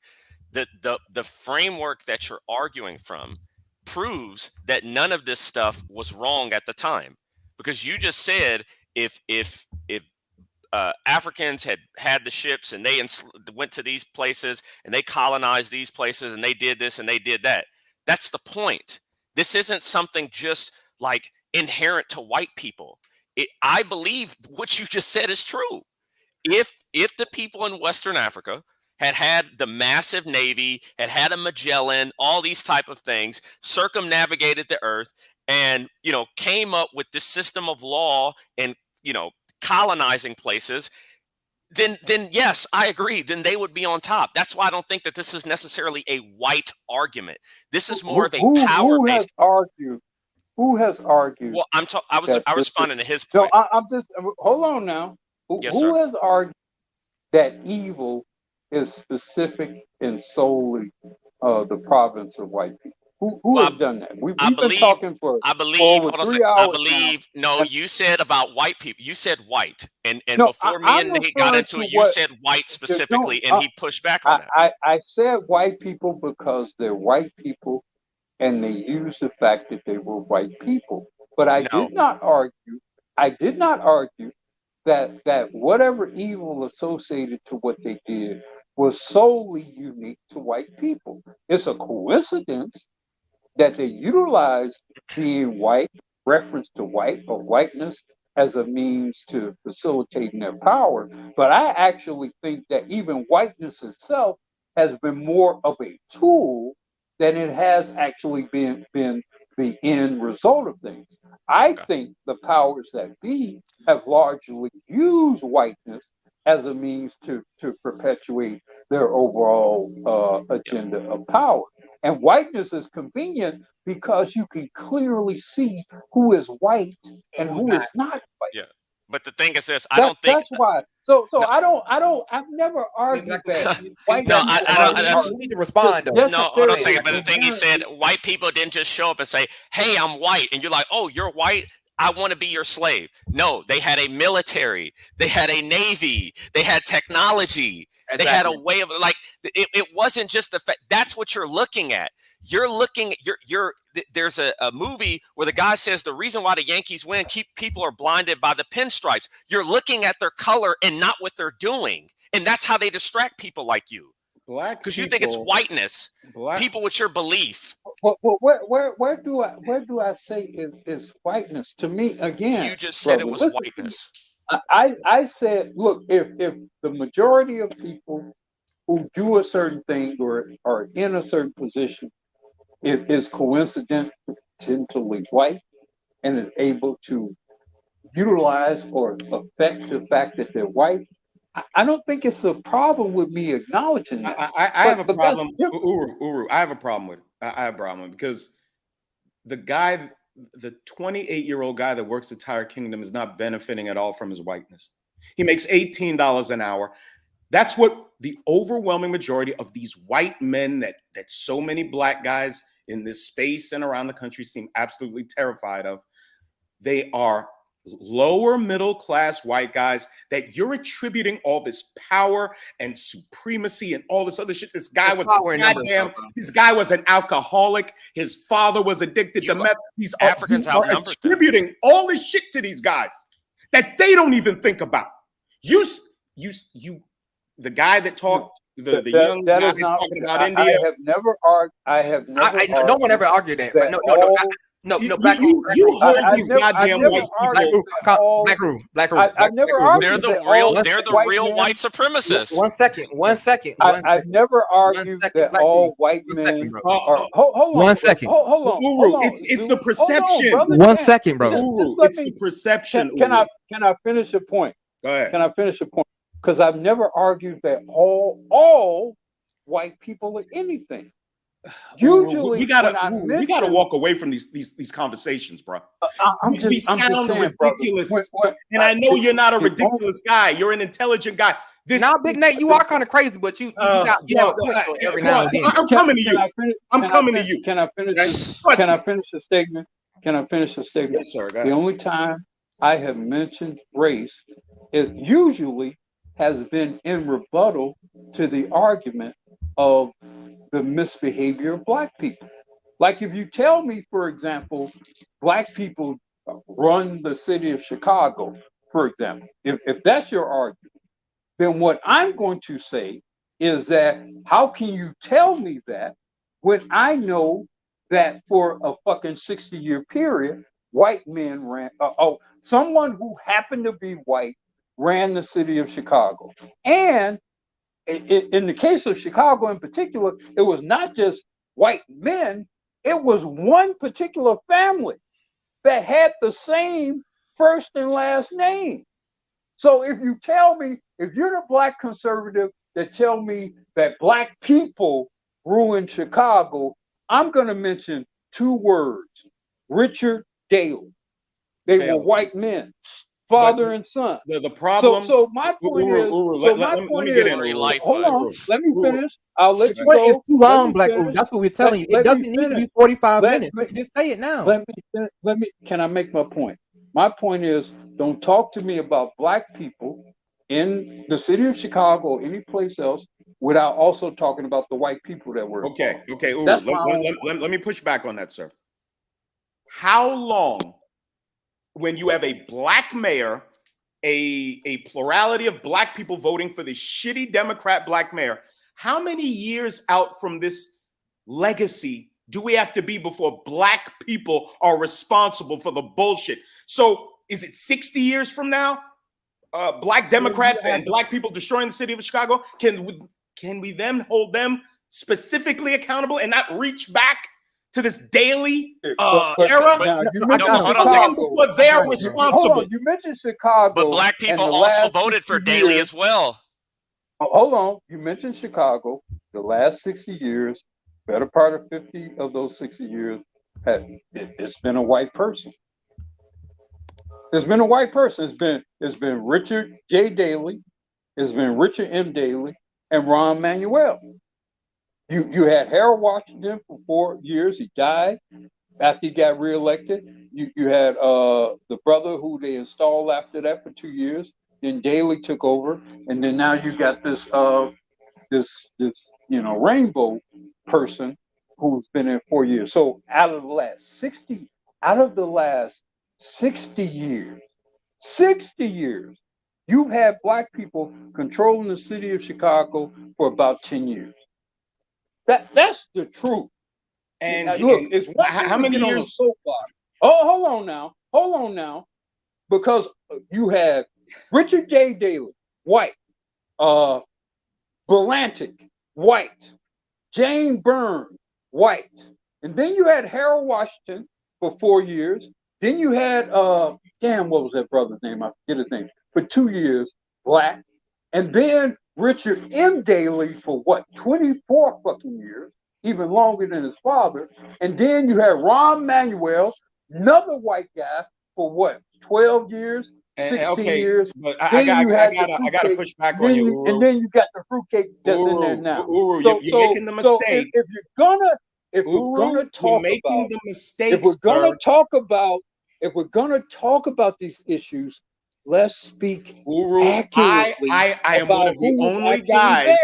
S12: The framework that you're arguing from proves that none of this stuff was wrong at the time, because you just said if Africans had the ships and they went to these places and they colonized these places and they did this and they did that. That's the point. This isn't something just like inherent to white people. I believe what you just said is true. If the people in Western Africa had the massive navy, had a Magellan, all these type of things, circumnavigated the earth, and came up with this system of law and colonizing places, then yes, I agree. Then they would be on top. That's why I don't think that this is necessarily a white argument. This is more of a power-based.
S17: Who has argued?
S12: Well, I responded to his
S17: point.
S12: So
S17: I'm just hold on now.
S12: Yes,
S17: who
S12: sir.
S17: has argued that evil is specific and solely the province of white people? Who has done that? We've been talking for over 3 hours now.
S12: No, you said about white people. You said white, and
S17: No,
S12: before me and Nate got into it, you said white specifically, and he pushed back on that.
S17: I said white people because they're white people, and they use the fact that they were white people. But I did not argue. I did not argue that whatever evil associated to what they did was solely unique to white people. It's a coincidence that they utilized being white, reference to white or whiteness, as a means to facilitating their power. But I actually think that even whiteness itself has been more of a tool than it has actually been the end result of things. I think the powers that be have largely used whiteness as a means to perpetuate their overall agenda of power. And whiteness is convenient because you can clearly see who is white and who is not white.
S12: Yeah. But the thing is this, I don't think
S17: that's why. So I've never argued that.
S16: I need to respond.
S12: No, hold on a second. But the thing he said, white people didn't just show up and say, "Hey, I'm white," and you're like, "Oh, you're white. I want to be your slave." No, they had a military, they had a navy, they had technology, they had a way of it wasn't just the fact. That's what you're looking at. You're looking. There's a movie where the guy says the reason why the Yankees win, people are blinded by the pinstripes. You're looking at their color and not what they're doing, and that's how they distract people like you. Because you think it's whiteness. People with your belief.
S17: Well, where do I say is whiteness? To me, again,
S12: you just said it was whiteness.
S17: I said, look, if the majority of people who do a certain thing or are in a certain position is coincidentally white and is able to utilize or affect the fact that they're white, I don't think it's a problem with me acknowledging that.
S13: I have a problem. Uru, I have a problem with it. I have a problem with it because the 28-year-old guy that works at Tire Kingdom is not benefiting at all from his whiteness. He makes $18 an hour. That's what the overwhelming majority of these white men that so many black guys in this space and around the country seem absolutely terrified of. They are lower middle class white guys that you're attributing all this power and supremacy and all this other shit. This guy was an alcoholic. His father was addicted to meth. These Africans are attributing all this shit to these guys that they don't even think about. The guy that talked, the young guy talking about India.
S17: I have never argued.
S16: No one ever argued that. But no. No,
S13: You,
S16: Black Room.
S13: you heard
S17: I
S13: these
S17: never,
S13: goddamn white people.
S16: Black Room.
S17: I never
S12: They're
S17: argued
S12: the
S17: that
S12: real.
S17: all
S12: They're the
S17: white
S12: real
S17: men.
S12: white supremacists.
S16: One second.
S17: I never argued that
S16: Black
S17: all
S16: Room.
S17: white
S16: 1 second,
S17: men
S16: bro.
S17: are. Hold on.
S16: 1 second.
S17: Hold on.
S13: Uru, it's the perception.
S17: Hold on, brother.
S16: 1 second, bro.
S13: Uru,
S17: let
S13: it's
S17: me-
S13: the perception.
S17: Can
S13: Uru.
S17: I finish a point?
S13: Go ahead.
S17: Can I finish a point? Because I've never argued that all white people are anything. Usually,
S13: we gotta
S17: when I
S13: we gotta walk away from these conversations, bro.
S17: I'm
S13: We
S17: just
S13: sound
S17: saying,
S13: ridiculous,
S17: brother.
S13: and I know you're not a ridiculous guy. You're an intelligent guy.
S16: Now, Big Nate, you are kind of crazy, but you have a point though every now and then.
S13: I'm coming to you. I'm coming to you.
S17: Can I finish? Can I finish the statement? Can I finish the statement?
S13: Yes, sir. Go
S17: The
S13: ahead.
S17: only time I have mentioned race, it usually has been in rebuttal to the argument of the misbehavior of black people. Like if you tell me, for example, black people run the city of Chicago, for example, if that's your argument, then what I'm going to say is that how can you tell me that when I know that for a fucking 60-year period, white men ran, someone who happened to be white ran the city of Chicago. And in the case of Chicago in particular, it was not just white men, it was one particular family that had the same first and last name. So if you tell me, if you're the black conservative that tell me that black people ruined Chicago, I'm going to mention two words: Richard Daley. They were white men, father and son.
S13: The problem.
S17: So my point is.
S13: Let me get in.
S17: Hold on. Let me finish. I'll let you
S16: But
S17: go.
S16: it's too long,
S17: Let me
S16: Black
S17: finish.
S16: Room. That's what we're telling you. It
S17: Let
S16: doesn't
S17: me
S16: need to be
S17: finish.
S16: 45
S17: Let
S16: minutes.
S17: me-
S16: You can just say it now.
S17: Let me. Can I make my point? My point is, don't talk to me about black people in the city of Chicago or any place else without also talking about the white people that were
S13: Okay.
S17: involved.
S13: Uru,
S17: That's my own
S13: let me push back on that, sir. How long, when you have a black mayor, a plurality of black people voting for the shitty Democrat black mayor, how many years out from this legacy do we have to be before black people are responsible for the bullshit? So is it 60 years from now? Black Democrats and black people destroying the city of Chicago? Can we then hold them specifically accountable and not reach back to this daily era?
S17: But
S13: they're responsible.
S17: Hold on, you mentioned Chicago.
S12: But black people also voted for Daley as well.
S17: Hold on, you mentioned Chicago. The last 60 years, better part of 50 of those 60 years, it's been a white person. It's been a white person. It's been Richard J. Daley, it's been Richard M. Daley, and Rahm Emanuel. You had Harold Washington for 4 years. He died after he got reelected. You had the brother who they installed after that for 2 years. Then Daley took over, and then now you got this rainbow person who's been in 4 years. So out of the last 60 years, you've had black people controlling the city of Chicago for about 10 years. That's the truth.
S13: And
S17: now, look, it's one
S13: how many
S17: years? On the soapbox. Oh, hold on now, because you had Richard J. Daley, white, Berlantic, white, Jane Byrne, white, and then you had Harold Washington for 4 years. Then you had what was that brother's name? I forget his name. For 2 years, black, and then Richard M. Daley for 24 fucking years, even longer than his father. And then you had Rahm Emanuel, another white guy for 12 years, 16 years.
S13: But I gotta push back on you, Uru.
S17: And then you got the fruitcake that's in there now.
S13: Uru, you're making the mistake.
S17: So if we're gonna talk about these issues, let's speak accurately.
S13: I am one of the only guys.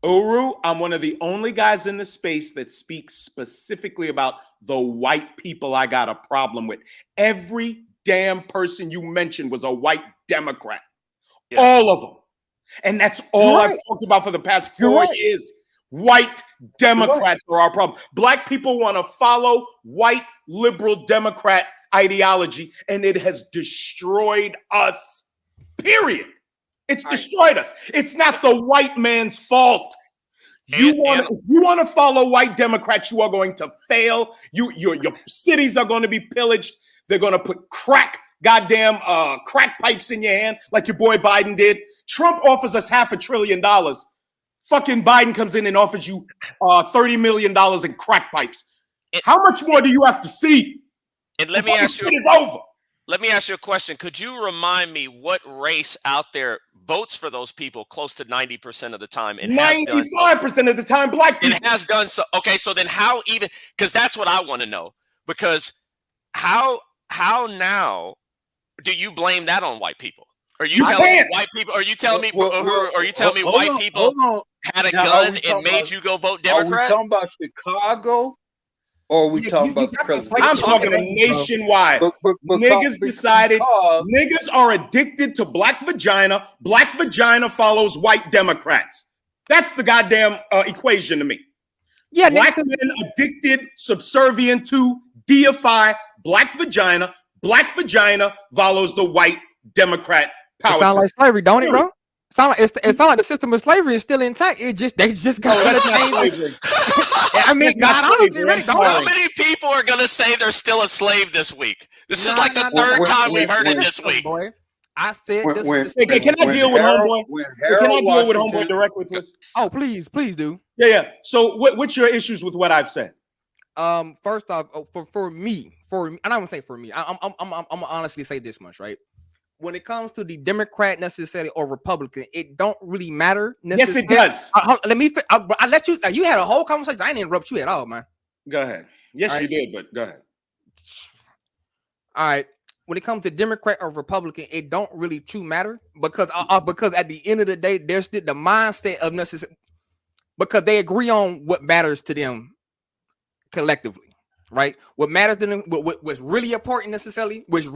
S13: Uru, I'm one of the only guys in the space that speaks specifically about the white people I got a problem with. Every damn person you mentioned was a white Democrat. Yes. All of them. And that's all I've talked about for the past 4 years. White Democrats are our problem. Black people want to follow white liberal Democrat ideology, and it has destroyed us. Period. It's destroyed us. It's not the white man's fault. If you want to follow white Democrats, you are going to fail. Your cities are going to be pillaged. They're going to put crack pipes in your hand like your boy Biden did. Trump offers us $500 billion. Fucking Biden comes in and offers you $30 million in crack pipes. How much more do you have to see?
S12: And let me ask you. Let me ask you a question. Could you remind me what race out there votes for those people close to 90% of the time? And
S13: 95% of the time, black people.
S12: It has done so. Okay, so then how even? Because that's what I want to know. Because how now do you blame that on white people? Are you telling me white people? Are you telling me? Are you telling me white people had a gun and made you go vote Democrat?
S17: Are we talking about Chicago? Or are we talking about the president?
S13: I'm talking nationwide. Niggas decided niggas are addicted to black vagina. Black vagina follows white Democrats. That's the goddamn equation to me. Yeah, black men addicted, subservient to, deify black vagina. Black vagina follows the white Democrat power.
S16: It sounds like slavery, don't it, bro? It sounds like the system of slavery is still intact. They just got slavery. I mean, God,
S12: how many people are gonna say they're still a slave this week? This is like the third time we've heard it this week.
S16: Boy, I said
S13: can I deal with homeboy? Can I deal with homeboy directly, please?
S16: Oh, please do.
S13: Yeah. So, what's your issues with what I've said?
S16: First off, for me, and I won't say for me. I'm gonna honestly say this much, right? When it comes to the Democrat necessarily or Republican, it don't really matter.
S13: Yes, it does.
S16: Let me. I let you. You had a whole conversation. I didn't interrupt you at all, man.
S13: Go ahead. Yes, you did, but go ahead.
S16: All right. When it comes to Democrat or Republican, it don't really true matter because at the end of the day, there's still the mindset of necessary because they agree on what matters to them collectively, right? What matters to them, what's really important necessarily, which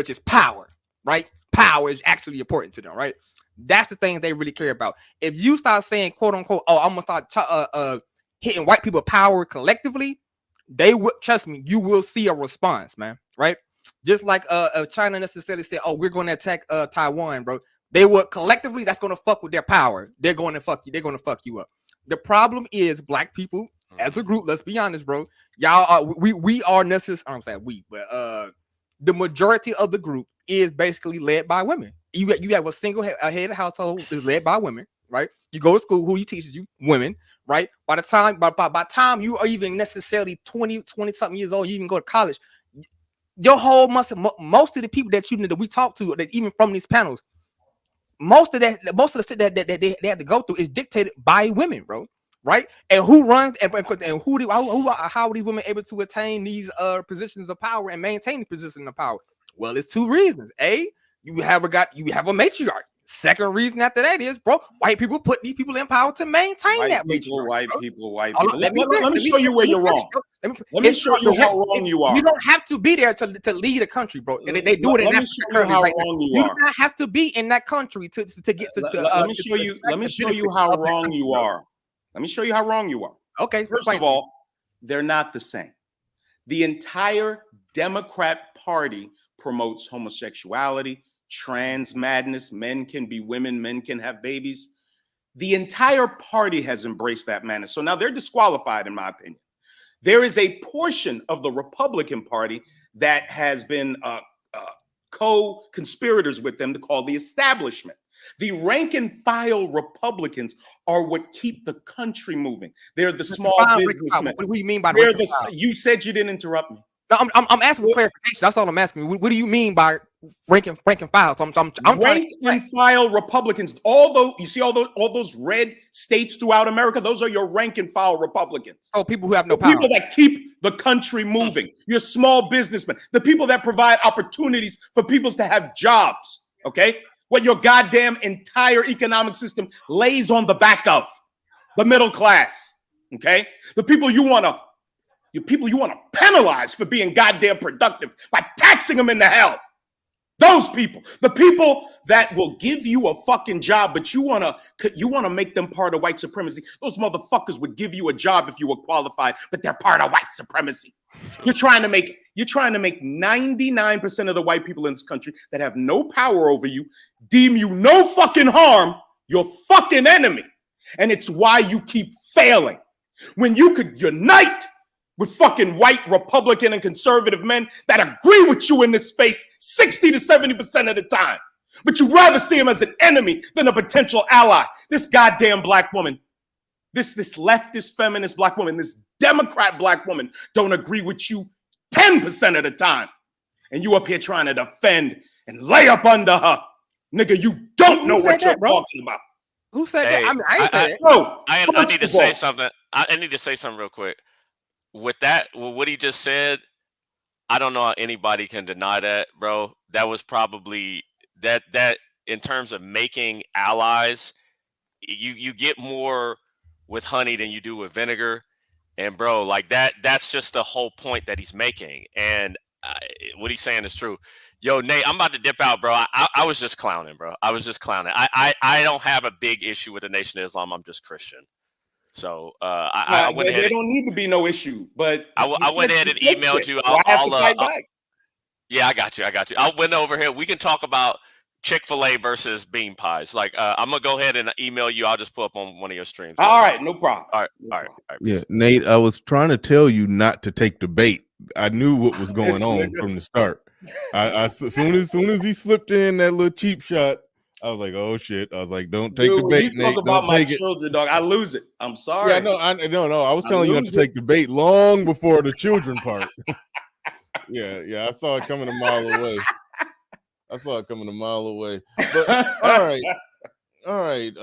S16: is power. Right? Power is actually important to them, right? That's the thing they really care about. If you start saying, quote unquote, oh, I'm gonna start hitting white people power collectively, they would, trust me, you will see a response, man. Right? Just like China necessarily said, oh, we're gonna attack Taiwan, bro. They would collectively, that's gonna fuck with their power. They're gonna fuck you up. The problem is black people as a group, let's be honest, bro. Y'all are we are necessarily, I don't say we, but the majority of the group is basically led by women. You have a single head household is led by women, right? You go to school, who you teaches you? Women, right? By the time you are even necessarily 20 something years old, you even go to college, your whole most of the people that we talk to, that even from these panels, most of the shit that they have to go through is dictated by women, bro. Right? And who runs and how are these women able to attain these positions of power and maintain the position of power? Well, it's two reasons. A, you have a matriarch. Second reason after that is, bro, white people put these people in power to maintain that matriarch.
S13: White people. Let me show you where you're wrong. Let me show you how wrong you are.
S16: You don't have to be there to lead a country, bro. They do it in that country right now. You do not have to be in that country to get to.
S13: Let me show you how wrong you are. Let me show you how wrong you are.
S16: Okay.
S13: First of all, they're not the same. The entire Democrat Party promotes homosexuality, trans madness. Men can be women. Men can have babies. The entire party has embraced that madness. So now they're disqualified, in my opinion. There is a portion of the Republican Party that has been co-conspirators with them to call the establishment. The rank and file Republicans are what keep the country moving. They're the small businessmen.
S16: What do you mean by
S13: you said you didn't interrupt me.
S16: No, I'm asking for clarification. That's all I'm asking. What do you mean by rank and file? So I'm
S13: rank and file Republicans. You see all those red states throughout America. Those are your rank and file Republicans.
S16: Oh, people who have no power.
S13: People that keep the country moving. Your small businessmen. The people that provide opportunities for people to have jobs. Okay, what your goddamn entire economic system lays on the back of the middle class. Okay, the people you want to penalize for being goddamn productive by taxing them into hell. Those people, the people that will give you a fucking job, but you wanna make them part of white supremacy. Those motherfuckers would give you a job if you were qualified, but they're part of white supremacy. You're trying to make 99% of the white people in this country that have no power over you deem you no fucking harm your fucking enemy. And it's why you keep failing. When you could unite with fucking white Republican and conservative men that agree with you in this space 60 to 70% of the time. But you'd rather see him as an enemy than a potential ally. This goddamn black woman, this leftist feminist black woman, this Democrat black woman don't agree with you 10% of the time. And you up here trying to defend and lay up under her. Nigga, you don't know what you're talking about.
S16: Who said that? I mean, I ain't said that.
S13: No,
S12: I need to say something. I need to say something real quick. With what he just said, I don't know how anybody can deny that, bro. That was probably that in terms of making allies, you get more with honey than you do with vinegar. And bro, like that's just the whole point that he's making. And what he's saying is true. Yo, Nate, I'm about to dip out, bro. I was just clowning, bro. I was just clowning. I don't have a big issue with the Nation of Islam. I'm just Christian. So I went ahead.
S13: There don't need to be no issue, but
S12: I went ahead and emailed you. Yeah, I got you. I went over here. We can talk about Chick-fil-A versus bean pies. Like I'm gonna go ahead and email you. I'll just pull up on one of your streams.
S13: All right, no problem.
S12: All right.
S1: Yeah, Nate, I was trying to tell you not to take the bait. I knew what was going on from the start. As soon as he slipped in that little cheap shot, I was like, "Oh shit!" I was like, "Don't take the bait,
S13: you
S1: Nate.
S13: talk about
S1: Don't
S13: my
S1: take
S13: children, dog. I lose it. I'm sorry.
S1: Yeah, no. I was telling you not to take the bait long before the children part. yeah. I saw it coming a mile away. But all right,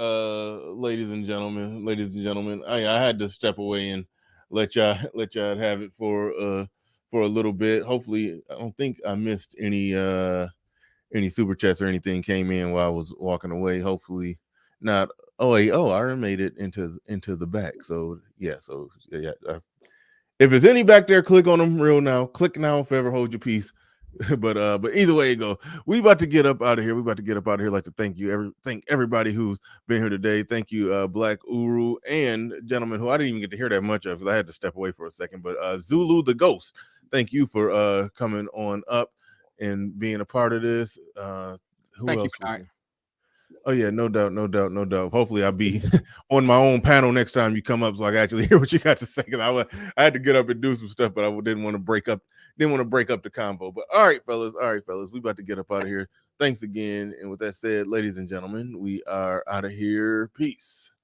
S1: ladies and gentlemen. I had to step away and let y'all have it for a little bit. Hopefully, I don't think I missed any super chats or anything came in while I was walking away. Hopefully not. I already made it into the back. So yeah. If there's any back there, click on them real now. Click now if ever, hold your peace. But either way you go, we about to get up out of here. I'd like to thank everybody who's been here today. Thank you, Black Uru and gentlemen who I didn't even get to hear that much of because I had to step away for a second. But Zulu the Ghost, thank you for coming on up and being a part of this.
S16: Thank you.
S1: Oh yeah, no doubt. Hopefully I'll be on my own panel next time you come up so I can actually hear what you got to say. Cause I had to get up and do some stuff, but I didn't want to break up the convo. But all right, fellas, we about to get up out of here. Thanks again. And with that said, ladies and gentlemen, we are out of here. Peace.